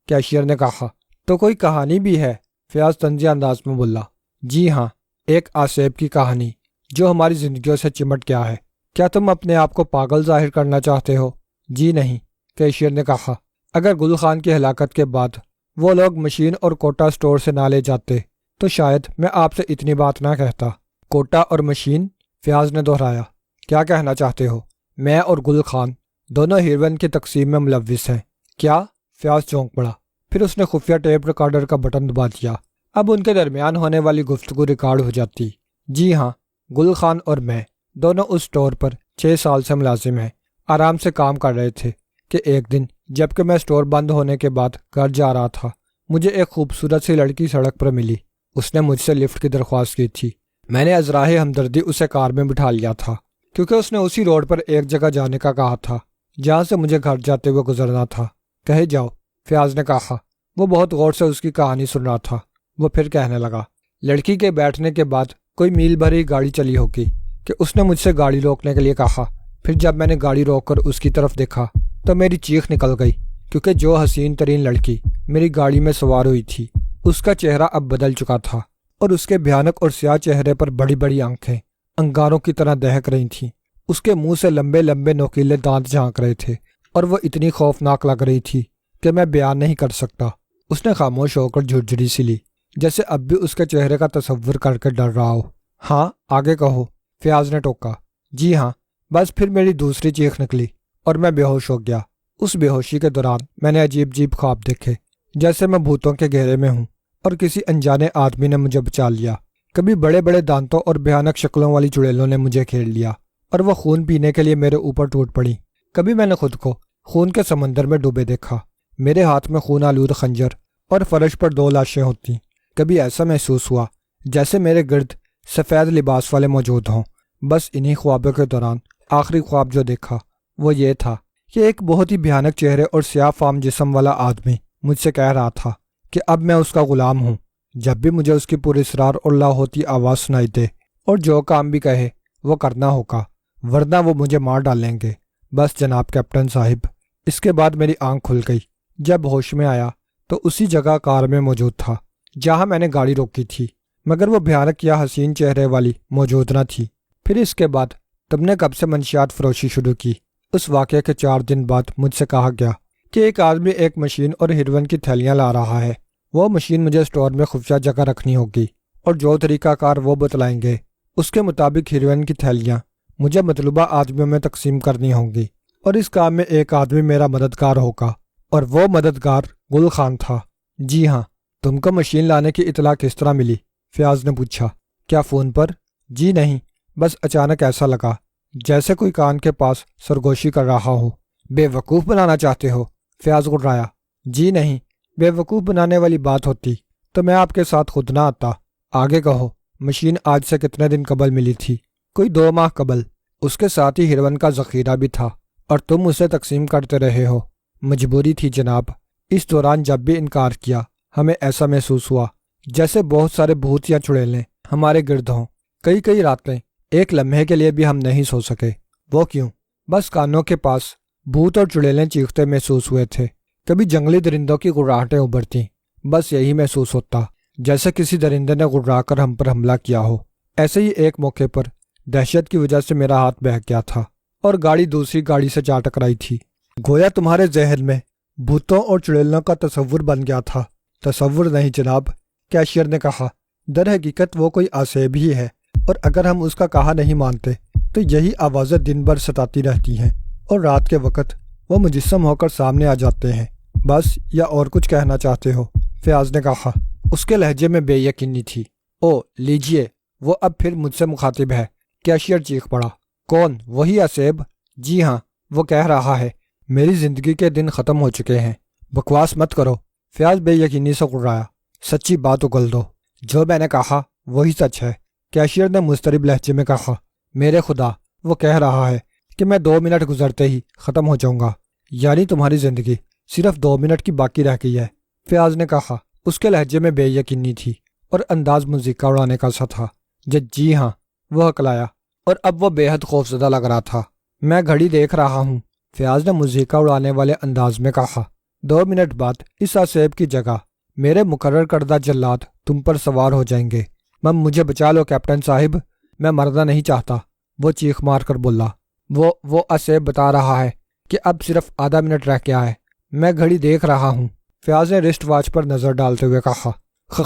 کیشیئر نے کہا۔ تو کوئی کہانی بھی ہے؟ فیاض طنزیہ انداز میں بولا۔ جی ہاں، ایک آصیب کی کہانی جو ہماری زندگیوں سے چمٹ گیا ہے۔ کیا تم اپنے آپ کو پاگل ظاہر کرنا چاہتے ہو؟ جی نہیں، کیشیئر نے کہا۔ اگر گل خان کی ہلاکت کے بعد وہ لوگ مشین اور کوٹا سٹور سے نہ لے جاتے تو شاید میں آپ سے اتنی بات نہ کہتا۔ کوٹا اور مشین؟ فیاض نے دہرایا۔ کیا کہنا چاہتے ہو؟ میں اور گل خان دونوں ہیروئن کی تقسیم میں ملوث ہیں۔ کیا؟ فیاض چونک پڑا، پھر اس نے خفیہ ٹیپ ریکارڈر کا بٹن دبا دیا۔ اب ان کے درمیان ہونے والی گفتگو ریکارڈ ہو جاتی۔ جی ہاں، گل خان اور میں دونوں اس سٹور پر 6 سال سے ملازم ہیں، آرام سے کام کر رہے تھے کہ ایک دن جبکہ میں سٹور بند ہونے کے بعد گھر جا رہا تھا، مجھے ایک خوبصورت سی لڑکی سڑک پر ملی۔ اس نے مجھ سے لفٹ کی درخواست کی تھی۔ میں نے ازراہ ہمدردی اسے کار میں بٹھا لیا تھا کیونکہ اس نے اسی روڈ پر ایک جگہ جانے کا کہا تھا جہاں سے مجھے گھر جاتے ہوئے گزرنا تھا۔ کہے جاؤ، فیاض نے کہا۔ وہ بہت غور سے اس کی کہانی سن رہا تھا۔ وہ پھر کہنے لگا، لڑکی کے بیٹھنے کے بعد کوئی میل بھری گاڑی چلی ہوگی کہ اس نے مجھ سے گاڑی روکنے کے لیے کہا۔ پھر جب میں نے گاڑی روک کر اس کی طرف دیکھا تو میری چیخ نکل گئی کیونکہ جو حسین ترین لڑکی میری گاڑی میں سوار ہوئی تھی اس کا چہرہ اب بدل چکا تھا، اور اس کے بھیانک اور سیاہ چہرے پر بڑی بڑی آنکھیں انگاروں کی طرح دہک رہی تھیں۔ اس کے منہ سے لمبے لمبے نوکیلے دانت جھانک رہے تھے، اور وہ اتنی خوفناک لگ رہی تھی کہ میں بیان نہیں کر سکتا۔ اس نے خاموش ہو کر جھرجھری سی لی، جیسے اب بھی اس کے چہرے کا تصور کر کے ڈر رہا ہو۔ ہاں آگے کہو، فیاض نے ٹوکا۔ جی ہاں، بس پھر میری دوسری چیخ نکلی اور میں بے ہوش ہو گیا۔ اس بے ہوشی کے دوران میں نے عجیب عجیب خواب دیکھے، جیسے میں بھوتوں کے گھیرے میں ہوں اور کسی انجانے آدمی نے مجھے بچا لیا۔ کبھی بڑے بڑے دانتوں اور بھیانک شکلوں والی چڑیلوں نے مجھے کھیل لیا اور وہ خون پینے کے لیے میرے اوپر ٹوٹ پڑی۔ کبھی میں نے خود کو خون کے سمندر میں ڈوبے دیکھا، میرے ہاتھ میں خون آلود خنجر اور فرش پر 2 لاشیں ہوتی۔ کبھی ایسا محسوس ہوا جیسے میرے گرد سفید لباس والے موجود ہوں۔ بس انہی خوابوں کے دوران آخری خواب جو دیکھا وہ یہ تھا کہ ایک بہت ہی بھیانک چہرے اور سیاہ فام جسم والا آدمی مجھ سے کہہ رہا تھا کہ اب میں اس کا غلام ہوں، جب بھی مجھے اس کی پراسرار اور لاہوتی آواز سنائی دے، اور جو کام بھی کہے وہ کرنا ہوگا، ورنہ وہ مجھے مار ڈالیں گے۔ بس جناب کیپٹن صاحب، اس کے بعد میری آنکھ کھل گئی۔ جب ہوش میں آیا تو اسی جگہ کار میں موجود تھا جہاں میں نے گاڑی روکی تھی، مگر وہ بھیانک یا حسین چہرے والی موجود نہ تھی۔ پھر اس کے بعد تم نے کب سے منشیات فروشی شروع کی؟ اس واقعے کے 4 دن بعد مجھ سے کہا گیا کہ ایک آدمی ایک مشین اور ہیروئن کی تھیلیاں لا رہا ہے۔ وہ مشین مجھے سٹور میں خفیہ جگہ رکھنی ہوگی، اور جو طریقہ کار وہ بتلائیں گے اس کے مطابق ہیروئن کی تھیلیاں مجھے مطلوبہ آدمیوں میں تقسیم کرنی ہوں گی اور اس کام میں ایک آدمی میرا مددگار ہوگا، اور وہ مددگار گل خان تھا۔ جی ہاں۔ تم کو مشین لانے کی اطلاع کس طرح ملی؟ فیاض نے پوچھا۔ کیا فون پر؟ جی نہیں، بس اچانک ایسا لگا جیسے کوئی کان کے پاس سرگوشی کر رہا ہو۔ بے وقوف بنانا چاہتے ہو؟ فیاض گڑرایا۔ جی نہیں، بے وقوف بنانے والی بات ہوتی تو میں آپ کے ساتھ خود نہ آتا۔ آگے کہو، مشین آج سے کتنے دن قبل ملی تھی؟ کوئی 2 ماہ قبل۔ اس کے ساتھ ہی ہیروئن کا ذخیرہ بھی تھا اور تم اسے تقسیم کرتے رہے ہو۔ مجبوری تھی جناب۔ اس دوران جب بھی انکار کیا ہمیں ایسا محسوس ہوا جیسے بہت سارے بھوت یا چڑیلیں ہمارے گرد ہوں۔ کئی راتیں، ایک لمحے کے لیے بھی ہم نہیں سو سکے۔ وہ کیوں؟ بس کانوں کے پاس بھوت اور چڑیلیں چیختے محسوس ہوئے تھے۔ کبھی جنگلی درندوں کی گڑراہٹیں ابھرتیں، بس یہی محسوس ہوتا جیسے کسی درندے نے گڑرا کر ہم پر حملہ کیا ہو۔ ایسے ہی ایک موقع پر دہشت کی وجہ سے میرا ہاتھ بہک گیا تھا اور گاڑی دوسری گاڑی سے جا ٹکرائی تھی۔ گویا تمہارے ذہن میں بھوتوں اور چڑیلوں کا تصور بن گیا تھا۔ تصور نہیں جناب، کیشیئر نے کہا۔ در حقیقت وہ کوئی آسیب ہی ہے، اور اگر ہم اس کا کہا نہیں مانتے تو یہی آوازیں دن بھر ستاتی رہتی ہیں اور رات کے وقت وہ مجسم ہو کر سامنے آ جاتے ہیں۔ بس، یا اور کچھ کہنا چاہتے ہو؟ فیاض نے کہا۔ اس کے لہجے میں بے یقینی تھی۔ او لیجئے، وہ اب پھر مجھ سے مخاطب ہے۔ کیشیئر چیخ پڑا۔ کون؟ وہی آسیب؟ جی ہاں، وہ کہہ رہا ہے میری زندگی کے دن ختم ہو چکے ہیں۔ بکواس مت کرو، فیاض بے یقینی سے گڑرایا۔ سچی بات اگل دو۔ جو میں نے کہا وہی سچ ہے، کیشیئر نے مضطرب لہجے میں کہا۔ میرے خدا، وہ کہہ رہا ہے کہ میں 2 منٹ گزرتے ہی ختم ہو جاؤں گا، یعنی تمہاری زندگی صرف 2 منٹ کی باقی رہ گئی ہے، فیاض نے کہا۔ اس کے لہجے میں بے یقینی تھی اور انداز موسیقی اڑانے کا سا تھا۔ جی ہاں، وہ ہکلایا، اور اب وہ بے حد خوفزدہ لگ رہا تھا۔ میں گھڑی دیکھ رہا ہوں، فیاض نے موسیقی اڑانے والے انداز میں کہا۔ 2 منٹ بعد اس آسیب کی جگہ میرے مقرر کردہ جلاد تم پر سوار ہو جائیں گے۔ مجھے بچا لو کیپٹن صاحب، میں مرنا نہیں چاہتا، وہ چیخ مار کر بولا۔ وہ آسیب بتا رہا ہے کہ اب صرف آدھا منٹ رہ گیا ہے۔ میں گھڑی دیکھ رہا ہوں، فیاض نے رسٹ واچ پر نظر ڈالتے ہوئے کہا۔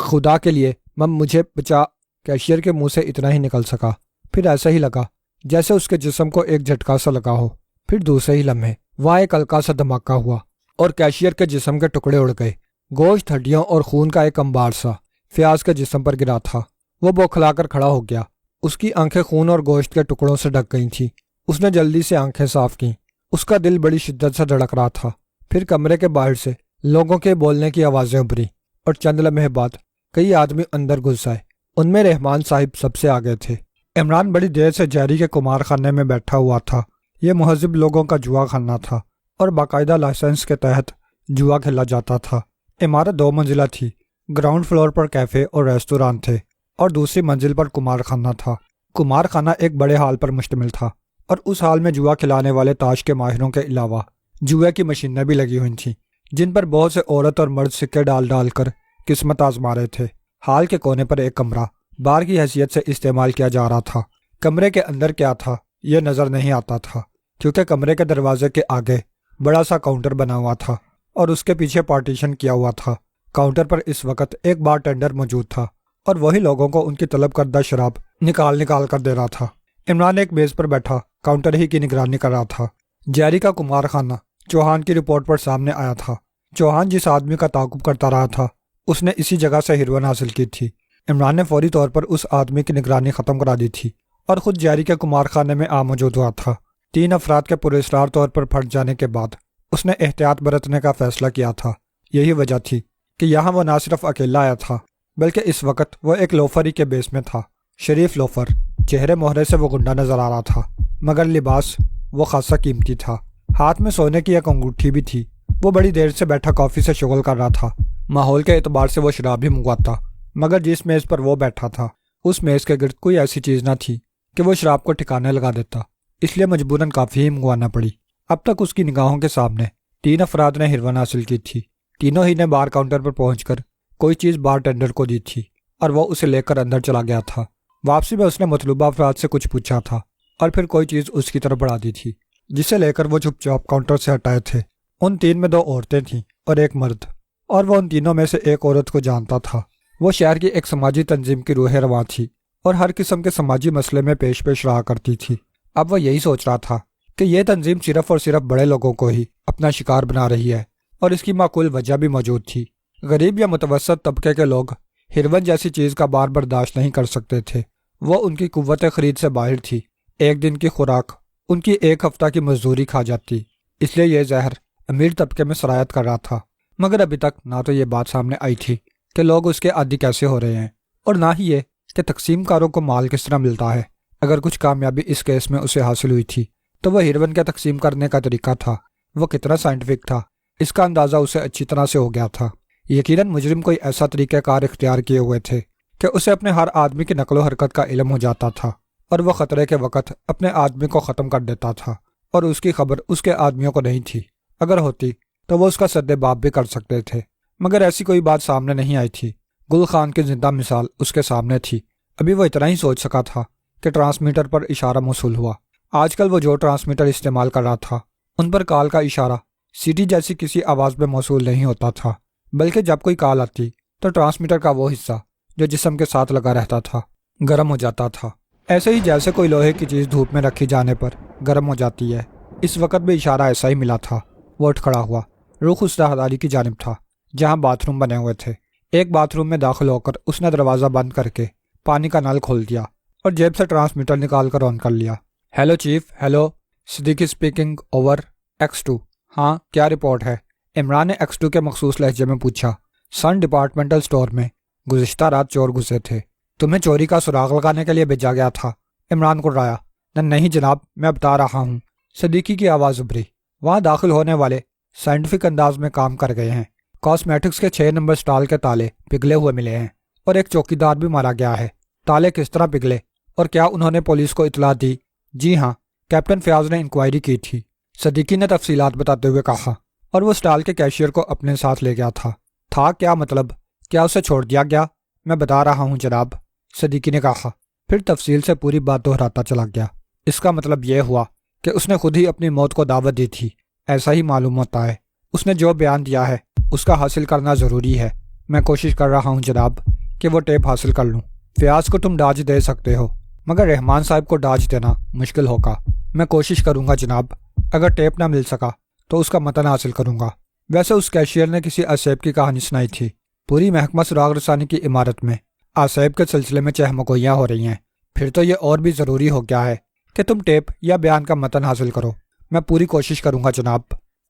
خدا کے لیے مجھے بچا۔ کیشیئر کے منہ سے اتنا ہی نکل سکا۔ پھر ایسا ہی لگا جیسے اس کے جسم کو ایک جھٹکا سا لگا ہو۔ پھر دوسرے ہی لمحے وہاں ایک ہلکا سا دھماکہ ہوا اور کیشیئر کے جسم کے ٹکڑے اڑ گئے۔ گوشت، ہڈیوں اور خون کا ایک انبار سا فیاض کے جسم پر گرا تھا۔ وہ بوکھلا کر کھڑا ہو گیا۔ اس کی آنکھیں خون اور گوشت کے ٹکڑوں سے ڈھک گئی تھیں۔ اس نے جلدی سے آنکھیں صاف کیں۔ اس کا دل بڑی شدت سے دھڑک رہا تھا۔ پھر کمرے کے باہر سے لوگوں کے بولنے کی آوازیں ابھری اور چند لمحے بعد کئی آدمی اندر گھس آئے۔ ان میں رحمان صاحب سب سے آگے تھے۔ عمران بڑی دیر سے جیری کے کمار خانے میں بیٹھا ہوا تھا۔ یہ مہذب لوگوں کا جوا خانہ تھا اور باقاعدہ لائسنس کے تحت جوا کھیلا جاتا تھا۔ عمارت 2 منزلہ تھی۔ گراؤنڈ فلور پر کیفے اور ریستوران تھے اور دوسری منزل پر کمار خانہ تھا۔ کمار خانہ ایک بڑے ہال پر مشتمل تھا اور اس ہال میں جوا کھلانے والے تاش کے ماہروں کے علاوہ جوئے کی مشینیں بھی لگی ہوئی تھیں، جن پر بہت سے عورت اور مرد سکے ڈال ڈال کر قسمت آزما رہے تھے۔ ہال کے کونے پر ایک کمرہ بار کی حیثیت سے استعمال کیا جا رہا تھا۔ کمرے کے اندر کیا تھا یہ نظر نہیں آتا تھا، کیونکہ کمرے کے دروازے کے آگے بڑا سا کاؤنٹر بنا ہوا تھا اور اس کے پیچھے پارٹیشن کیا ہوا تھا۔ کاؤنٹر پر اس وقت ایک بار ٹینڈر موجود تھا اور وہی لوگوں کو ان کی طلب کردہ شراب نکال کر دے رہا تھا۔ عمران ایک میز پر بیٹھا کاؤنٹر ہی کی نگرانی کر رہا تھا۔ جیری کا کمار خانہ چوہان کی رپورٹ پر سامنے آیا تھا۔ چوہان جس آدمی کا تعاقب کرتا رہا تھا اس نے اسی جگہ سے ہیروئن حاصل کی تھی۔ عمران نے فوری طور پر اس آدمی کی نگرانی ختم کرا دی تھی اور خود جیری کے کمار خانے میں موجود ہوا تھا۔ 3 افراد کے پراسرار طور پر پھٹ جانے کے بعد اس نے احتیاط برتنے کا فیصلہ کیا تھا۔ یہی وجہ تھی کہ یہاں وہ نہ صرف اکیلا آیا تھا بلکہ اس وقت وہ ایک لوفری کے بیس میں تھا۔ شریف لوفر، چہرے مہرے سے وہ گنڈا نظر آ رہا تھا، مگر لباس وہ خاصا قیمتی تھا۔ ہاتھ میں سونے کی ایک انگوٹھی بھی تھی۔ وہ بڑی دیر سے بیٹھا کافی سے شغل کر رہا تھا۔ ماحول کے اعتبار سے وہ شراب بھی منگواتا، مگر جس میز پر وہ بیٹھا تھا اس میز کے گرد کوئی ایسی چیز نہ تھی کہ وہ شراب کو ٹھکانے لگا دیتا، اس لیے مجبوراً کافی ہی منگوانا پڑی۔ اب تک اس کی نگاہوں کے سامنے 3 افراد نے ہیروئن حاصل کی تھی۔ تینوں ہی نے بار کاؤنٹر پر پہنچ کر کوئی چیز بار ٹینڈر کو دی تھی اور وہ اسے لے کر اندر چلا گیا تھا۔ واپسی میں اس نے مطلوبہ افراد سے کچھ پوچھا تھا اور پھر کوئی چیز اس کی طرف بڑھا دی تھی جسے لے کر وہ چپ چاپ کاؤنٹر سے ہٹائے تھے۔ ان 3 میں 2 عورتیں تھیں اور ایک مرد، اور وہ ان تینوں میں سے ایک عورت کو جانتا تھا۔ وہ شہر کی ایک سماجی تنظیم کی روح رواں تھی اور ہر قسم کے سماجی مسئلے میں پیش رہا کرتی تھی۔ اب وہ یہی سوچ رہا تھا کہ یہ تنظیم صرف اور صرف بڑے لوگوں کو ہی اپنا شکار بنا رہی ہے، اور اس کی معقول وجہ بھی موجود تھی۔ غریب یا متوسط طبقے کے لوگ ہیروین جیسی چیز کا بار برداشت نہیں کر سکتے تھے۔ وہ ان کی قوت خرید سے باہر تھی۔ ایک دن کی خوراک ان کی ایک ہفتہ کی مزدوری کھا جاتی، اس لیے یہ زہر امیر طبقے میں سرایت کر رہا تھا۔ مگر ابھی تک نہ تو یہ بات سامنے آئی تھی کہ لوگ اس کے عادی کیسے ہو رہے ہیں، اور نہ ہی یہ کہ تقسیم کاروں کو مال کس طرح ملتا ہے۔ اگر کچھ کامیابی اس کیس میں اسے حاصل ہوئی تھی تو وہ ہیروین کا تقسیم کرنے کا طریقہ تھا۔ وہ کتنا سائنٹیفک تھا اس کا اندازہ اسے اچھی طرح سے ہو گیا تھا۔ یقیناً مجرم کوئی ایسا طریقہ کار اختیار کیے ہوئے تھے کہ اسے اپنے ہر آدمی کی نقل و حرکت کا علم ہو جاتا تھا، اور وہ خطرے کے وقت اپنے آدمی کو ختم کر دیتا تھا، اور اس کی خبر اس کے آدمیوں کو نہیں تھی۔ اگر ہوتی تو وہ اس کا سد باب بھی کر سکتے تھے، مگر ایسی کوئی بات سامنے نہیں آئی تھی۔ گل خان کی زندہ مثال اس کے سامنے تھی۔ ابھی وہ اتنا ہی سوچ سکا تھا کہ ٹرانسمیٹر پر اشارہ موصول ہوا۔ آج کل وہ جو ٹرانسمیٹر استعمال کر رہا تھا ان پر کال کا اشارہ سیٹی جیسی کسی آواز میں موصول نہیں ہوتا تھا، بلکہ جب کوئی کال آتی تو ٹرانسمیٹر کا وہ حصہ جو جسم کے ساتھ لگا رہتا تھا گرم ہو جاتا تھا، ایسے ہی جیسے کوئی لوہے کی چیز دھوپ میں رکھی جانے پر گرم ہو جاتی ہے۔ اس وقت بھی اشارہ ایسا ہی ملا تھا۔ وہ اٹھ کھڑا ہوا، رخ اس راہداری کی جانب تھا جہاں باتھ روم بنے ہوئے تھے۔ ایک باتھ روم میں داخل ہو کر اس نے دروازہ بند کر کے پانی کا نل کھول دیا اور جیب سے ٹرانسمیٹر نکال کر آن کر لیا۔ Hello chief, hello, Siddiqui speaking, over. X2، ہاں کیا رپورٹ ہے؟ عمران نے X2 کے مخصوص لہجے میں پوچھا۔ سن ڈپارٹمنٹل سٹور میں گزشتہ رات چور گھسے تھے، تمہیں چوری کا سراغ لگانے کے لیے بھیجا گیا تھا؟ عمران کڑرایا۔ نہیں جناب، میں بتا رہا ہوں۔ صدیقی کی آواز ابھری۔ وہاں داخل ہونے والے سائنٹیفک انداز میں کام کر گئے ہیں۔ کاسمیٹکس کے 6 نمبر سٹال کے تالے پگھلے ہوئے ملے ہیں، اور ایک چوکیدار بھی مارا گیا ہے۔ تالے کس طرح پگھلے، اور کیا انہوں نے پولیس کو اطلاع دی؟ جی ہاں، کیپٹن فیاض نے انکوائری کی تھی، صدیقی نے تفصیلات بتاتے ہوئے کہا، اور وہ سٹال کے کیشیئر کو اپنے ساتھ لے گیا تھا کیا مطلب؟ کیا اسے چھوڑ دیا گیا؟ میں بتا رہا ہوں جناب، صدیقی نے کہا، پھر تفصیل سے پوری بات دہراتا چلا گیا۔ اس کا مطلب یہ ہوا کہ اس نے خود ہی اپنی موت کو دعوت دی تھی، ایسا ہی معلوم ہوتا ہے۔ اس نے جو بیان دیا ہے اس کا حاصل کرنا ضروری ہے۔ میں کوشش کر رہا ہوں جناب کہ وہ ٹیپ حاصل کر لوں۔ فیاض کو تم ڈاج دے سکتے ہو، مگر رحمان صاحب کو ڈاج دینا مشکل ہوگا۔ میں کوشش کروں گا جناب، اگر ٹیپ نہ مل سکا تو اس کا متن حاصل کروں گا۔ ویسے اس کیشیئر نے کسی آسیب کی کہانی سنائی تھی۔ پوری محکمہ سراغ رسانی کی عمارت میں آسیب کے سلسلے میں چہمگوئیاں ہو رہی ہیں۔ پھر تو یہ اور بھی ضروری ہو گیا ہے کہ تم ٹیپ یا بیان کا متن حاصل کرو۔ میں پوری کوشش کروں گا جناب۔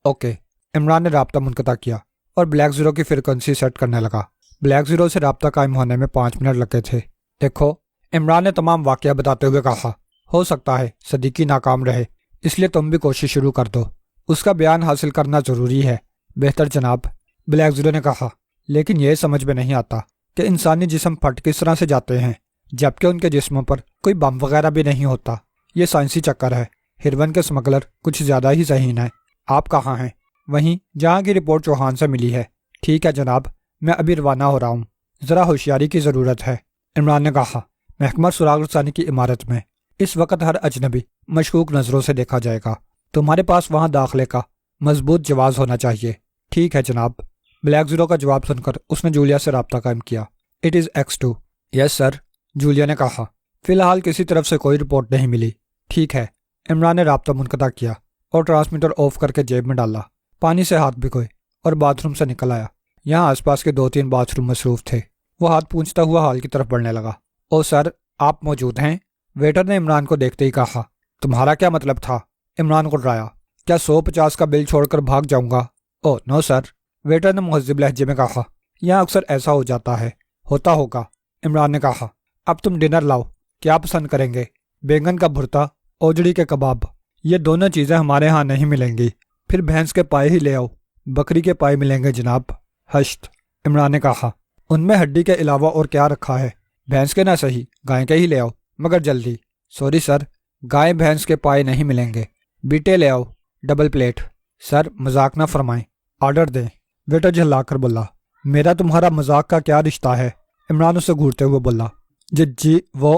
اوکے۔ عمران نے رابطہ منقطع کیا اور بلیک زیرو کی فریکوینسی سیٹ کرنے لگا۔ بلیک زیرو سے رابطہ قائم ہونے میں 5 منٹ لگے تھے۔ دیکھو، عمران نے تمام واقعہ بتاتے ہوئے کہا، ہو سکتا ہے صدیقی ناکام رہے، اس لیے تم بھی کوشش شروع کر دو۔ اس کا بیان حاصل کرنا ضروری ہے۔ بہتر جناب، بلیک زیرو نے کہا، لیکن یہ سمجھ میں نہیں آتا کہ انسانی جسم پھٹ کس طرح سے جاتے ہیں جبکہ ان کے جسموں پر کوئی بم وغیرہ بھی نہیں ہوتا۔ یہ سائنسی چکر ہے۔ ہیروین کے سمگلر کچھ زیادہ ہی ذہین ہے۔ آپ کہاں ہیں؟ وہیں جہاں کی رپورٹ چوہان سے ملی ہے۔ ٹھیک ہے جناب، میں ابھی روانہ ہو رہا ہوں۔ ذرا ہوشیاری کی ضرورت ہے، عمران نے کہا۔ محکمہ سراغ رسانی کی عمارت میں اس وقت ہر اجنبی مشکوک نظروں سے دیکھا جائے گا۔ تمہارے پاس وہاں داخلے کا مضبوط جواز ہونا چاہیے۔ ٹھیک ہے جناب۔ بلیک زیرو کا جواب سن کر اس نے جولیا سے رابطہ قائم کیا۔ It is X2۔ Yes sir, Julia نے کہا۔ فی الحال کسی طرف سے کوئی رپورٹ نہیں ملی۔ ٹھیک ہے۔ عمران نے رابطہ منقطع کیا اور ٹرانسمیٹر آف کر کے جیب میں ڈالا، پانی سے ہاتھ بھگوئے اور باتھ روم سے نکل آیا۔ یہاں آس پاس کے 2-3 باتھ روم مصروف تھے۔ وہ ہاتھ پونچھتا ہوا ہال کی طرف بڑھنے لگا۔ او سر، آپ موجود ہیں؟ ویٹر نے عمران کو دیکھتے ہی کہا۔ تمہارا کیا مطلب تھا؟ عمران گڑرایا۔ کیا 150 کا بل چھوڑ کر بھاگ جاؤں گا؟ او نو سر، ویٹر نے مہذب لہجے میں کہا۔ یہاں اکثر ایسا ہو جاتا ہے۔ ہوتا ہوگا، عمران نے کہا۔ اب تم ڈنر لاؤ، کیا پسند کریں گے؟ بینگن کا بھرتا، اوجڑی کے کباب۔ یہ دونوں چیزیں ہمارے ہاں نہیں ملیں گی۔ پھر بھینس کے پائے ہی لے آؤ۔ بکری کے پائے ملیں گے جناب۔ ہشت، عمران نے کہا۔ ان میں ہڈی کے علاوہ اور کیا رکھا ہے؟ بھینس کے نہ صحیح، گائے کے ہی لے آؤ، مگر جلدی۔ سوری سر، گائے بھینس کے پائے نہیں ملیں گے۔ بیٹے لے آؤ، ڈبل پلیٹ۔ سر مذاق نہ فرمائیں، آرڈر دیں۔ ویٹر جھلا کر بولا۔ میرا تمہارا مذاق کا کیا رشتہ ہے؟ عمران اسے گھورتے ہوئے بولا۔ جی وہ،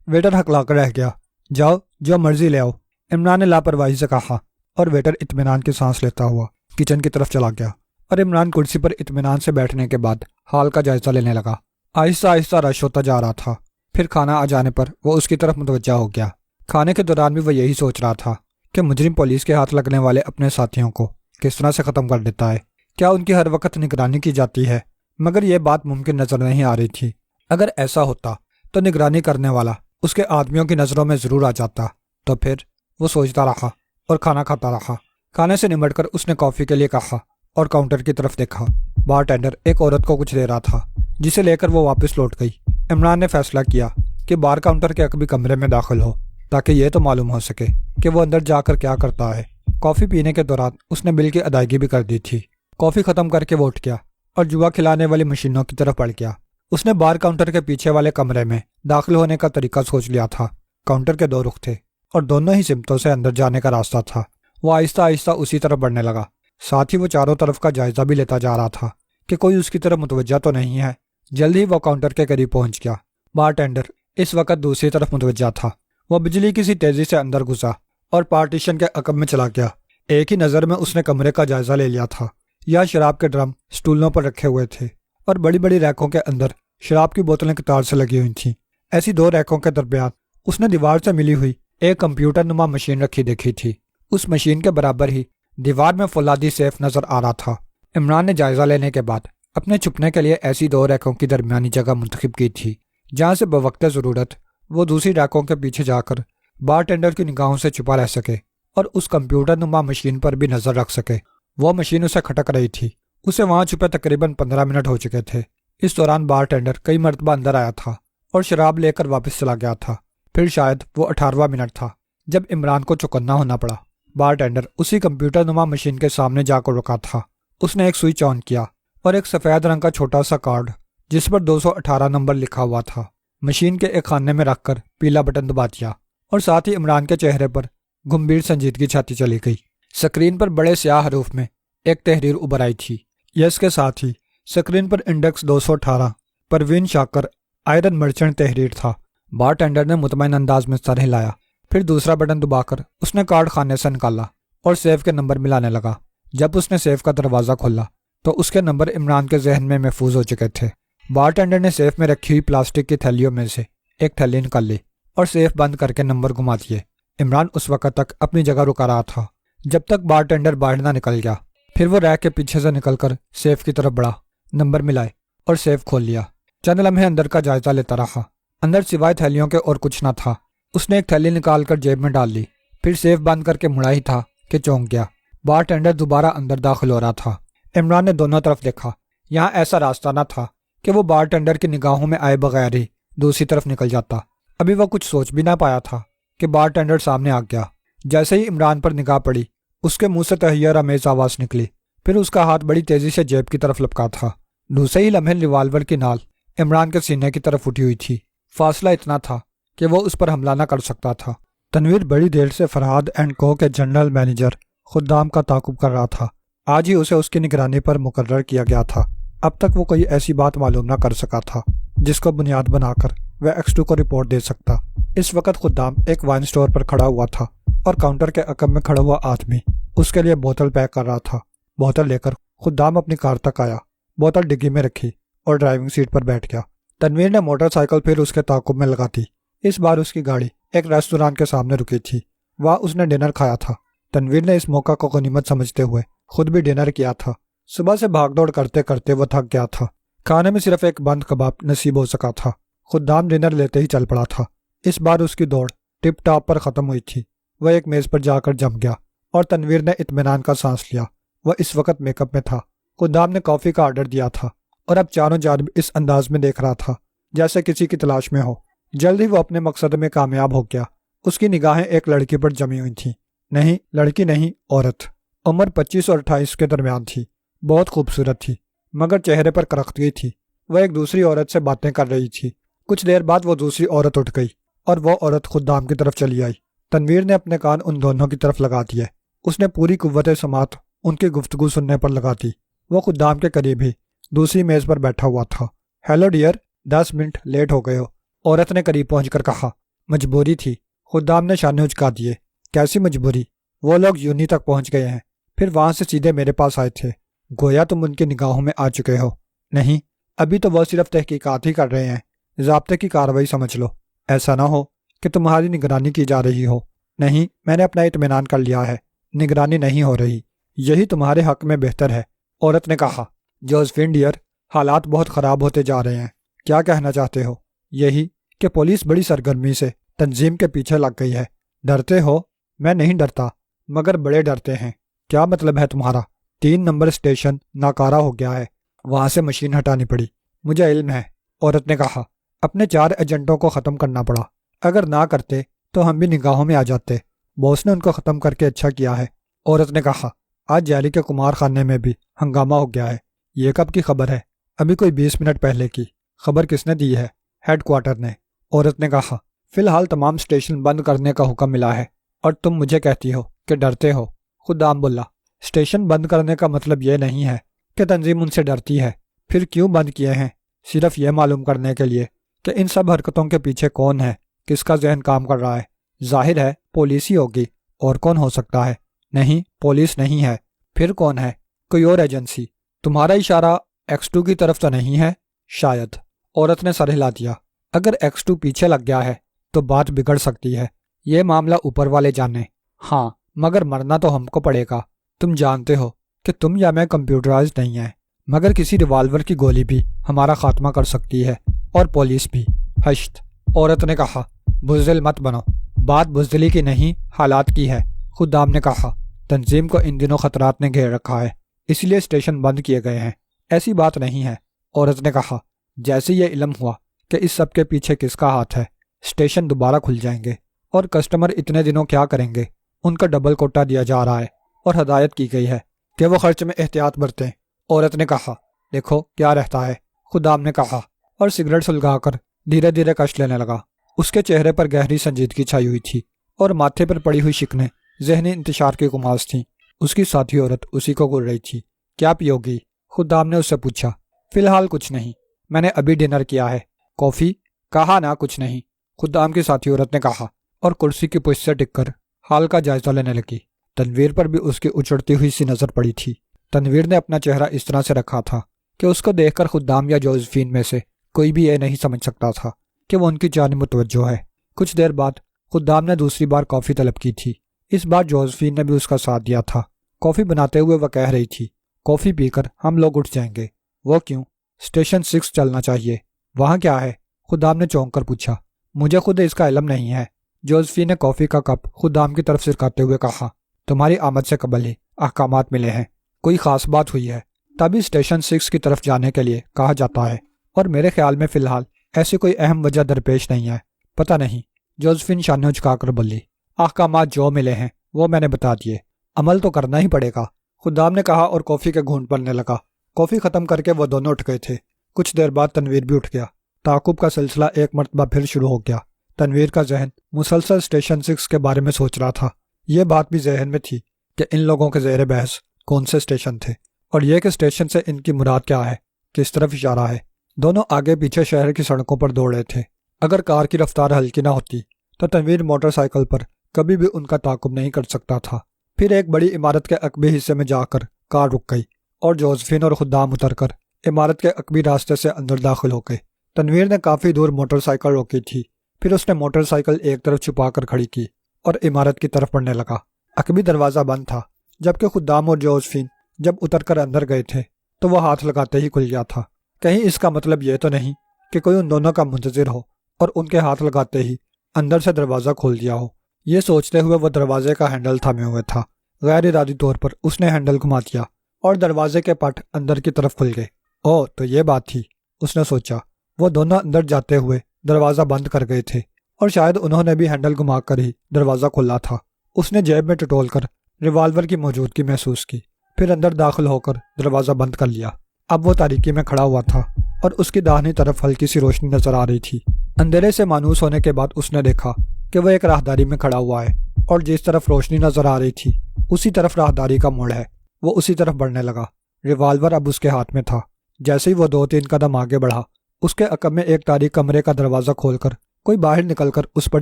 ویٹر ہکلا کر رہ گیا۔ جاؤ، جو مرضی لے آؤ، عمران نے لاپرواہی سے کہا، اور ویٹر اطمینان کی سانس لیتا ہوا کچن کی طرف چلا گیا، اور عمران کرسی پر اطمینان سے بیٹھنے کے بعد حال کا جائزہ لینے لگا۔ آہستہ آہستہ رش ہوتا جا رہا تھا۔ پھر کھانا آ جانے پر وہ اس کی طرف متوجہ ہو گیا۔ کھانے کے دوران بھی وہ یہی سوچ رہا تھا کہ مجرم پولیس کے ہاتھ لگنے والے اپنے ساتھیوں کو کس طرح سے ختم کر دیتا ہے۔ کیا ان کی ہر وقت نگرانی کی جاتی ہے؟ مگر یہ بات ممکن نظر نہیں آ رہی تھی۔ اگر ایسا ہوتا تو نگرانی کرنے والا اس کے آدمیوں کی نظروں میں ضرور آ جاتا۔ تو پھر وہ سوچتا رہا اور کھانا کھاتا رہا۔ کھانے سے نمٹ کر اس نے کافی کے لیے کہا اور کاؤنٹر کی طرف دیکھا۔ بارٹینڈر ایک عورت کو کچھ دے رہا تھا جسے لے کر وہ واپس لوٹ گئی۔ عمران نے فیصلہ کیا کہ بار کاؤنٹر کے عقبی کمرے میں داخل ہو تاکہ یہ تو معلوم ہو سکے کہ وہ اندر جا کر کیا کرتا ہے۔ کافی پینے کے دوران اس نے بل کی ادائیگی بھی کر دی تھی۔ کافی ختم کر کے وہ اٹھ گیا اور جوا کھلانے والی مشینوں کی طرف بڑھ گیا۔ اس نے بار کاؤنٹر کے پیچھے والے کمرے میں داخل ہونے کا طریقہ سوچ لیا تھا۔ کاؤنٹر کے دو رخ تھے اور دونوں ہی سمتوں سے اندر جانے کا راستہ تھا۔ وہ آہستہ آہستہ اسی طرف بڑھنے لگا۔ ساتھ ہی وہ چاروں طرف کا جائزہ بھی لیتا جا رہا تھا کہ کوئی اس کی طرف متوجہ تو نہیں ہے۔ جلد ہی وہ کاؤنٹر کے قریب پہنچ گیا۔ بارٹینڈر اس وقت دوسری طرف متوجہ تھا۔ وہ بجلی کی سی تیزی سے اندر گھسا اور پارٹیشن کے عقب میں چلا گیا۔ ایک ہی نظر میں اس نے کمرے کا جائزہ لے لیا تھا۔ یہاں شراب کے ڈرم سٹولوں پر رکھے ہوئے تھے اور بڑی بڑی ریکوں کے اندر شراب کی بوتلیں قطار سے لگی ہوئی تھیں۔ ایسی دو ریکوں کے درمیان اس نے دیوار سے ملی ہوئی ایک کمپیوٹر نما مشین رکھی دیکھی تھی۔ اس مشین کے برابر ہی دیوار میں فولادی سیف نظر آ رہا تھا۔ عمران نے جائزہ لینے کے بعد اپنے چھپنے کے لیے ایسی دو ریکوں کی درمیانی جگہ منتخب کی تھی جہاں سے بوقت ضرورت وہ دوسری ریکوں کے پیچھے جا کر بارٹینڈر کی نگاہوں سے چھپا رہ سکے اور اس کمپیوٹر نما مشین پر بھی نظر رکھ سکے۔ وہ مشین اسے کھٹک رہی تھی۔ اسے وہاں چھپے تقریباً 15 منٹ ہو چکے تھے۔ اس دوران بارٹینڈر کئی مرتبہ اندر آیا تھا اور شراب لے کر واپس چلا گیا تھا۔ پھر شاید وہ 18واں منٹ تھا جب عمران کو چوکنا ہونا پڑا۔ بارٹینڈر اسی کمپیوٹر نما مشین کے سامنے جا کر رکا تھا۔ اس نے ایک سوئچ آن کیا اور ایک سفید رنگ کا چھوٹا سا کارڈ جس پر 218 نمبر لکھا ہوا تھا مشین کے ایک خانے میں رکھ کر پیلا بٹن دبا دیا اور ساتھ ہی عمران کے چہرے پر گمبھیر سنجیدگی چھاتی چلی گئی۔ سکرین پر بڑے سیاہ حروف میں ایک تحریر ابھر آئی تھی۔ اس کے ساتھ ہی سکرین پر index 218 Parveen Shakir iron merchant تحریر تھا۔ بارٹینڈر نے مطمئن انداز میں سر ہلایا۔ پھر دوسرا بٹن دبا کر اس نے کارڈ خانے سے نکالا اور سیف کے نمبر ملانے لگا۔ جب اس نے سیف کا دروازہ کھولا تو اس کے نمبر عمران کے ذہن میں محفوظ ہو چکے تھے۔ بارٹینڈر نے سیف میں رکھی ہوئی پلاسٹک کی تھیلیوں میں سے ایک تھیلی نکال لی اور سیف بند کر کے نمبر گھما دیے۔ عمران اس وقت تک اپنی جگہ رکا رہا تھا جب تک بارٹینڈر باہر نہ نکل گیا۔ پھر وہ ریک کے پیچھے سے نکل کر سیف کی طرف بڑھا، نمبر ملائے اور سیف کھول لیا۔ چند لمحے اندر کا جائزہ لیتا رہا۔ اندر سوائے تھیلیوں کے اور کچھ نہ تھا۔ اس نے ایک تھیلی نکال کر جیب میں ڈال لی، پھر سیف بند کر کے مڑا ہی تھا کہ چونک گیا۔ بارٹینڈر دوبارہ اندر داخل ہو رہا تھا۔ عمران نے دونوں طرف دیکھا۔ یہاں ایسا راستہ نہ تھا کہ وہ بارٹینڈر کی نگاہوں میں آئے بغیر ہی دوسری طرف نکل جاتا۔ ابھی وہ کچھ سوچ بھی نہ پایا تھا کہ بارٹینڈر سامنے آ گیا۔ جیسے ہی عمران پر نگاہ پڑی اس کے منہ سے تحیر آمیز آواز نکلی، پھر اس کا ہاتھ بڑی تیزی سے جیب کی طرف لپکا تھا۔ دوسرے ہی لمحے ریوالور کی نال عمران کے سینے کی طرف اٹھی ہوئی تھی۔ فاصلہ اتنا تھا کہ وہ اس پر حملہ نہ کر سکتا تھا۔ تنویر بڑی دیر سے فرہاد اینڈ کو کے جنرل مینیجر خدام کا تعاقب کر رہا تھا۔ آج ہی اسے اس کی نگرانی پر مقرر کیا گیا تھا۔ اب تک وہ کوئی ایسی بات معلوم نہ کر سکا تھا جس کو بنیاد بنا کر وہ X2 کو رپورٹ دے سکتا۔ اس وقت خدام ایک وائن سٹور پر کھڑا ہوا تھا اور کاؤنٹر کے عقب میں کھڑا ہوا آدمی اس کے لیے بوتل پیک کر رہا تھا۔ بوتل لے کر خدام اپنی کار تک آیا، بوتل ڈگی میں رکھی اور ڈرائیونگ سیٹ پر بیٹھ گیا۔ تنویر نے موٹر سائیکل پھر اس کے تعاقب میں لگا دی۔ اس بار اس کی گاڑی ایک ریستوران کے سامنے رکی تھی۔ وہاں اس نے ڈنر کھایا تھا۔ تنویر نے اس موقع کو غنیمت سمجھتے ہوئے خود بھی ڈنر کیا تھا۔ صبح سے بھاگ دوڑ کرتے کرتے وہ تھک گیا تھا۔ کھانے میں صرف ایک بند کباب نصیب ہو سکا تھا۔ خدام ڈنر لیتے ہی چل پڑا تھا۔ اس بار اس کی دوڑ ٹپ ٹاپ پر ختم ہوئی تھی۔ وہ ایک میز پر جا کر جم گیا اور تنویر نے اطمینان کا سانس لیا۔ وہ اس وقت میک اپ میں تھا۔ خدام نے کافی کا آرڈر دیا تھا اور اب چاروں جانب اس انداز میں دیکھ رہا تھا جیسے کسی کی تلاش میں ہو۔ جلد ہی وہ اپنے مقصد میں کامیاب ہو گیا۔ اس کی نگاہیں ایک لڑکی پر جمی ہوئی تھیں۔ نہیں، لڑکی نہیں، عورت۔ عمر 25 اور 28 کے درمیان تھی۔ بہت خوبصورت تھی مگر چہرے پر کرختگی تھی۔ وہ ایک دوسری عورت سے باتیں کر رہی تھی۔ کچھ دیر بعد وہ دوسری عورت اٹھ گئی اور وہ عورت خدام کی طرف چلی آئی۔ تنویر نے اپنے کان ان دونوں کی طرف لگا دیے۔ اس نے پوری قوت سماعت ان کی گفتگو سننے پر لگا دی۔ وہ خدام کے قریب ہی دوسری میز پر بیٹھا ہوا تھا۔ ہیلو ڈیئر، 10 منٹ لیٹ ہو گئے ہو، عورت نے قریب پہنچ کر کہا۔ مجبوری تھی، خدام نے شانے اچکا دیے۔ کیسی مجبوری؟ وہ لوگ یونی تک پہنچ گئے ہیں، پھر وہاں سے سیدھے میرے پاس آئے تھے۔ گویا تم ان کی نگاہوں میں آ چکے ہو۔ نہیں، ابھی تو وہ صرف تحقیقات ہی کر رہے ہیں، ضابطے کی کارروائی سمجھ لو۔ ایسا نہ ہو کہ تمہاری نگرانی کی جا رہی ہو۔ نہیں، میں نے اپنا اطمینان کر لیا ہے، نگرانی نہیں ہو رہی، یہی تمہارے حق میں بہتر ہے۔ عورت نے کہا، جوزفین ڈیئر، حالات بہت خراب ہوتے جا رہے ہیں، کیا کہنا چاہتے ہو؟ یہی کہ پولیس بڑی سرگرمی سے تنظیم کے پیچھے لگ گئی ہے۔ ڈرتے ہو؟ میں نہیں ڈرتا، مگر بڑے ڈرتے ہیں۔ کیا مطلب ہے تمہارا؟ 3 نمبر اسٹیشن ناکارہ ہو گیا ہے، وہاں سے مشین ہٹانی پڑی۔ مجھے علم ہے، عورت نے کہا، اپنے 4 ایجنٹوں کو ختم کرنا پڑا، اگر نہ کرتے تو ہم بھی نگاہوں میں آ جاتے۔ باس نے ان کو ختم کر کے اچھا کیا ہے۔ عورت نے کہا، آج جیلی کے کمار خانے میں بھی ہنگامہ ہو گیا ہے۔ یہ کب کی خبر ہے؟ ابھی کوئی 20 منٹ پہلے کی۔ خبر کس نے دی ہے؟ ہیڈ کوارٹر نے۔ عورت نے کہا، فی الحال تمام اسٹیشن بند کرنے کا حکم ملا ہے اور تم مجھے کہتی ہو کہ ڈرتے ہو۔ خدام بولا، اسٹیشن بند کرنے کا مطلب یہ نہیں ہے کہ تنظیم ان سے ڈرتی ہے۔ پھر کیوں بند کیے ہیں؟ صرف یہ معلوم کرنے کے لیے کہ ان سب حرکتوں کے پیچھے کون ہے، کس کا ذہن کام کر رہا ہے۔ ظاہر ہے پولیس ہی ہوگی، اور کون ہو سکتا ہے؟ نہیں، پولیس نہیں ہے۔ پھر کون ہے؟ کوئی اور ایجنسی۔ تمہارا اشارہ X2 کی طرف تو نہیں ہے؟ شاید۔ عورت نے سر ہلا دیا۔ اگر X2 پیچھے لگ گیا ہے تو بات بگڑ سکتی ہے۔ یہ معاملہ اوپر والے جانے۔ ہاں، مگر مرنا تو ہم کو پڑے گا۔ تم جانتے ہو کہ تم یا میں کمپیوٹرائز نہیں ہیں، مگر کسی ریوالور کی گولی بھی ہمارا خاتمہ کر سکتی ہے، اور پولیس بھی۔ ہشت، عورت نے کہا، بزدل مت بنو۔ بات بزدلی کی نہیں، حالات کی ہے۔ خدام نے کہا، تنظیم کو ان دنوں خطرات نے گھیر رکھا ہے، اس لیے اسٹیشن بند کیے گئے ہیں۔ ایسی بات نہیں ہے۔ عورت نے کہا، جیسے یہ علم ہوا کہ اس سب کے پیچھے کس کا ہاتھ ہے، اسٹیشن دوبارہ کھل جائیں گے، اور کسٹمر اتنے دنوں کیا کریں گے؟ ان کا ڈبل کوٹا دیا جا رہا ہے، اور ہدایت کی گئی ہے کہ وہ خرچ میں احتیاط برتیں۔ عورت نے کہا، دیکھو کیا رہتا ہے۔ خدام نے کہا، اور سگریٹ سلگا کر دھیرے دھیرے کش لینے لگا۔ اس کے چہرے پر گہری سنجیدگی چھائی ہوئی تھی، اور ماتھے پر پڑی ہوئی شکنیں ذہنی انتشار کی گماز تھیں۔ اس کی ساتھی عورت اسی کو گھور رہی تھی۔ کیا پیو گی؟ خدام نے اس سے پوچھا۔ فی الحال کچھ نہیں، میں نے ابھی ڈنر کیا ہے۔ کافی؟ کہا نا کچھ نہیں، خدام کی ساتھی عورت نے کہا، اور کرسی کی پشت سے ٹک کر حال کا جائزہ لینے لگی۔ تنویر پر بھی اس کی اچڑتی ہوئی سی نظر پڑی تھی۔ تنویر نے اپنا چہرہ اس طرح سے رکھا تھا کہ اس کو دیکھ کر خدام یا جوزفین میں سے کوئی بھی یہ نہیں سمجھ سکتا تھا کہ وہ ان کی جانب متوجہ ہے۔ کچھ دیر بعد خدام نے دوسری بار کافی طلب کی تھی۔ اس بار جوزفین نے بھی اس کا ساتھ دیا تھا۔ کافی بناتے ہوئے وہ کہہ رہی تھی، کافی پی کر ہم لوگ اٹھ جائیں گے۔ وہ کیوں؟ اسٹیشن 6 چلنا چاہیے۔ وہاں کیا ہے؟ خدام نے چونک کر پوچھا۔ مجھے خود اس کا علم نہیں ہے۔ جوزفین نے کافی کا کپ خدام کی طرف سرکاتے ہوئے کہا، تمہاری آمد سے قبل ہی احکامات ملے ہیں، کوئی خاص بات ہوئی ہے تبھی اسٹیشن 6 کی طرف جانے کے لیے کہا جاتا ہے، اور میرے خیال میں فی الحال ایسی کوئی اہم وجہ درپیش نہیں ہے۔ پتہ نہیں، جوزفین شانے اچکا کر بولی، احکامات جو ملے ہیں وہ میں نے بتا دیے، عمل تو کرنا ہی پڑے گا۔ خدام نے کہا اور کافی کے گھونٹ بننے لگا۔ کافی ختم کر کے وہ دونوں اٹھ گئے تھے۔ کچھ دیر بعد تنویر بھی اٹھ گیا۔ تعاقب کا سلسلہ ایک مرتبہ پھر شروع ہو گیا۔ تنویر کا ذہن مسلسل اسٹیشن 6 کے بارے میں سوچ رہا تھا۔ یہ بات بھی ذہن میں تھی کہ ان لوگوں کے زیر بحث کون سے اسٹیشن تھے، اور یہ کہ اسٹیشن سے ان کی مراد کیا ہے، کس طرف اشارہ ہے۔ دونوں آگے پیچھے شہر کی سڑکوں پر دوڑ رہے تھے۔ اگر کار کی رفتار ہلکی نہ ہوتی تو تنویر موٹر سائیکل پر کبھی بھی ان کا تعاقب نہیں کر سکتا تھا۔ پھر ایک بڑی عمارت کے عقبی حصے میں جا کر کار رک گئی، اور جوزفین اور خدام اتر کر عمارت کے عقبی راستے سے اندر داخل ہو گئے۔ تنویر نے کافی دور موٹر سائیکل روکی تھی، پھر اس نے موٹر سائیکل ایک طرف چھپا کر کھڑی کی اور عمارت کی طرف بڑھنے لگا۔ عقبی دروازہ بند تھا، جبکہ خدام اور جوزفین جب اتر کر اندر گئے تھے تو وہ ہاتھ لگاتے ہی کھل گیا تھا۔ کہیں اس کا مطلب یہ تو نہیں کہ کوئی ان دونوں کا منتظر ہو اور ان کے ہاتھ لگاتے ہی اندر سے دروازہ کھول دیا ہو۔ یہ سوچتے ہوئے وہ دروازے کا ہینڈل تھامے ہوئے تھا۔ غیر ارادی طور پر اس نے ہینڈل گھما دیا اور دروازے کے پٹ اندر کی طرف کھل گئے۔ اوہ، تو یہ بات تھی، اس نے سوچا۔ وہ دونوں اندر جاتے ہوئے دروازہ بند کر گئے تھے، اور شاید انہوں نے بھی ہینڈل گھما کر ہی دروازہ کھولا تھا۔ اس نے جیب میں ٹٹول کر ریوالور کی موجودگی محسوس کی، پھر اندر داخل ہو کر دروازہ بند کر لیا۔ اب وہ تاریکی میں کھڑا ہوا تھا، اور اس کی داہنی طرف ہلکی سی روشنی نظر آ رہی تھی۔ اندھیرے سے مانوس ہونے کے بعد اس نے دیکھا کہ وہ ایک راہداری میں کھڑا ہوا ہے، اور جس طرف روشنی نظر آ رہی تھی اسی طرف راہداری کا موڑ ہے۔ وہ اسی طرف بڑھنے لگا۔ ریوالور اب اس کے ہاتھ میں تھا۔ جیسے ہی وہ 2-3 قدم آگے بڑھا، اس کے عقب میں ایک تاریک کمرے کا دروازہ کھول کر کوئی باہر نکل کر اس پر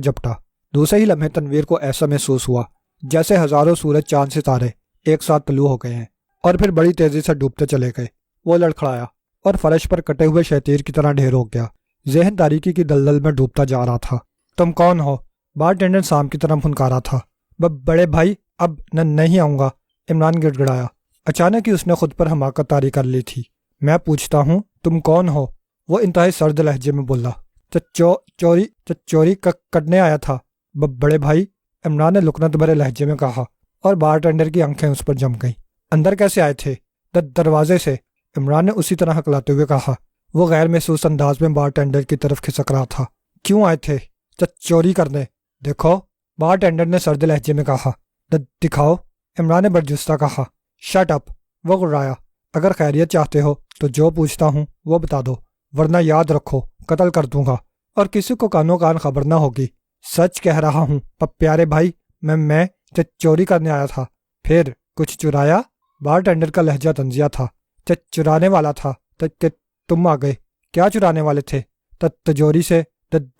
جھپٹا۔ دوسرے ہی لمحے تنویر کو ایسا محسوس ہوا جیسے ہزاروں سورج چاند ستارے ایک ساتھ طلوع ہو گئے ہیں، اور پھر بڑی تیزی سے ڈوبتے چلے گئے۔ وہ لڑکھڑایا اور فرش پر کٹے ہوئے شیطیر کی طرح ڈھیر ہو گیا۔ ذہن تاریکی کی دلدل میں ڈوبتا جا رہا تھا۔ تم کون ہو؟ بارٹینڈر سام کی طرف پھنکارا تھا۔ بڑے بھائی اب نہیں آؤں گا، عمران گڑ گڑایا۔ اچانک ہی اس نے خود پر حماقت طاری کر لی تھی۔ میں پوچھتا ہوں تم کون ہو؟ وہ انتہائی سرد لہجے میں بولا۔ چوری کرنے آیا تھا بڑے بھائی، عمران نے لکنت بھرے لہجے میں کہا، اور بارٹینڈر کی آنکھیں اس پر جم گئیں۔ اندر کیسے آئے تھے؟ دروازے سے، عمران نے اسی طرح ہکلاتے ہوئے کہا۔ وہ غیر محسوس انداز میں بارٹینڈر کی طرف کھسک رہا تھا۔ کیوں آئے تھے؟ چوری کرنے۔ دیکھو، بارٹینڈر نے سرد لہجے میں کہا۔ دکھاؤ، عمران نے برجستہ کہا۔ شٹ اپ، وہ گرایا۔ اگر خیریت چاہتے ہو تو جو پوچھتا ہوں وہ بتا دو، ورنہ یاد رکھو قتل کر دوں گا، اور کسی کو کانوں کان خبر نہ ہوگی۔ سچ کہہ رہا ہوں پیارے بھائی، میں چوری کرنے آیا تھا۔ پھر کچھ چرایا؟ بارٹینڈر کا لہجہ طنزیہ تھا۔ چرانے والا تھا کہ تم آ گئے؟ کیا چرانے والے تھے؟ تجوری سے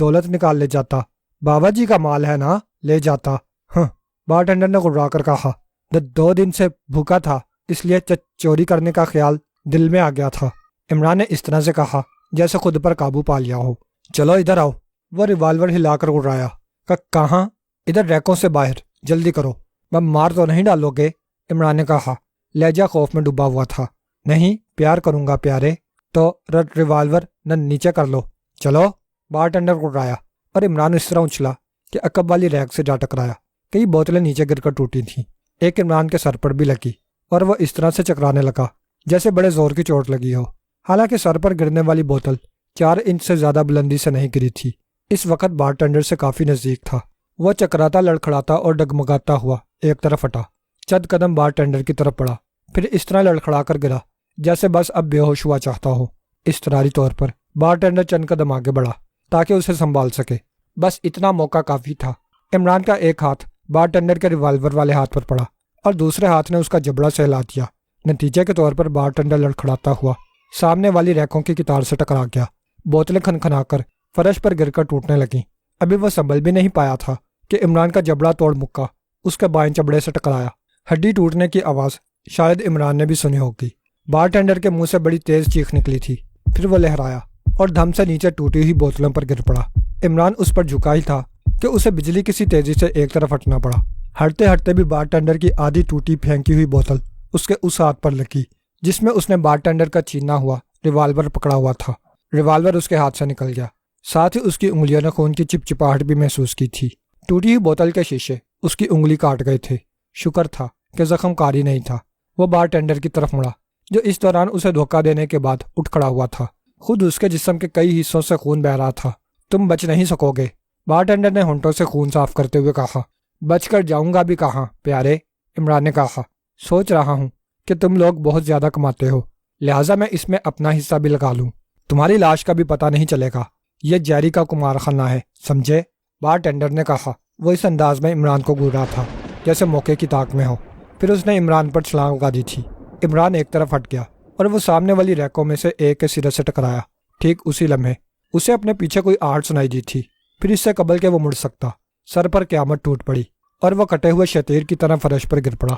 دولت نکال لے جاتا۔ بابا جی کا مال ہے نا، لے جاتا۔ ہاں، بارٹینڈر نے گھبرا کر کہا۔ 2 دن سے بھوکا تھا، اس لیے چوری کرنے کا خیال دل میں آ گیا تھا، عمران نے اس طرح سے کہا جیسے خود پر قابو پا لیا ہو۔ چلو ادھر آؤ، وہ ریوالور ہلا کر گھرایا۔ کہاں؟ ادھر ریکوں سے باہر، جلدی کرو۔ مار تو نہیں ڈالو گے؟ عمران نے کہا، لہجہ خوف میں ڈوبا ہوا تھا۔ نہیں، پیار کروں گا پیارے۔ تو ریوالور نیچے کر لو۔ چلو، بارٹینڈر گھرایا، اور عمران اس طرح اچھلا کہ عقب والی ریک سے جا ٹکرایا۔ کئی بوتلیں نیچے گر کر ٹوٹی تھیں، ایک عمران کے سر پر بھی لگی، اور وہ اس طرح سے چکرانے لگا جیسے بڑے زور کی چوٹ لگی ہو۔ حالانکہ سر پر گرنے والی بوتل 4 انچ سے زیادہ بلندی سے نہیں گری تھی، اس وقت بارٹینڈر سے کافی نزدیک تھا۔ وہ چکراتا، لڑکھڑاتا اور ڈگمگاتا ہوا ایک طرف ہٹا، چند قدم بارٹینڈر کی طرف بڑھا، پھر اس طرح لڑکھڑا کر گرا جیسے بس اب بے ہوش ہوا چاہتا ہو۔ اضطراری طور پر بارٹینڈر چند قدم آگے بڑھا تاکہ اسے سنبھال سکے، بس اتنا موقع کافی تھا۔ عمران کا ایک ہاتھ بارٹینڈر کے ریوالور والے ہاتھ پر پڑا، اور دوسرے ہاتھ نے اس کا جبڑا سے ہلا دیا۔ نتیجے کے طور پر بارٹینڈر لڑکھڑاتا ہوا سامنے والی ریکوں کی قطار سے ٹکرا گیا۔ بوتلیں کھنکھنا کر فرش پر گر کر ٹوٹنے لگیں۔ ابھی وہ سنبھل بھی نہیں پایا تھا کہ عمران کا جبڑا توڑ مکا اس کے بائیں چبڑے سے ٹکرایا۔ ہڈی ٹوٹنے کی آواز شاید عمران نے بھی سنی ہوگی۔ بارٹینڈر کے منہ سے بڑی تیز چیخ نکلی تھی، پھر وہ لہرایا اور دھم سے نیچے ٹوٹی ہوئی بوتلوں پر گر پڑا۔ عمران اس پر جھکا ہی تھا کہ اسے بجلی کسی تیزی سے ایک طرف ہٹنا پڑا۔ ہٹتے ہٹتے بھی بارٹینڈر کی آدھی ٹوٹی پھینکی ہوئی بوتل اس کے اس ہاتھ پر لگی جس میں اس نے بارٹینڈر کا چھینا ہوا ریوالور پکڑا ہوا تھا۔ ریوالور اس کے ہاتھ سے نکل گیا، ساتھ ہی اس کی انگلیوں نے خون کی چپچپاہٹ بھی محسوس کی تھی۔ ٹوٹی ہوئی بوتل کے شیشے اس کی انگلی کاٹ گئے تھے۔ شکر تھا کہ زخم کاری نہیں تھا۔ وہ بارٹینڈر کی طرف مڑا جو اس دوران اسے دھوکہ دینے کے بعد اٹھ کھڑا ہوا تھا۔ خود اس کے جسم کے کئی حصوں سے خون بہہ رہا تھا۔ تم بچ نہیں سکو گے، بارٹینڈر نے ہونٹوں سے خون صاف کرتے ہوئے کہا۔ بچ کر جاؤں گا بھی کہاں پیارے، عمران نے کہا۔ سوچ رہا ہوں کہ تم لوگ بہت زیادہ کماتے ہو، لہٰذا میں اس میں اپنا حصہ بھی لگا لوں۔ تمہاری لاش کا بھی پتہ نہیں چلے گا، یہ جیری کا کمار خانہ ہے، سمجھے؟ بارٹینڈر نے کہا۔ وہ اس انداز میں عمران کو گھور رہا تھا جیسے موقع کی طاق میں ہو۔ پھر اس نے عمران پر چھلانگ لگا دی تھی۔ عمران ایک طرف ہٹ گیا اور وہ سامنے والی ریکوں میں سے ایک کے سرے سے ٹکرایا۔ ٹھیک اسی لمحے اسے اپنے پیچھے کوئی آہٹ سنائی دی تھی۔ پھر اس سے قبل کہ وہ مڑ سکتا، سر پر قیامت ٹوٹ پڑی اور وہ کٹے ہوئے شتیر کی طرح فرش پر گر پڑا۔